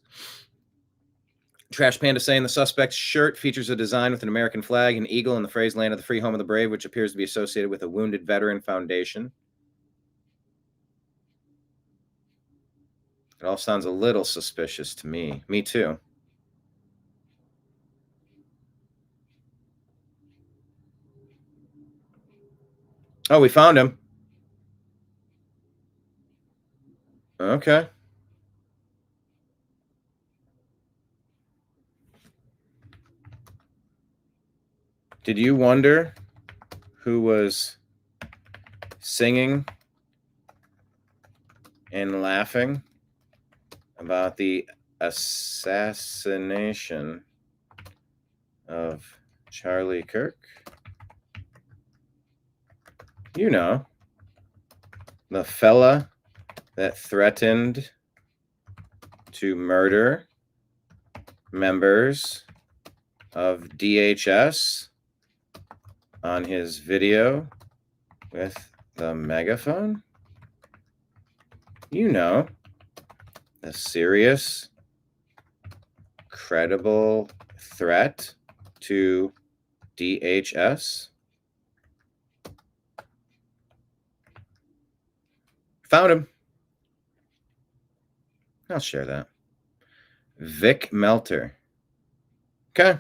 Trash Panda saying the suspect's shirt features a design with an American flag, an eagle, and the phrase "Land of the Free, Home of the Brave," which appears to be associated with a Wounded Veteran Foundation. It all sounds a little suspicious to me. Me too. Oh, we found him. Okay. Did you wonder who was singing and laughing about the assassination of Charlie Kirk? You know, the fella that threatened to murder members of DHS on his video with the megaphone. You know, the serious, credible threat to DHS. Found him. I'll share that. Vic Melter. Okay.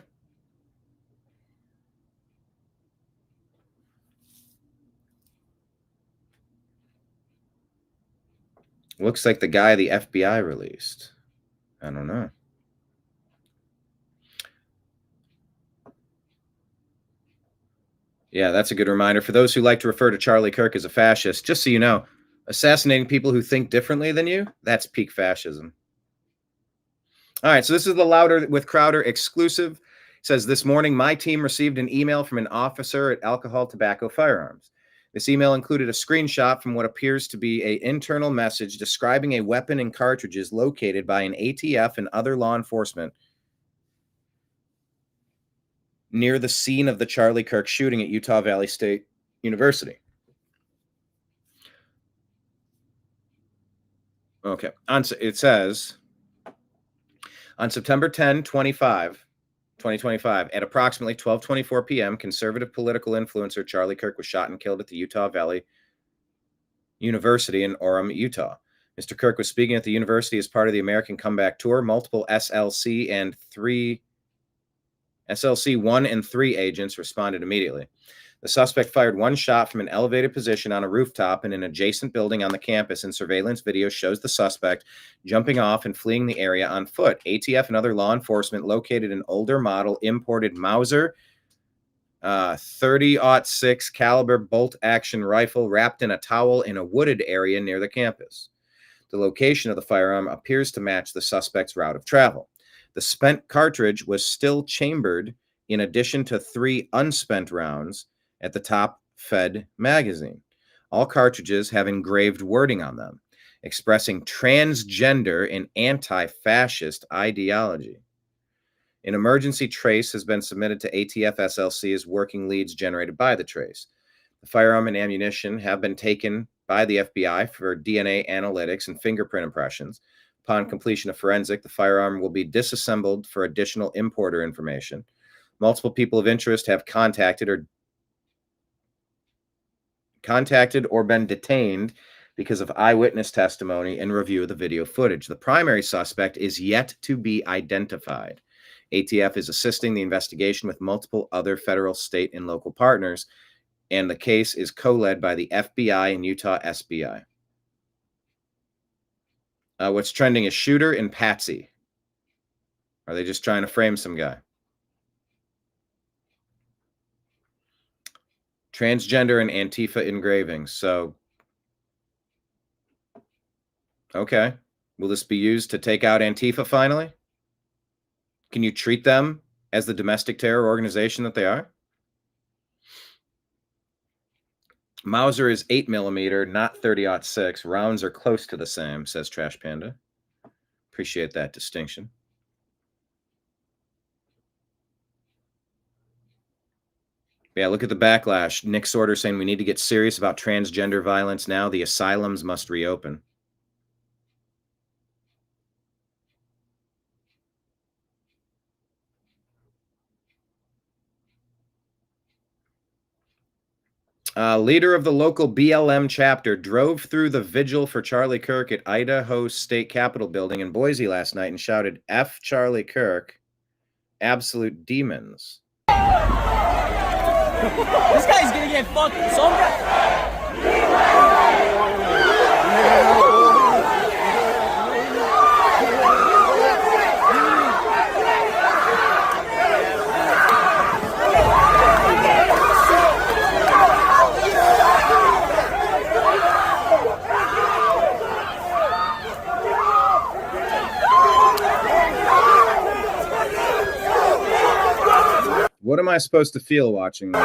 Looks like the guy the FBI released. I don't know. Yeah, that's a good reminder. For those who like to refer to Charlie Kirk as a fascist, just so you know, assassinating people who think differently than you, that's peak fascism. All right, so this is the Louder with Crowder exclusive. It says, this morning, my team received an email from an officer at Alcohol, Tobacco, Firearms. This email included a screenshot from what appears to be an internal message describing a weapon and cartridges located by an ATF and other law enforcement near the scene of the Charlie Kirk shooting at Utah Valley State University. Okay, it says, on September 10, 2025, at approximately 12:24 p.m., conservative political influencer Charlie Kirk was shot and killed at the Utah Valley University in Orem, Utah. Mr. Kirk was speaking at the university as part of the American Comeback Tour. Multiple SLC 1 and 3 agents responded immediately. The suspect fired one shot from an elevated position on a rooftop in an adjacent building on the campus, and surveillance video shows the suspect jumping off and fleeing the area on foot. ATF and other law enforcement located an older model imported Mauser 30-06 caliber bolt-action rifle wrapped in a towel in a wooded area near the campus. The location of the firearm appears to match the suspect's route of travel. The spent cartridge was still chambered in addition to 3 unspent rounds at the top fed magazine. All cartridges have engraved wording on them expressing transgender and anti-fascist ideology. An emergency trace has been submitted to ATF SLC as working leads generated by the trace. The firearm and ammunition have been taken by the FBI for DNA analytics and fingerprint impressions. Upon completion of forensic, the firearm will be disassembled for additional importer information. Multiple people of interest have contacted or been detained because of eyewitness testimony and review of the video footage. The primary suspect is yet to be identified. ATF is assisting the investigation with multiple other federal, state, and local partners, and the case is co-led by the FBI and Utah SBI. What's trending is Shooter and Patsy. Are they just trying to frame some guy? Transgender and Antifa engravings. So, okay. Will this be used to take out Antifa finally? Can you treat them as the domestic terror organization that they are? Mauser is 8mm, not 30-06. Rounds are close to the same, says Trash Panda. Appreciate that distinction. Yeah, look at the backlash. Nick Sorter saying we need to get serious about transgender violence now. The asylums must reopen. Leader of the local BLM chapter drove through the vigil for Charlie Kirk at Idaho State Capitol building in Boise last night and shouted, "F Charlie Kirk, absolute demons." This guy's gonna get fucked. Some What am I supposed to feel watching this?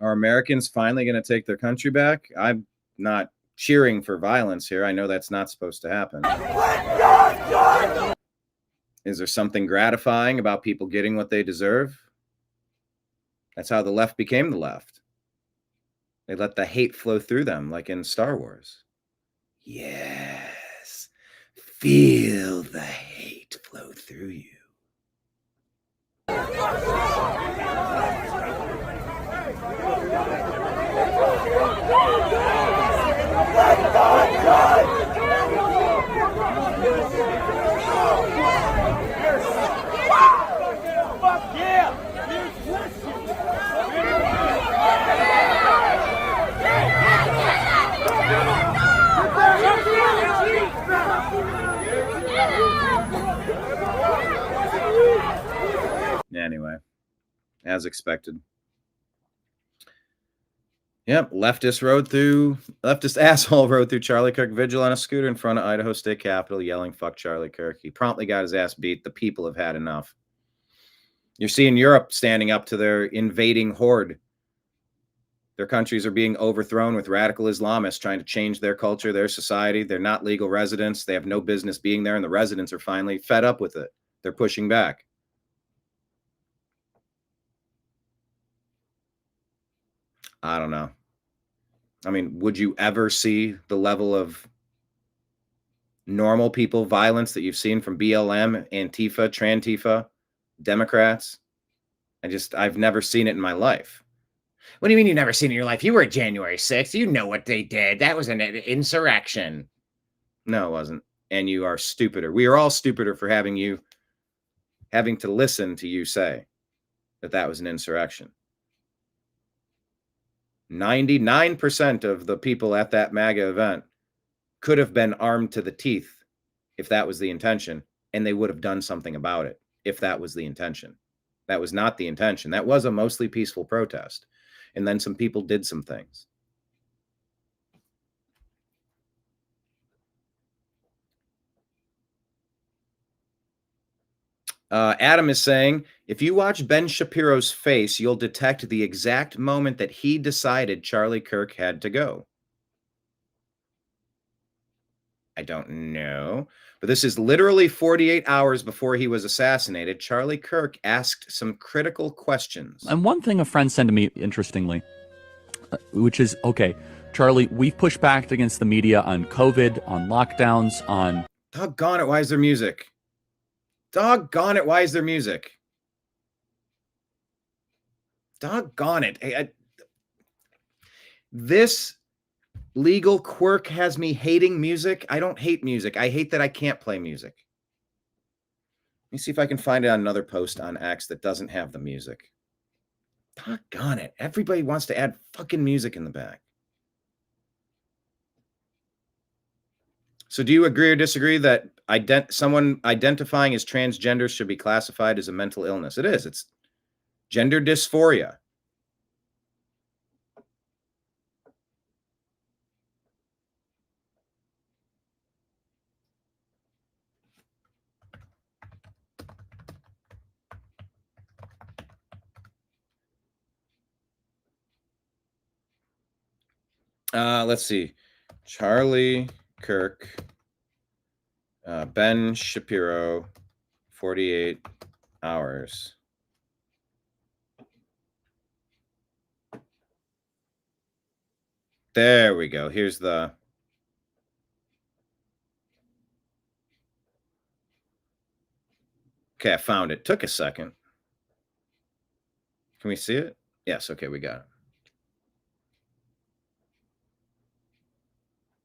Are Americans finally going to take their country back? I'm not cheering for violence here. I know that's not supposed to happen. Is there something gratifying about people getting what they deserve? That's how the left became the left. They let the hate flow through them, like in Star Wars. Yes. Feel the hate flow through you. Anyway, as expected. Yep, leftist asshole rode through Charlie Kirk vigil on a scooter in front of Idaho State Capitol, yelling, "Fuck Charlie Kirk." He promptly got his ass beat. The people have had enough. You're seeing Europe standing up to their invading horde. Their countries are being overthrown with radical Islamists trying to change their culture, their society. They're not legal residents. They have no business being there, and the residents are finally fed up with it. They're pushing back. I don't know. I mean, would you ever see the level of normal people violence that you've seen from BLM, Antifa, Trantifa, Democrats? I've never seen it in my life. What do you mean you've never seen it in your life? You were at January 6th. You know what they did. That was an insurrection. No, it wasn't. And you are stupider. We are all stupider for having to listen to you say that was an insurrection. 99% of the people at that MAGA event could have been armed to the teeth if that was the intention, and they would have done something about it if that was the intention. That was not the intention. That was a mostly peaceful protest. And then some people did some things. Adam is saying, if you watch Ben Shapiro's face, you'll detect the exact moment that he decided Charlie Kirk had to go. I don't know, but this is literally 48 hours before he was assassinated. Charlie Kirk asked some critical questions. And one thing a friend said to me, interestingly, which is, okay, Charlie, we've pushed back against the media on COVID, on lockdowns, on... Doggone it, why is there music? Doggone it, why is there music? Doggone it. This legal quirk has me hating music. I don't hate music. I hate that I can't play music. Let me see if I can find it on another post on X that doesn't have the music. Doggone it. Everybody wants to add fucking music in the back. So do you agree or disagree that someone identifying as transgender should be classified as a mental illness? It is. It's gender dysphoria. Let's see. Charlie Kirk, Ben Shapiro, 48 hours. There we go. Here's the... Okay, I found it. Took a second. Can we see it? Yes, okay, we got it.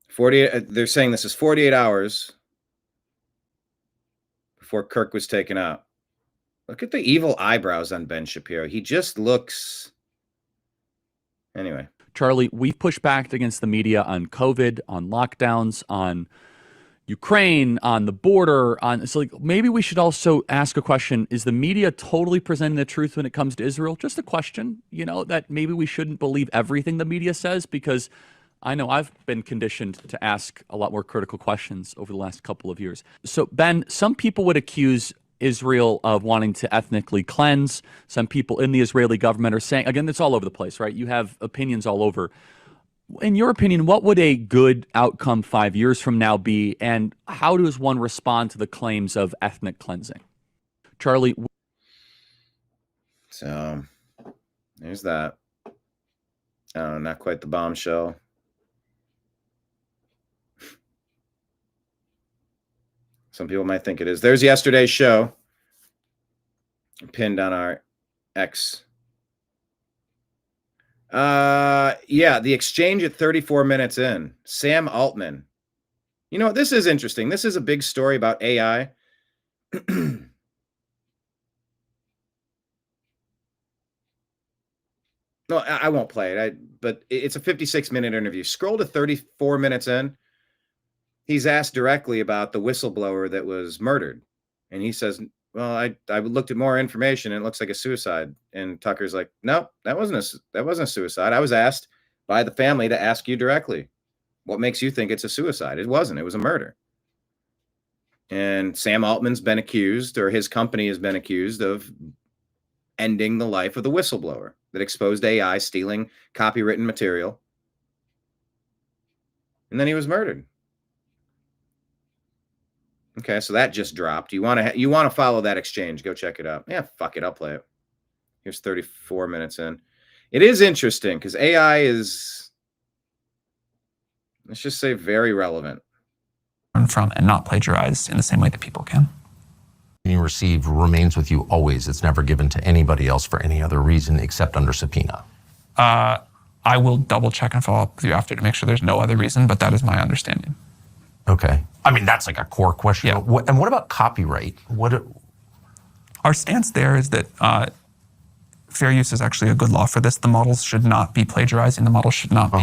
48. They're saying this is 48 hours before Kirk was taken out. Look at the evil eyebrows on Ben Shapiro. He just looks... Anyway. Charlie, we've pushed back against the media on COVID, on lockdowns, on Ukraine, on the border, on... So like, maybe we should also ask a question. Is the media totally presenting the truth when it comes to Israel? Just a question, you know, that maybe we shouldn't believe everything the media says, because I know I've been conditioned to ask a lot more critical questions over the last couple of years. So, Ben, some people would accuse Israel of wanting to ethnically cleanse. Some people in the Israeli government are saying, again, it's all over the place, right? You have opinions all over. In your opinion, what would a good outcome 5 years from now be, and how does one respond to the claims of ethnic cleansing? Charlie? So, there's that. Not quite the bombshell. Some people might think it is. There's yesterday's show pinned on our X. Yeah, the exchange at 34 minutes in. Sam Altman. You know what? This is interesting. This is a big story about AI. No, I won't play it. But it's a 56-minute interview. Scroll to 34 minutes in. He's asked directly about the whistleblower that was murdered. And he says, well, I looked at more information and it looks like a suicide. And Tucker's like, no, that wasn't a suicide. I was asked by the family to ask you directly, what makes you think it's a suicide? It wasn't. It was a murder. And Sam Altman's been accused, or his company has been accused, of ending the life of the whistleblower that exposed AI stealing copywritten material. And then he was murdered. Okay, so that just dropped. You want to follow that exchange? Go check it out. Yeah, fuck it, I'll play it. Here's 34 minutes in. It is interesting because AI is, let's just say, very relevant. From and not plagiarized in the same way that people can. You receive remains with you always. It's never given to anybody else for any other reason except under subpoena. I will double check and follow up with you after to make sure there's no other reason, but that is my understanding. Okay. I mean, that's like a core question. Yeah. And what about copyright? Our stance there is that fair use is actually a good law for this. The models should not be plagiarizing. The model should not be,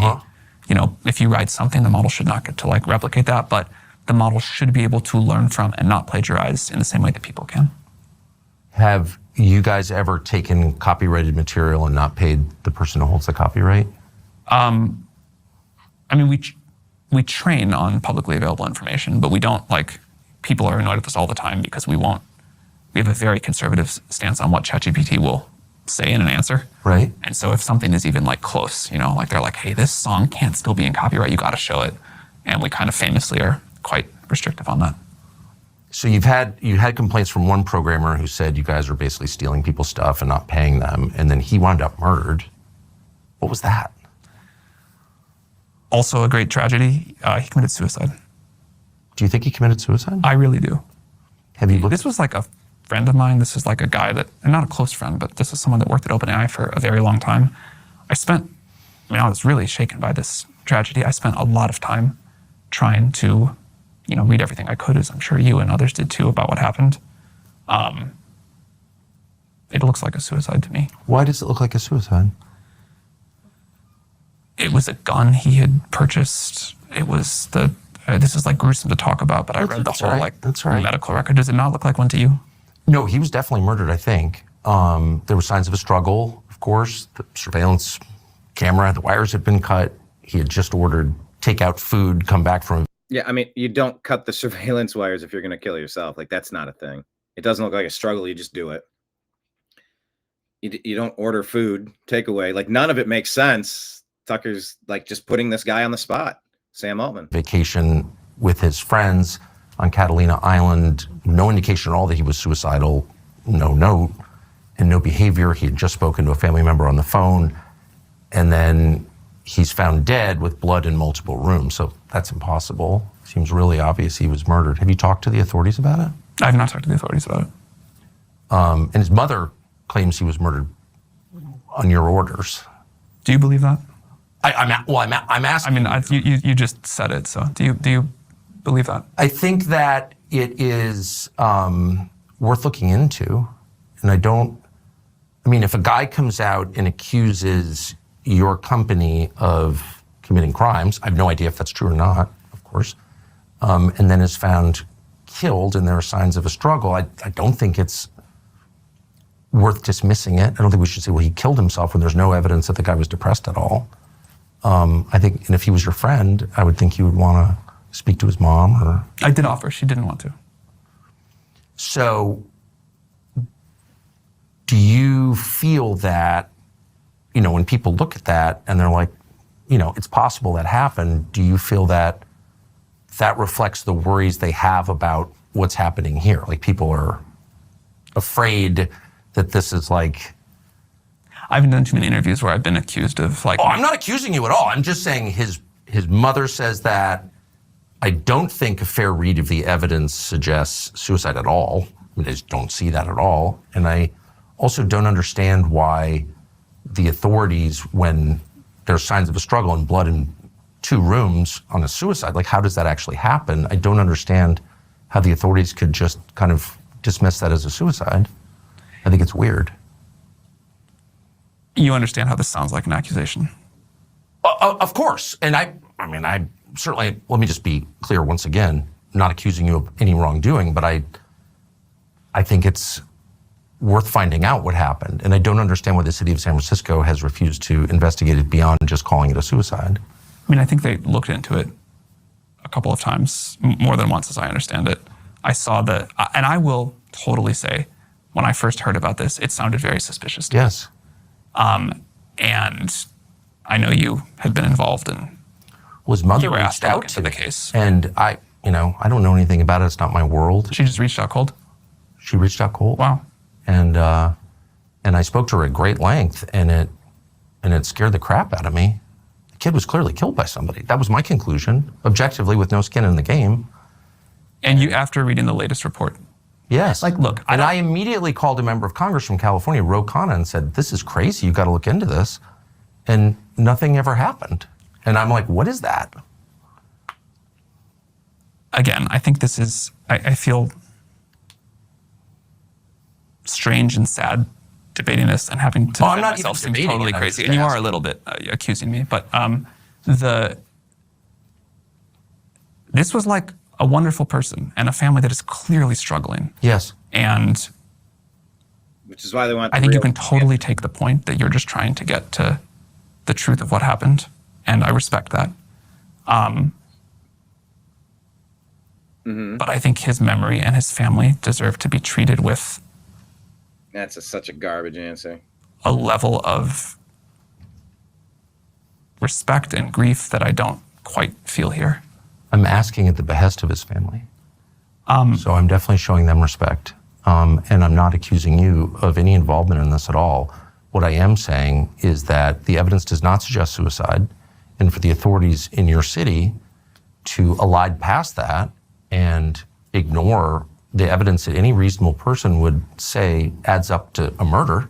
you know, if you write something, the model should not get to like replicate that, but the model should be able to learn from and not plagiarize in the same way that people can. Have you guys ever taken copyrighted material and not paid the person who holds the copyright? I mean, we train on publicly available information, but we don't, like, people are annoyed at us all the time because we won't we have a very conservative stance on what ChatGPT will say in an answer. Right. And so if something is even like close, like they're like, hey, this song can't still be in copyright, you got to show it. And we kind of famously are quite restrictive on that. So you had complaints from one programmer who said you guys were basically stealing people's stuff and not paying them, and then he wound up murdered. What was that? Also a great tragedy. He committed suicide. Do you think he committed suicide? I really do. Have you looked? This was like a friend of mine. This is like a guy that, and not a close friend, but this is someone that worked at OpenAI for a very long time. I was really shaken by this tragedy. I spent a lot of time trying to, read everything I could, as I'm sure you and others did too, about what happened. It looks like a suicide to me. Why does it look like a suicide? It was a gun he had purchased. It was this is like gruesome to talk about, but I read the whole medical record. Does it not look like one to you? No, he was definitely murdered, I think. There were signs of a struggle, of course. The surveillance camera, the wires had been cut. He had just ordered takeout food, come back from... Yeah, I mean, you don't cut the surveillance wires if you're going to kill yourself. Like, that's not a thing. It doesn't look like a struggle. You just do it. You don't order food, takeaway. Like, none of it makes sense. Tucker's, like, just putting this guy on the spot. Sam Altman. Vacation with his friends on Catalina Island. No indication at all that he was suicidal. No note and no behavior. He had just spoken to a family member on the phone. And then he's found dead with blood in multiple rooms. So that's impossible. Seems really obvious he was murdered. Have you talked to the authorities about it? I have not talked to the authorities about it. And his mother claims he was murdered on your orders. Do you believe that? I'm asking. I mean, you just said it. So do you believe that? I think that it is worth looking into. And if a guy comes out and accuses your company of committing crimes, I have no idea if that's true or not, of course, and then is found killed and there are signs of a struggle, I don't think it's worth dismissing it. I don't think we should say, well, he killed himself when there's no evidence that the guy was depressed at all. I think, and if he was your friend, I would think you would want to speak to his mom or... I did offer, she didn't want to. So, do you feel that, when people look at that and they're like, it's possible that happened, do you feel that that reflects the worries they have about what's happening here? Like, people are afraid that this is like... I haven't done too many interviews where I've been accused of like... Oh, I'm not accusing you at all. I'm just saying his mother says that. I don't think a fair read of the evidence suggests suicide at all. I just don't see that at all. And I also don't understand why the authorities, when there's signs of a struggle and blood in 2 rooms on a suicide, like, how does that actually happen? I don't understand how the authorities could just kind of dismiss that as a suicide. I think it's weird. You understand how this sounds like an accusation? Of course. And I certainly, let me just be clear once again, not accusing you of any wrongdoing, but I think it's worth finding out what happened. And I don't understand why the city of San Francisco has refused to investigate it beyond just calling it a suicide. I mean, I think they looked into it a couple of times, more than once as I understand it. I saw and I will totally say, when I first heard about this, it sounded very suspicious to me. Yes. And I know you had been involved in... Was mother you were asked reached to out look into to the case. And I don't know anything about it. It's not my world. She just reached out cold? She reached out cold. Wow. And I spoke to her at great length, and it scared the crap out of me. The kid was clearly killed by somebody. That was my conclusion, objectively, with no skin in the game. And you, after reading the latest report? Yes. Like, look, I immediately called a member of Congress from California, Ro Khanna, and said, this is crazy, you got to look into this. And nothing ever happened. And I'm like, what is that? Again, I think this is, I feel strange and sad debating this and having to defend myself seems totally crazy. And you are a little bit accusing me, but this was like a wonderful person and a family that is clearly struggling. Yes. And which is why they want. I think you can totally take the point that you're just trying to get to the truth of what happened, and I respect that. But I think his memory and his family deserve to be treated with That's such a garbage answer. a level of respect and grief that I don't quite feel here. I'm asking at the behest of his family. So I'm definitely showing them respect. And I'm not accusing you of any involvement in this at all. What I am saying is that the evidence does not suggest suicide, and for the authorities in your city to elide past that and ignore the evidence that any reasonable person would say adds up to a murder,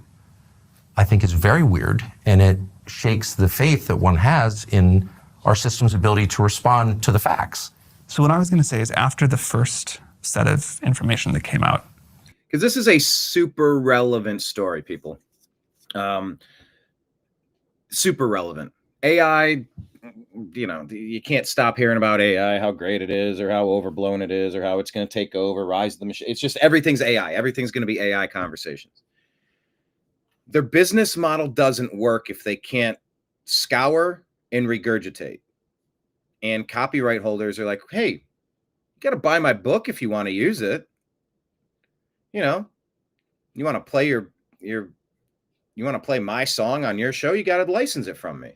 I think is very weird, and it shakes the faith that one has in our system's ability to respond to the facts. So what I was going to say is, after the first set of information that came out, because this is a super relevant story, people. Super relevant. AI, you know, you can't stop hearing about AI, how great it is, or how overblown it is, or how it's going to take over, rise of the machine. It's just everything's AI. Everything's going to be AI conversations. Their business model doesn't work if they can't scour and regurgitate. And copyright holders are like, hey, you got to buy my book if you want to use it. You know, you want to play you want to play my song on your show, you got to license it from me.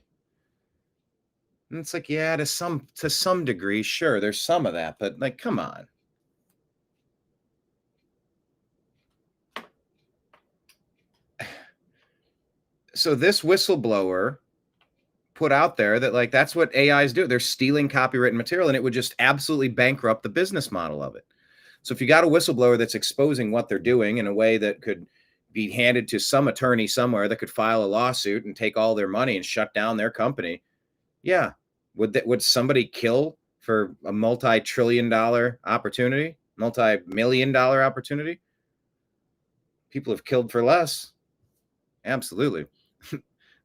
And it's like, yeah, to some degree, sure, there's some of that, but like, come on. So this whistleblower put out there that like that's what AIs do. They're stealing copyrighted material, and it would just absolutely bankrupt the business model of it. So if you got a whistleblower that's exposing what they're doing in a way that could be handed to some attorney somewhere that could file a lawsuit and take all their money and shut down their company, yeah, would somebody kill for a multi-trillion-dollar opportunity, multi-million-dollar opportunity? People have killed for less. Absolutely.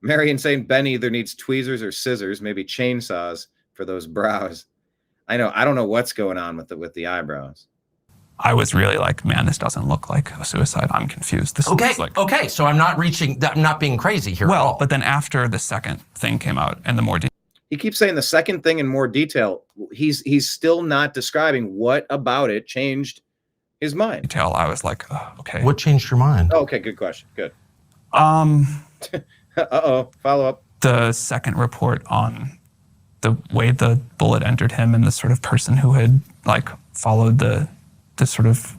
Marion saying Ben either needs tweezers or scissors, maybe chainsaws for those brows. I know. I don't know what's going on with the eyebrows. I was really like, man, this doesn't look like a suicide. I'm confused. This looks like... Okay, so I'm not being crazy here. Well, but then after the second thing came out and the more he keeps saying the second thing in more detail. He's still not describing what about it changed his mind. Detail. I was like, oh, okay. What changed your mind? Oh, okay, good question. Good. Uh-oh, follow up. The second report on the way the bullet entered him and the sort of person who had like followed the sort of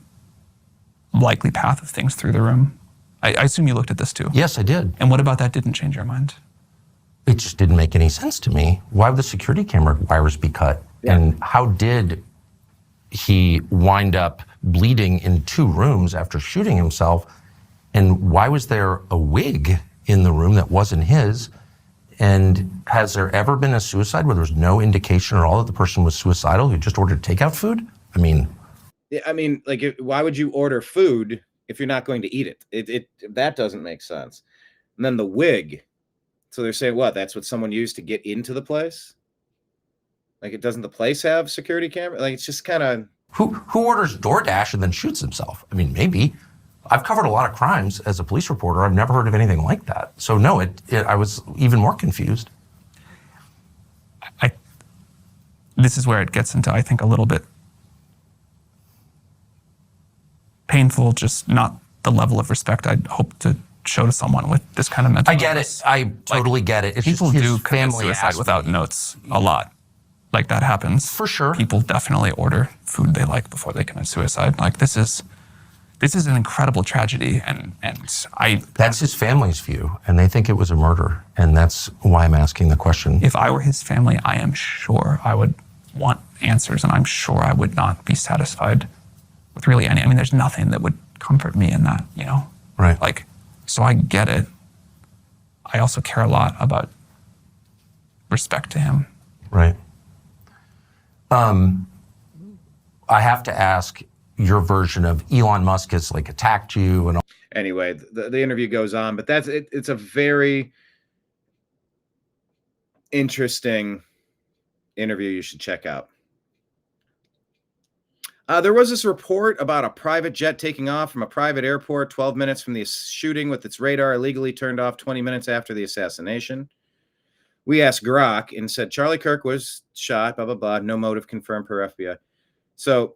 likely path of things through the room. I assume you looked at this too. Yes, I did. And what about that didn't change your mind? It just didn't make any sense to me. Why would the security camera wires be cut? Yeah. And how did he wind up bleeding in 2 rooms after shooting himself? And why was there a wig in the room that wasn't his? And has there ever been a suicide where there was no indication at all that the person was suicidal who just ordered takeout food? I mean, like, why would you order food if you're not going to eat it? It that doesn't make sense. And then the wig. So they're saying what? That's what someone used to get into the place? Like, doesn't the place have security camera? Like, it's just kind of... Who orders DoorDash and then shoots himself? I mean, maybe. I've covered a lot of crimes as a police reporter. I've never heard of anything like that. So no, I was even more confused. This is where it gets into, I think, a little bit painful, just not the level of respect I'd hope to show to someone with this kind of mental illness. I totally get it. It's people just do his commit family suicide without notes a lot. Like, that happens. For sure. People definitely order food they like before they commit suicide. Like, this is an incredible tragedy, and that's his family's view, and they think it was a murder, and that's why I'm asking the question. If I were his family, I am sure I would want answers, and I'm sure I would not be satisfied with really any. I mean, there's nothing that would comfort me in that, you know? Right. Like, so I get it. I also care a lot about respect to him. Right. I have to ask your version of Elon Musk has like attacked you and all. Anyway, the interview goes on, but that's it. It's a very interesting interview you should check out. There was this report about a private jet taking off from a private airport 12 minutes from the shooting with its radar illegally turned off 20 minutes after the assassination. We asked Grok and said Charlie Kirk was shot, blah, blah, blah. No motive confirmed per FBI. So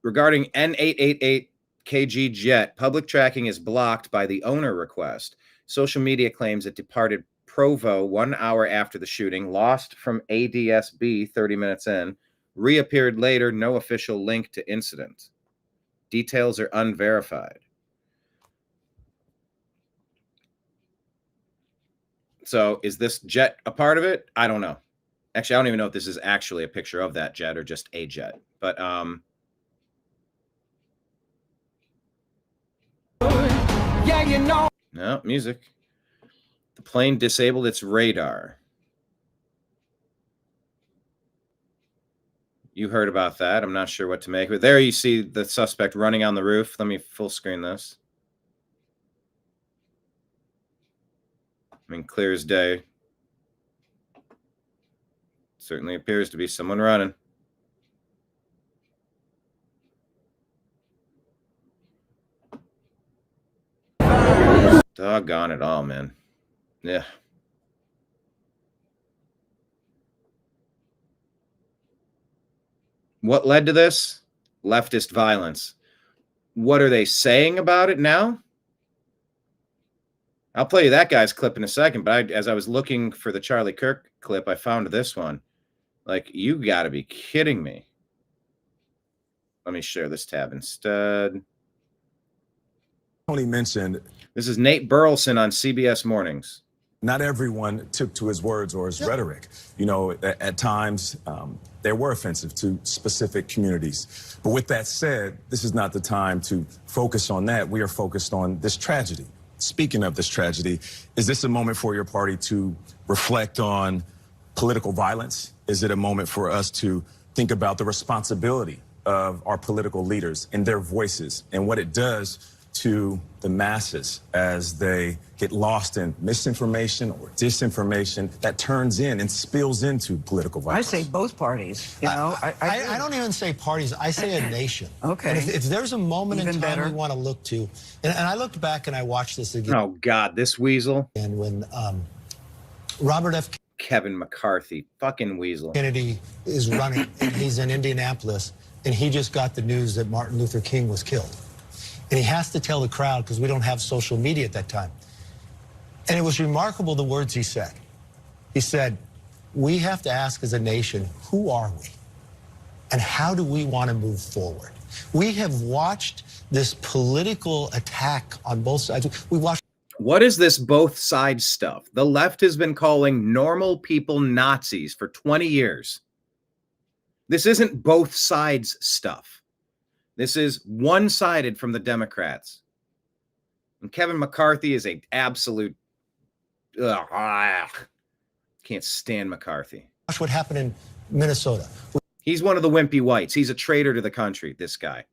Regarding N888KG jet, public tracking is blocked by the owner request. Social media claims it departed Provo 1 hour after the shooting, lost from ADSB 30 minutes in, reappeared later, no official link to incident. Details are unverified. So is this jet a part of it? I don't know. Actually, I don't even know if this is actually a picture of that jet or just a jet. But yeah, you know. No, music. The plane disabled its radar. You heard about that. I'm not sure what to make of it. There you see the suspect running on the roof. Let me full screen this. I mean, clear as day. Certainly appears to be someone running. Doggone it all, man. Yeah. What led to this? Leftist violence. What are they saying about it now? I'll play you that guy's clip in a second, but as I was looking for the Charlie Kirk clip, I found this one. Like, you got to be kidding me. Let me share this tab instead. Tony mentioned. This is Nate Burleson on CBS Mornings. Not everyone took to his words or his rhetoric. You know, at times they were offensive to specific communities. But with that said, this is not the time to focus on that. We are focused on this tragedy. Speaking of this tragedy, is this a moment for your party to reflect on political violence? Is it a moment for us to think about the responsibility of our political leaders and their voices and what it does to the masses as they get lost in misinformation or disinformation that turns in and spills into political violence? I say both parties, you know. I don't even say parties, I say a nation. Okay. And if there's a moment Even in time better. we want to look to, and I looked back and I watched this again. Oh, God, this weasel. And when Robert F. Kevin McCarthy, fucking weasel. Kennedy is running, and he's in Indianapolis, and he just got the news that Martin Luther King was killed. And he has to tell the crowd because we don't have social media at that time. And it was remarkable the words he said. He said, we have to ask as a nation, who are we? And how do we want to move forward? We have watched this political attack on both sides. We watched. What is this both sides stuff? The left has been calling normal people Nazis for 20 years. This isn't both sides stuff. This is one-sided from the Democrats. And Kevin McCarthy is an absolute... can't stand McCarthy. Watch what happened in Minnesota. He's one of the wimpy whites. He's a traitor to the country, this guy.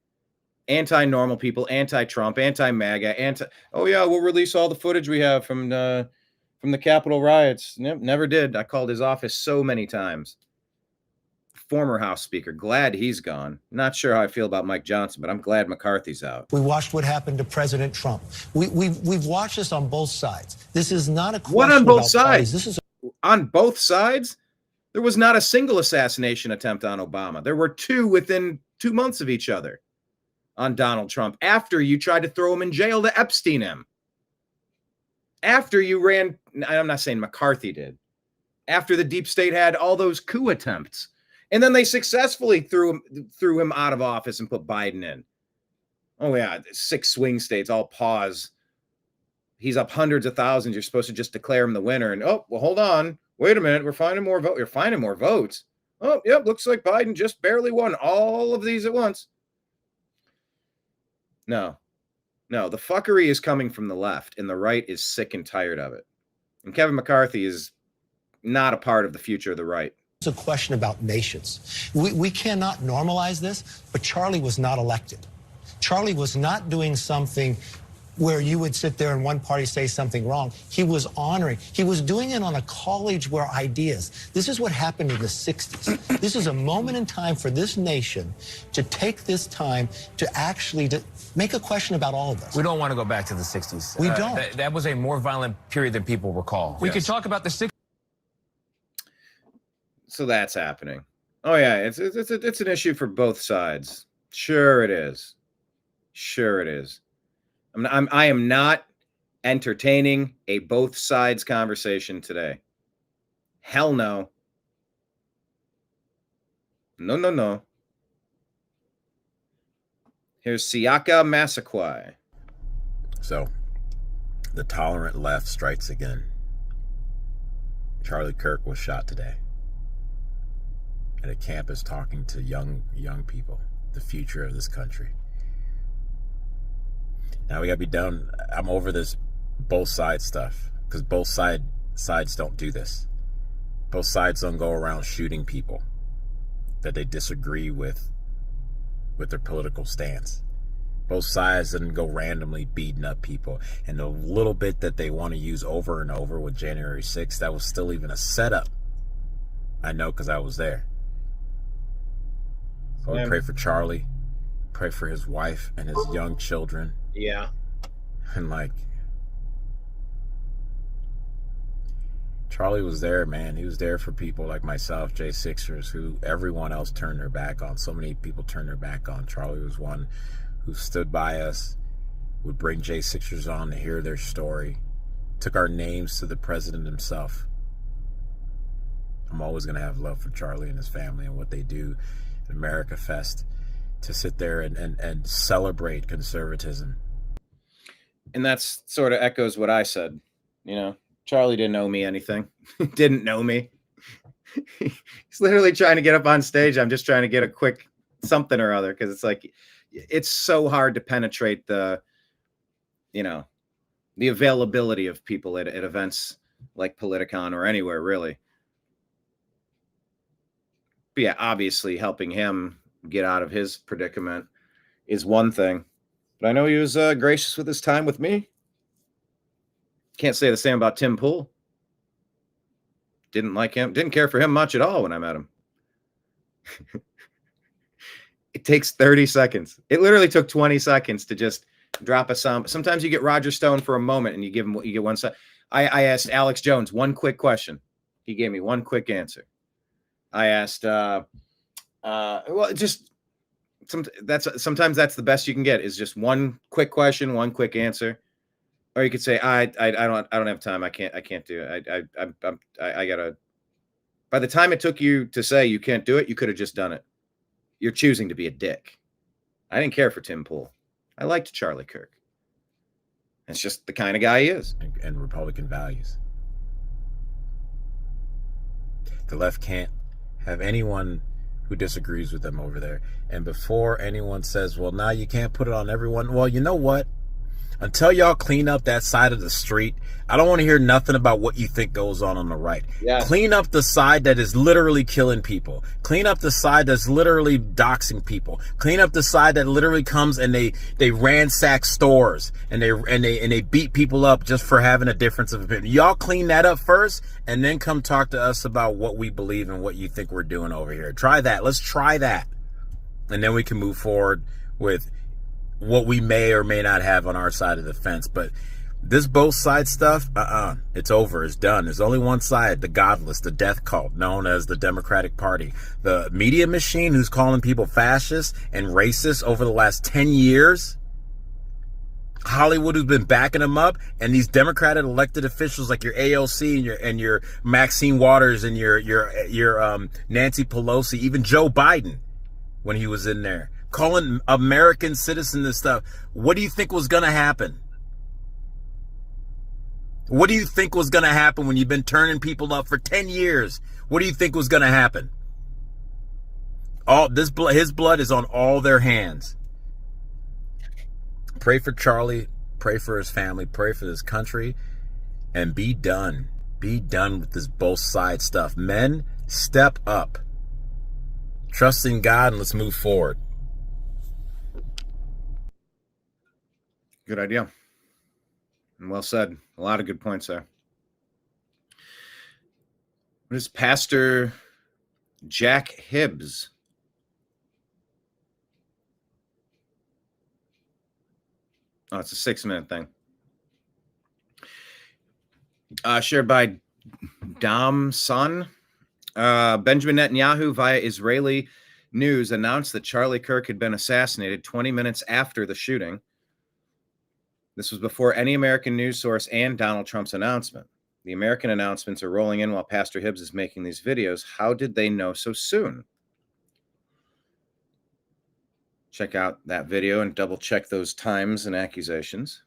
Anti-normal people, anti-Trump, anti-MAGA, oh yeah, we'll release all the footage we have from the Capitol riots. Never did. I called his office so many times. Former House Speaker, glad he's gone. Not sure how I feel about Mike Johnson, but I'm glad McCarthy's out. We watched what happened to President Trump. We've watched this on both sides. This is not a question What on both about sides? parties. This is on both sides? There was not a single assassination attempt on Obama. There were two within 2 months of each other on Donald Trump after you tried to throw him in jail to Epstein him. After you ran, I'm not saying McCarthy did, after the deep state had all those coup attempts. And then they successfully threw him out of office and put Biden in. Oh, yeah, 6 swing states all pause. He's up hundreds of thousands. You're supposed to just declare him the winner. And, oh, well, hold on. Wait a minute. We're finding more votes. You're finding more votes. Oh, yep, looks like Biden just barely won all of these at once. No, the fuckery is coming from the left, and the right is sick and tired of it. And Kevin McCarthy is not a part of the future of the right. a question about nations. We cannot normalize this, but Charlie was not elected. Charlie was not doing something where you would sit there and one party say something wrong. He was honoring. He was doing it on a college where ideas. This is what happened in the 60s. This is a moment in time for this nation to take this time to actually make a question about all of us. We don't want to go back to the 60s. We don't. That was a more violent period than people recall. We could talk about the 60s. So that's happening. Oh yeah, it's an issue for both sides. Sure it is. Sure it is. I am not entertaining a both sides conversation today. Hell no. No, no, no. Here's Siaka Massaquoi. So, the tolerant left strikes again. Charlie Kirk was shot today at a campus talking to young people, the future of this country. Now we gotta be done. I'm over this both sides stuff because both sides don't do this. Both sides don't go around shooting people that they disagree with their political stance. Both sides didn't go randomly beating up people. And the little bit that they want to use over and over with January 6th, that was still even a setup. I know because I was there. So we pray for Charlie, pray for his wife and his young children. Yeah. And like, Charlie was there, man. He was there for people like myself, J6ers, who everyone else turned their back on. So many people turned their back on. Charlie was one who stood by us, would bring J6ers on to hear their story, took our names to the president himself. I'm always going to have love for Charlie and his family and what they do at America Fest to sit there and celebrate conservatism. And that's sort of echoes what I said. You know, Charlie didn't owe me anything. Didn't know me. He's literally trying to get up on stage. I'm just trying to get a quick something or other because it's like, it's so hard to penetrate the availability of people at events like Politicon or anywhere really. But yeah, obviously helping him get out of his predicament is one thing. But I know he was gracious with his time with me. Can't say the same about Tim Pool. Didn't like him. Didn't care for him much at all when I met him. It takes 30 seconds. It literally took 20 seconds to just drop a sound. Sometimes you get Roger Stone for a moment and you get one side. I asked Alex Jones one quick question. He gave me one quick answer. I asked, sometimes that's the best you can get is just one quick question, one quick answer. Or you could say, I don't have time. I can't do it. I gotta. By the time it took you to say you can't do it, you could have just done it. You're choosing to be a dick. I didn't care for Tim Pool. I liked Charlie Kirk. That's just the kind of guy he is. And Republican values. The left can't have anyone who disagrees with them over there. And before anyone says, well, now you can't put it on everyone. Well, you know what? Until y'all clean up that side of the street, I don't want to hear nothing about what you think goes on the right. Yeah. Clean up the side that is literally killing people. Clean up the side that's literally doxing people. Clean up the side that literally comes and they ransack stores and they beat people up just for having a difference of opinion. Y'all clean that up first and then come talk to us about what we believe and what you think we're doing over here. Try that. Let's try that. And then we can move forward with what we may or may not have on our side of the fence. But this both side stuff, it's over. It's done. There's only one side, the godless, the death cult known as the Democratic Party. The media machine who's calling people fascists and racist over the last 10 years. Hollywood who's been backing them up, and these Democratic elected officials like your AOC and your Maxine Waters and your Nancy Pelosi, even Joe Biden when he was in there, calling American citizens and stuff. What do you think was going to happen? What do you think was going to happen when you've been turning people up for 10 years? What do you think was going to happen? His blood is on all their hands. Pray for Charlie, pray for his family, pray for this country, and be done. Be done with this both side stuff. Men, step up. Trust in God and let's move forward. Good idea. And well said. A lot of good points there. What is Pastor Jack Hibbs? Oh, it's a 6-minute thing. Shared by Dom Son. Benjamin Netanyahu via Israeli News announced that Charlie Kirk had been assassinated 20 minutes after the shooting. This was before any American news source and Donald Trump's announcement. The American announcements are rolling in while Pastor Hibbs is making these videos. How did they know so soon? Check out that video and double check those times and accusations.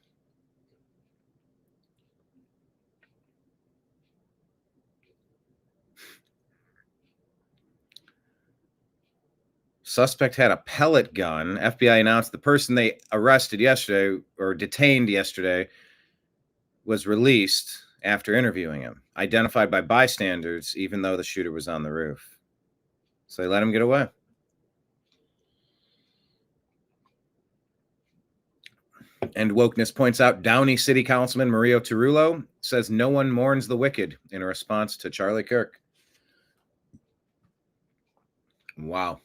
Suspect had a pellet gun. FBI announced the person they arrested yesterday or detained yesterday was released after interviewing him, identified by bystanders, even though the shooter was on the roof. So they let him get away. And Wokeness points out Downey City Councilman Mario Tarullo says no one mourns the wicked in a response to Charlie Kirk. Wow.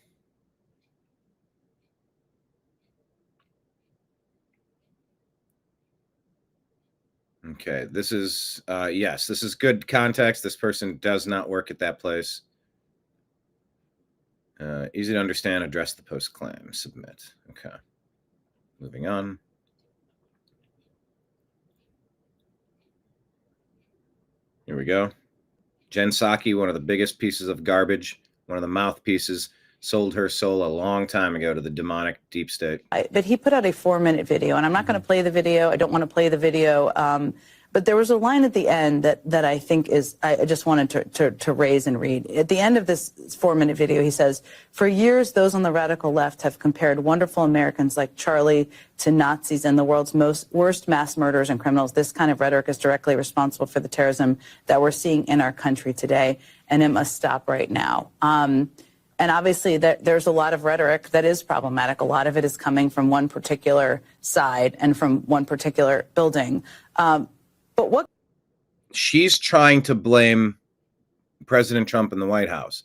Okay, this is, yes, this is good context. This person does not work at that place. Easy to understand, address the post-claim, submit. Okay, moving on. Here we go. Jen Psaki, one of the biggest pieces of garbage, one of the mouthpieces, sold her soul a long time ago to the demonic deep state. But he put out a 4-minute video, and I'm not going to play the video. I don't want to play the video. But there was a line at the end that I think is, I just wanted to raise and read. At the end of this 4-minute video, he says, "For years, those on the radical left have compared wonderful Americans like Charlie to Nazis and the world's worst mass murderers and criminals. This kind of rhetoric is directly responsible for the terrorism that we're seeing in our country today, and it must stop right now." And obviously, there's a lot of rhetoric that is problematic. A lot of it is coming from one particular side and from one particular building. But what? She's trying to blame President Trump and the White House.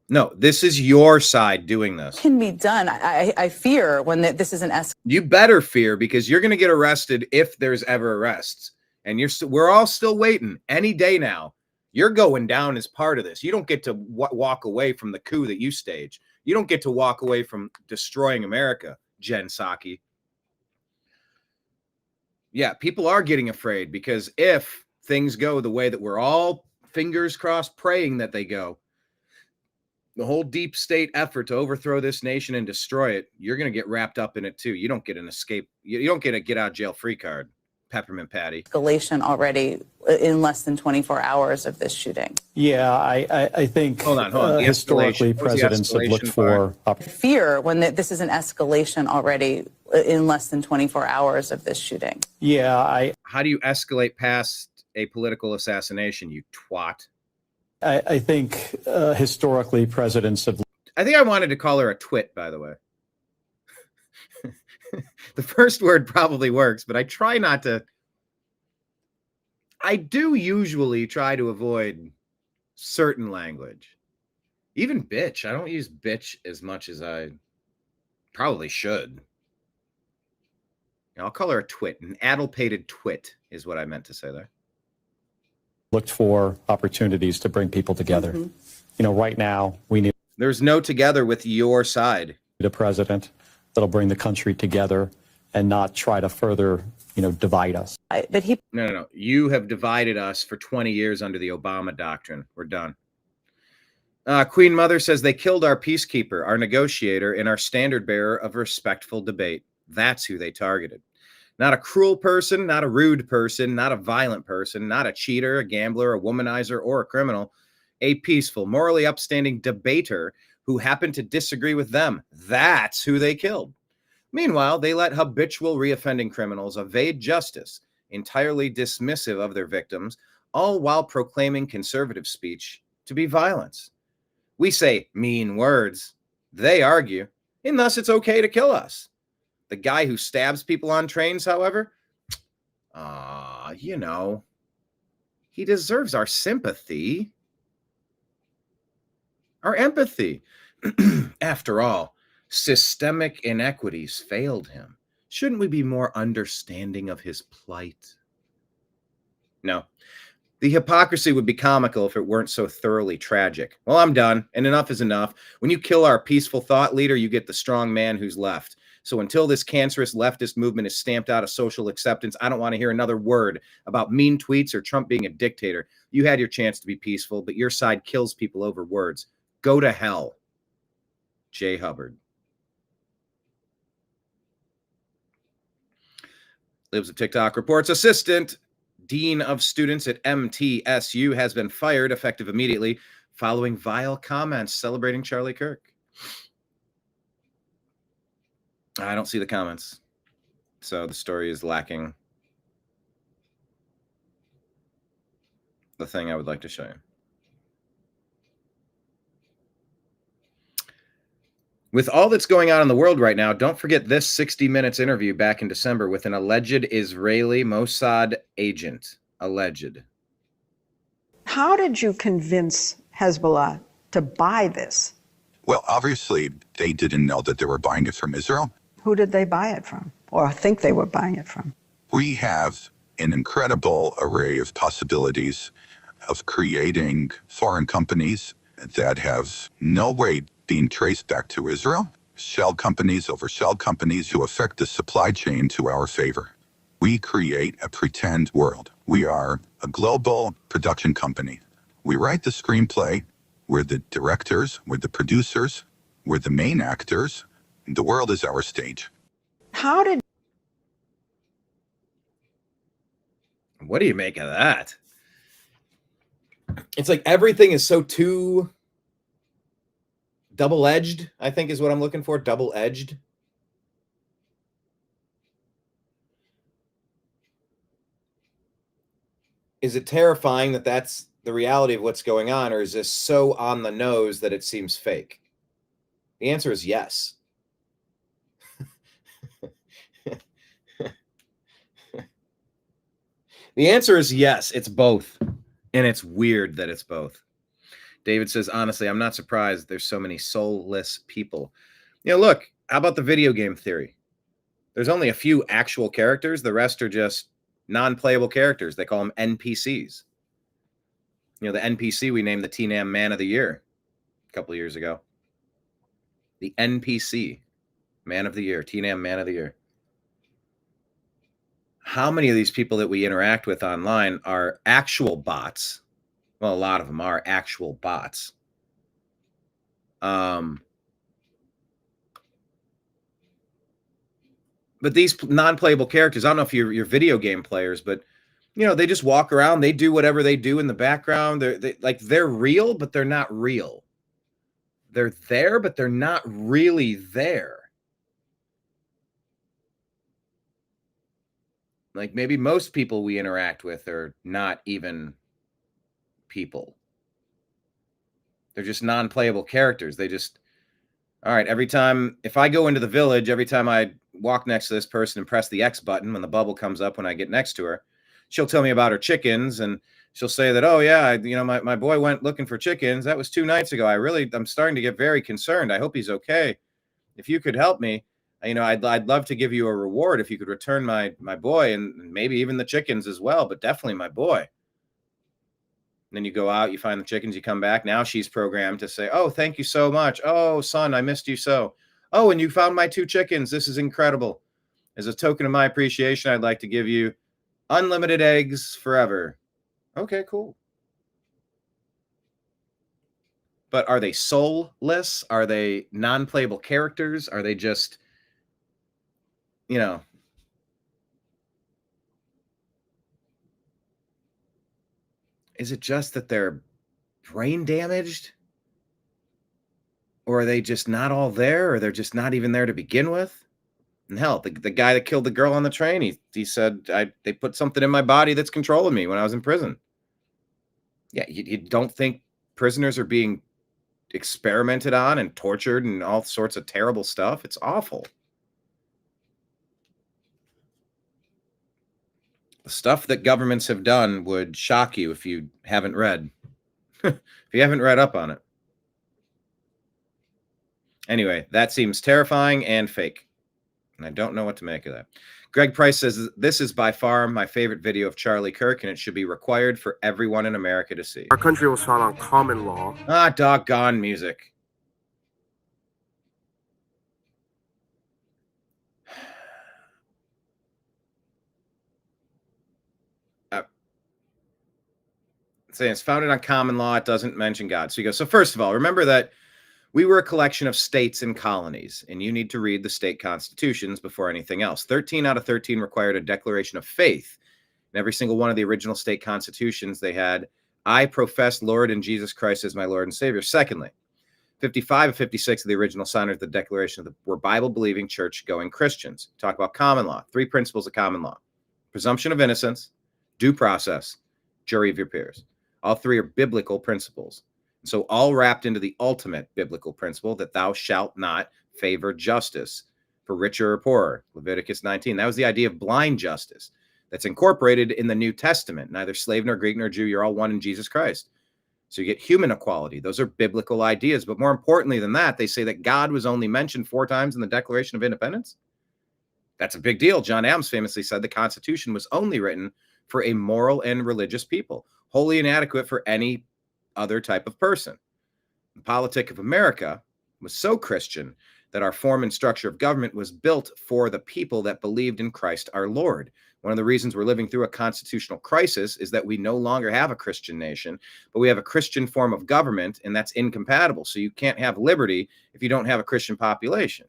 No, this is your side doing this. Can be done. I fear when this is an escalation. You better fear, because you're going to get arrested if there's ever arrests. And we're all still waiting any day now. You're going down as part of this. You don't get to walk away from the coup that you staged. You don't get to walk away from destroying America, Jen Psaki. Yeah, people are getting afraid, because if things go the way that we're all fingers crossed praying that they go, the whole deep state effort to overthrow this nation and destroy it, you're going to get wrapped up in it too. You don't get an escape. You don't get a get out of jail free card. Peppermint Patty. Escalation already in less than 24 hours of this shooting. Yeah, I think hold on. Historically, presidents have looked for fear when this is an escalation already in less than 24 hours of this shooting. Yeah, how do you escalate past a political assassination, you twat? I think historically, presidents have. I think I wanted to call her a twit, by the way. The first word probably works, but I try not to. I do usually try to avoid certain language. Even bitch. I don't use bitch as much as I probably should. I'll call her a twit. An addle-pated twit is what I meant to say there. Looked for opportunities to bring people together. Mm-hmm. You know, right now we need. There's no together with your side. A president that'll bring the country together and not try to further, divide us. No. You have divided us for 20 years under the Obama doctrine. We're done. Queen Mother says they killed our peacekeeper, our negotiator, and our standard bearer of respectful debate. That's who they targeted. Not a cruel person, not a rude person, not a violent person, not a cheater, a gambler, a womanizer, or a criminal. A peaceful, morally upstanding debater who happened to disagree with them. That's who they killed. Meanwhile, they let habitual reoffending criminals evade justice, entirely dismissive of their victims, all while proclaiming conservative speech to be violence. We say mean words. They argue, and thus it's okay to kill us. The guy who stabs people on trains, however, he deserves our sympathy, our empathy. After all, systemic inequities failed him. Shouldn't we be more understanding of his plight? No. The hypocrisy would be comical if it weren't so thoroughly tragic. Well, I'm done, and enough is enough. When you kill our peaceful thought leader, you get the strong man who's left. So until this cancerous leftist movement is stamped out of social acceptance, I don't want to hear another word about mean tweets or Trump being a dictator. You had your chance to be peaceful, but your side kills people over words. Go to hell. Jay Hubbard. Lives of TikTok reports assistant dean of students at MTSU has been fired effective immediately following vile comments celebrating Charlie Kirk. I don't see the comments, so the story is lacking the thing I would like to show you. With all that's going on in the world right now, don't forget this 60 Minutes interview back in December with an alleged Israeli Mossad agent. Alleged. How did you convince Hezbollah to buy this? Well, obviously, they didn't know that they were buying it from Israel. Who did they buy it from, or think they were buying it from? We have an incredible array of possibilities of creating foreign companies that have no way being traced back to Israel, shell companies over shell companies who affect the supply chain to our favor. We create a pretend world. We are a global production company. We write the screenplay. We're the directors. We're the producers. We're the main actors. The world is our stage. How did... What do you make of that? It's like everything is so too double-edged, I think is what I'm looking for. Double-edged. Is it terrifying that that's the reality of what's going on, or is this so on the nose that it seems fake? The answer is yes. The answer is yes. It's both. And it's weird that it's both. David says, honestly, I'm not surprised there's so many soulless people. You know, look, how about the video game theory? There's only a few actual characters. The rest are just non-playable characters. They call them NPCs. You know, the NPC we named the TNAM Man of the Year a couple of years ago. The NPC Man of the Year, TNAM Man of the Year. How many of these people that we interact with online are actual bots? Well, a lot of them are actual bots. But these non-playable characters, I don't know if you're video game players, but you know, they just walk around, they do whatever they do in the background. They're real, but they're not real. They're there, but they're not really there. Like maybe most people we interact with are not even people. They're just non-playable characters. They just, all right, every time, if I go into the village, every time I walk next to this person and press the X button, when the bubble comes up when I get next to her, she'll tell me about her chickens, and she'll say that, oh yeah, my boy went looking for chickens. That was 2 nights ago. I'm starting to get very concerned. I hope he's okay. If you could help me, I'd love to give you a reward if you could return my boy, and maybe even the chickens as well, but definitely my boy. And then you go out, you find the chickens, you come back. Now she's programmed to say, oh, thank you so much. Oh, son, I missed you so. Oh, and you found my 2 chickens. This is incredible. As a token of my appreciation, I'd like to give you unlimited eggs forever. Okay, cool. But are they soulless? Are they non-playable characters? Are they just, you know, is it just that they're brain damaged? Or are they just not all there? Or they're just not even there to begin with? And hell, the guy that killed the girl on the train, he said, they put something in my body that's controlling me when I was in prison. Yeah, you don't think prisoners are being experimented on and tortured and all sorts of terrible stuff? It's awful. The stuff that governments have done would shock you if you haven't read. If you haven't read up on it. Anyway, that seems terrifying and fake. And I don't know what to make of that. Greg Price says, this is by far my favorite video of Charlie Kirk, and it should be required for everyone in America to see. Our country was founded on common law. Ah, doggone music. Saying it's founded on common law. It doesn't mention God. So you go, so first of all, remember that we were a collection of states and colonies, and you need to read the state constitutions before anything else. 13 out of 13 required a declaration of faith. In every single one of the original state constitutions, they had, I profess Lord and Jesus Christ as my Lord and Savior. Secondly, 55 of 56 of the original signers of the Declaration were Bible-believing, church-going Christians. Talk about common law. 3 principles of common law. Presumption of innocence, due process, jury of your peers. All 3 are biblical principles. So all wrapped into the ultimate biblical principle that thou shalt not favor justice for richer or poorer. Leviticus 19. That was the idea of blind justice that's incorporated in the New Testament. Neither slave nor Greek nor Jew, you're all one in Jesus Christ. So you get human equality. Those are biblical ideas. But more importantly than that, they say that God was only mentioned 4 times in the Declaration of Independence. That's a big deal. John Adams famously said the Constitution was only written for a moral and religious people, wholly inadequate for any other type of person. The politic of America was so Christian that our form and structure of government was built for the people that believed in Christ our Lord. One of the reasons we're living through a constitutional crisis is that we no longer have a Christian nation, but we have a Christian form of government, and that's incompatible. So you can't have liberty if you don't have a Christian population.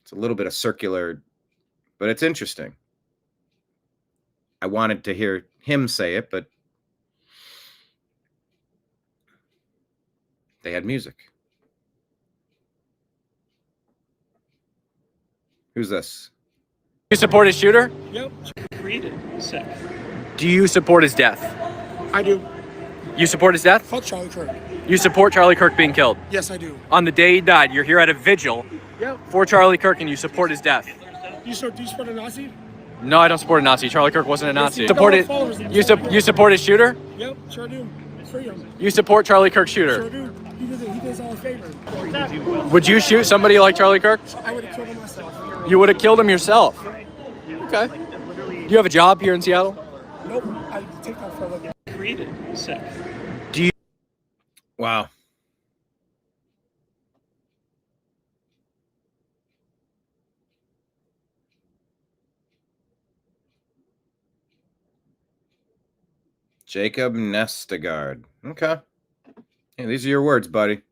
It's a little bit of circular, but it's interesting. I wanted to hear him say it, but they had music. Who's this? You support his shooter? Yep. Read it. Sick. Do you support his death? I do. You support his death? Fuck Charlie Kirk. You support Charlie Kirk being killed? Yes, I do. On the day he died, you're here at a vigil for Charlie Kirk and you support his death. Do you support a Nazi? No, I don't support a Nazi. Charlie Kirk wasn't a Nazi. Yes, You support his shooter? Yep, sure do. Free him. You support Charlie Kirk's shooter? Sure do. He does all a favor. Would you shoot somebody like Charlie Kirk? I would have killed him myself. You would have killed him yourself? Okay. Do you have a job here in Seattle? Nope. I take that for a look. Read it. Sick. Do you? Wow. Jacob Nestegard. Okay. Hey, these are your words, buddy.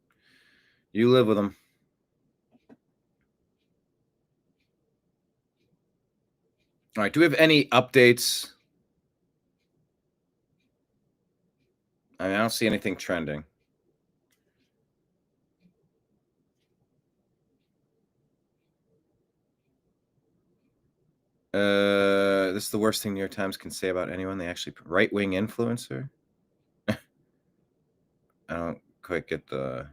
You live with them. All right. Do we have any updates? I mean, I don't see anything trending. This is the worst thing New York Times can say about anyone. They actually right-wing influencer. I don't quite get the.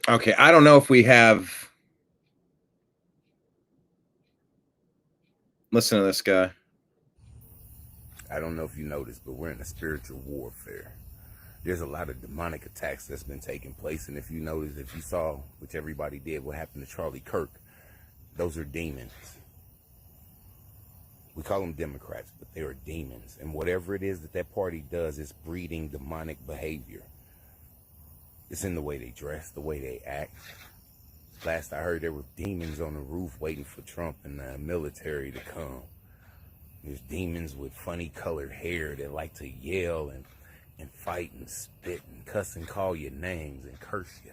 Okay, I don't know if we have. Listen to this guy. I don't know if you noticed, but we're in a spiritual warfare. There's a lot of demonic attacks that's been taking place, and if you notice, if you saw, which everybody did, what happened to Charlie Kirk, those are demons. We call them Democrats, but they are demons, and whatever it is that that party does is breeding demonic behavior. It's in the way they dress, the way they act. Last I heard, there were demons on the roof waiting for Trump and the military to come. There's demons with funny colored hair that like to yell and fight and spit and cuss and call your names and curse you.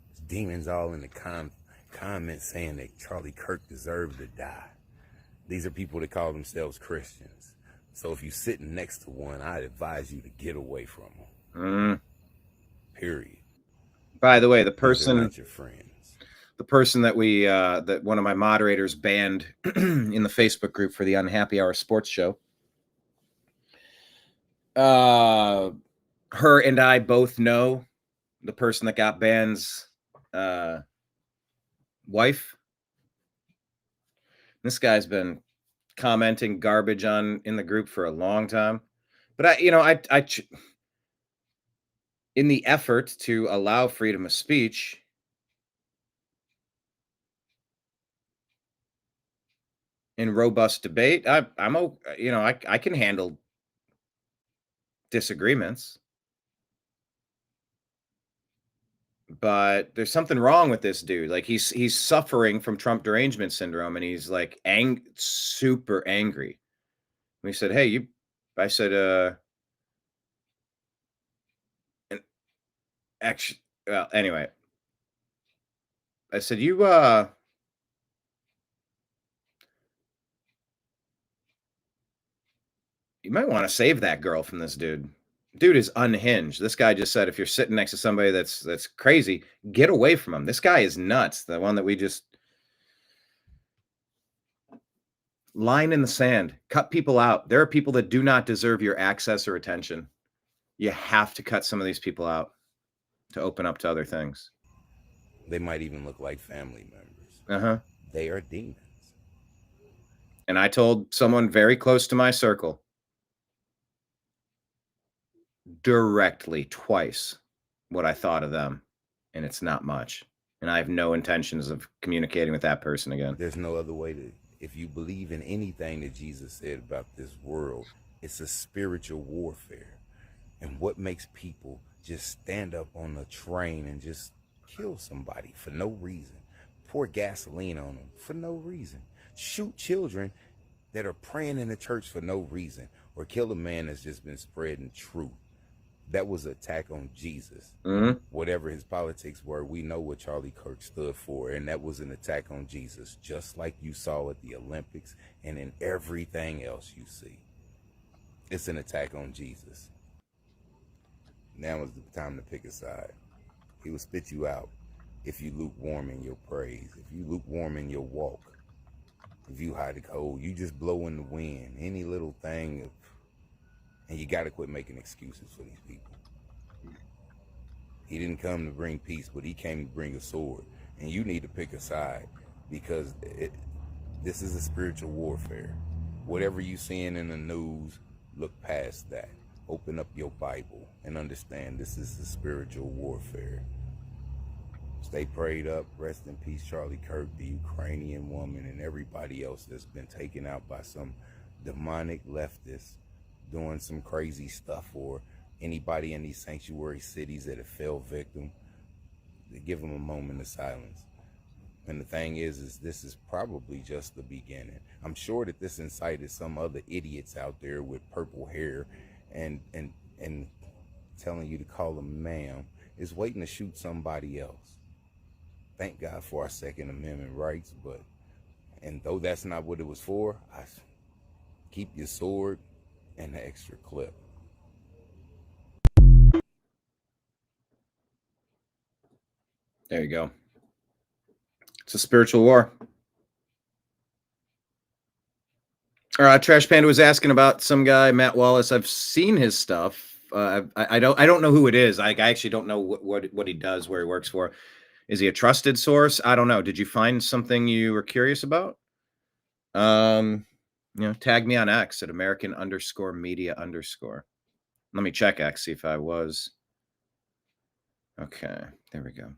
There's demons all in the comments saying that Charlie Kirk deserved to die. These are people that call themselves Christians. So if you're sitting next to one, I'd advise you to get away from them. Period. By the way, the person, They're not your friends. the person that we that one of my moderators banned in the Facebook group for the Unhappy Hour Sports Show. Her and I both know the person that got banned's wife. This guy's been commenting garbage in the group for a long time. But I in the effort to allow freedom of speech, in robust debate, I can handle disagreements. But there's something wrong with this dude. Like he's suffering from Trump derangement syndrome, and he's like super angry. We said, "Hey, I said, and actually, well, anyway, I said, you might want to save that girl from this dude. Dude is unhinged. This guy just said, if you're sitting next to somebody that's crazy, get away from him. This guy is nuts. The one that we just line in the sand, cut people out. There are people that do not deserve your access or attention. You have to cut some of these people out to open up to other things. They might even look like family members. Uh-huh. They are demons. And I told someone very close to my circle directly twice what I thought of them, and it's not much. And I have no intentions of communicating with that person again. There's no other way to, if you believe in anything that Jesus said about this world, it's a spiritual warfare. And what makes people just stand up on a train and just kill somebody for no reason, pour gasoline on them for no reason, shoot children that are praying in the church for no reason, or kill a man that's just been spreading truth. That was an attack on Jesus. Mm-hmm. Whatever his politics were, we know what Charlie Kirk stood for, and that was an attack on Jesus, just like you saw at the Olympics and in everything else you see. It's an attack on Jesus. Now is the time to pick a side. He will spit you out if you lukewarm in your praise, if you lukewarm in your walk, if you hide the cold, you just blow in the wind, any little thing, and you got to quit making excuses for these people. He didn't come to bring peace, but he came to bring a sword, and you need to pick a side, because this is a spiritual warfare. Whatever you seeing in the news, look past that. Open up your Bible and understand this is a spiritual warfare. Stay prayed up. Rest in peace, Charlie Kirk, the Ukrainian woman, and everybody else that's been taken out by some demonic leftists doing some crazy stuff, or anybody in these sanctuary cities that have fell victim. They give them a moment of silence. And the thing is this is probably just the beginning. I'm sure that this incited some other idiots out there with purple hair and telling you to call them ma'am, is waiting to shoot somebody else. Thank God for our Second Amendment rights, and though that's not what it was for, keep your sword and the extra clip. There you go. It's a spiritual war. Trash Panda was asking about some guy, Matt Wallace. I've seen his stuff. I don't know who it is. I actually don't know what he does, where he works for. Is he a trusted source? I don't know. Did you find something you were curious about? Tag me on X at American_media_. Let me check X, see if I was. Okay, there we go.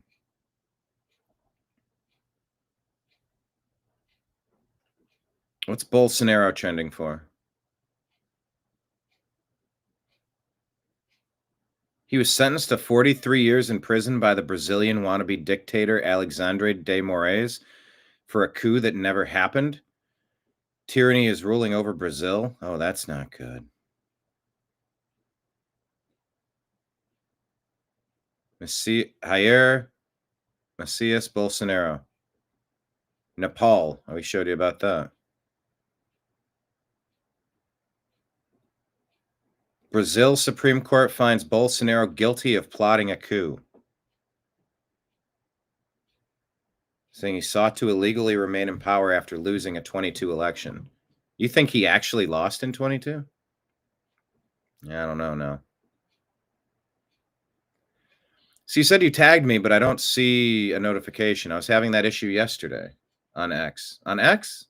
What's Bolsonaro trending for? He was sentenced to 43 years in prison by the Brazilian wannabe dictator Alexandre de Moraes for a coup that never happened. Tyranny is ruling over Brazil. Oh, that's not good. Jair Messias Bolsonaro. Nepal. We showed you about that. Brazil Supreme Court finds Bolsonaro guilty of plotting a coup, saying he sought to illegally remain in power after losing a 22 election. You think he actually lost in 22? Yeah, I don't know, no. So you said you tagged me, but I don't see a notification. I was having that issue yesterday on X. On X?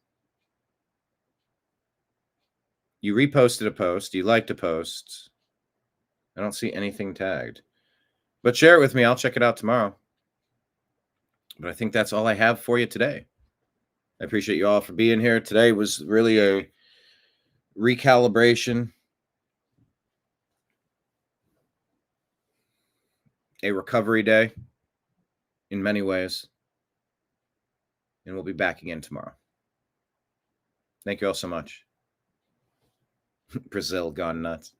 You reposted a post. You liked a post. I don't see anything tagged. But share it with me. I'll check it out tomorrow. But I think that's all I have for you today. I appreciate you all for being here. Today was really a recalibration, a recovery day in many ways. And we'll be back again tomorrow. Thank you all so much. Brazil gone nuts.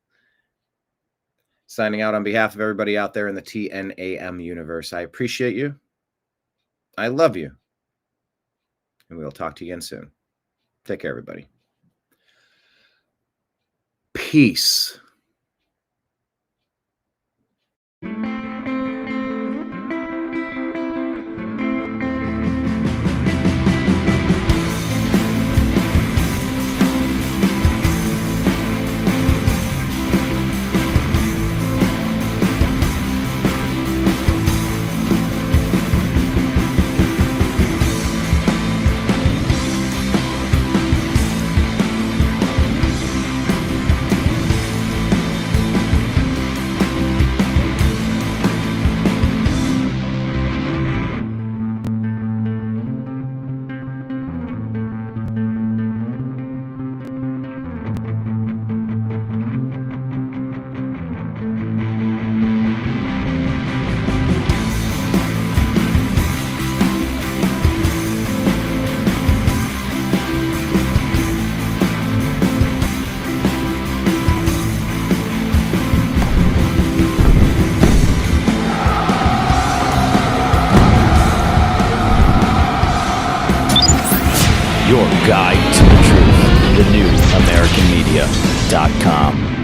Signing out on behalf of everybody out there in the TNAM universe. I appreciate you. I love you. And we'll talk to you again soon. Take care, everybody. Peace. Your guide to the truth. TheNewAmericanMedia.com.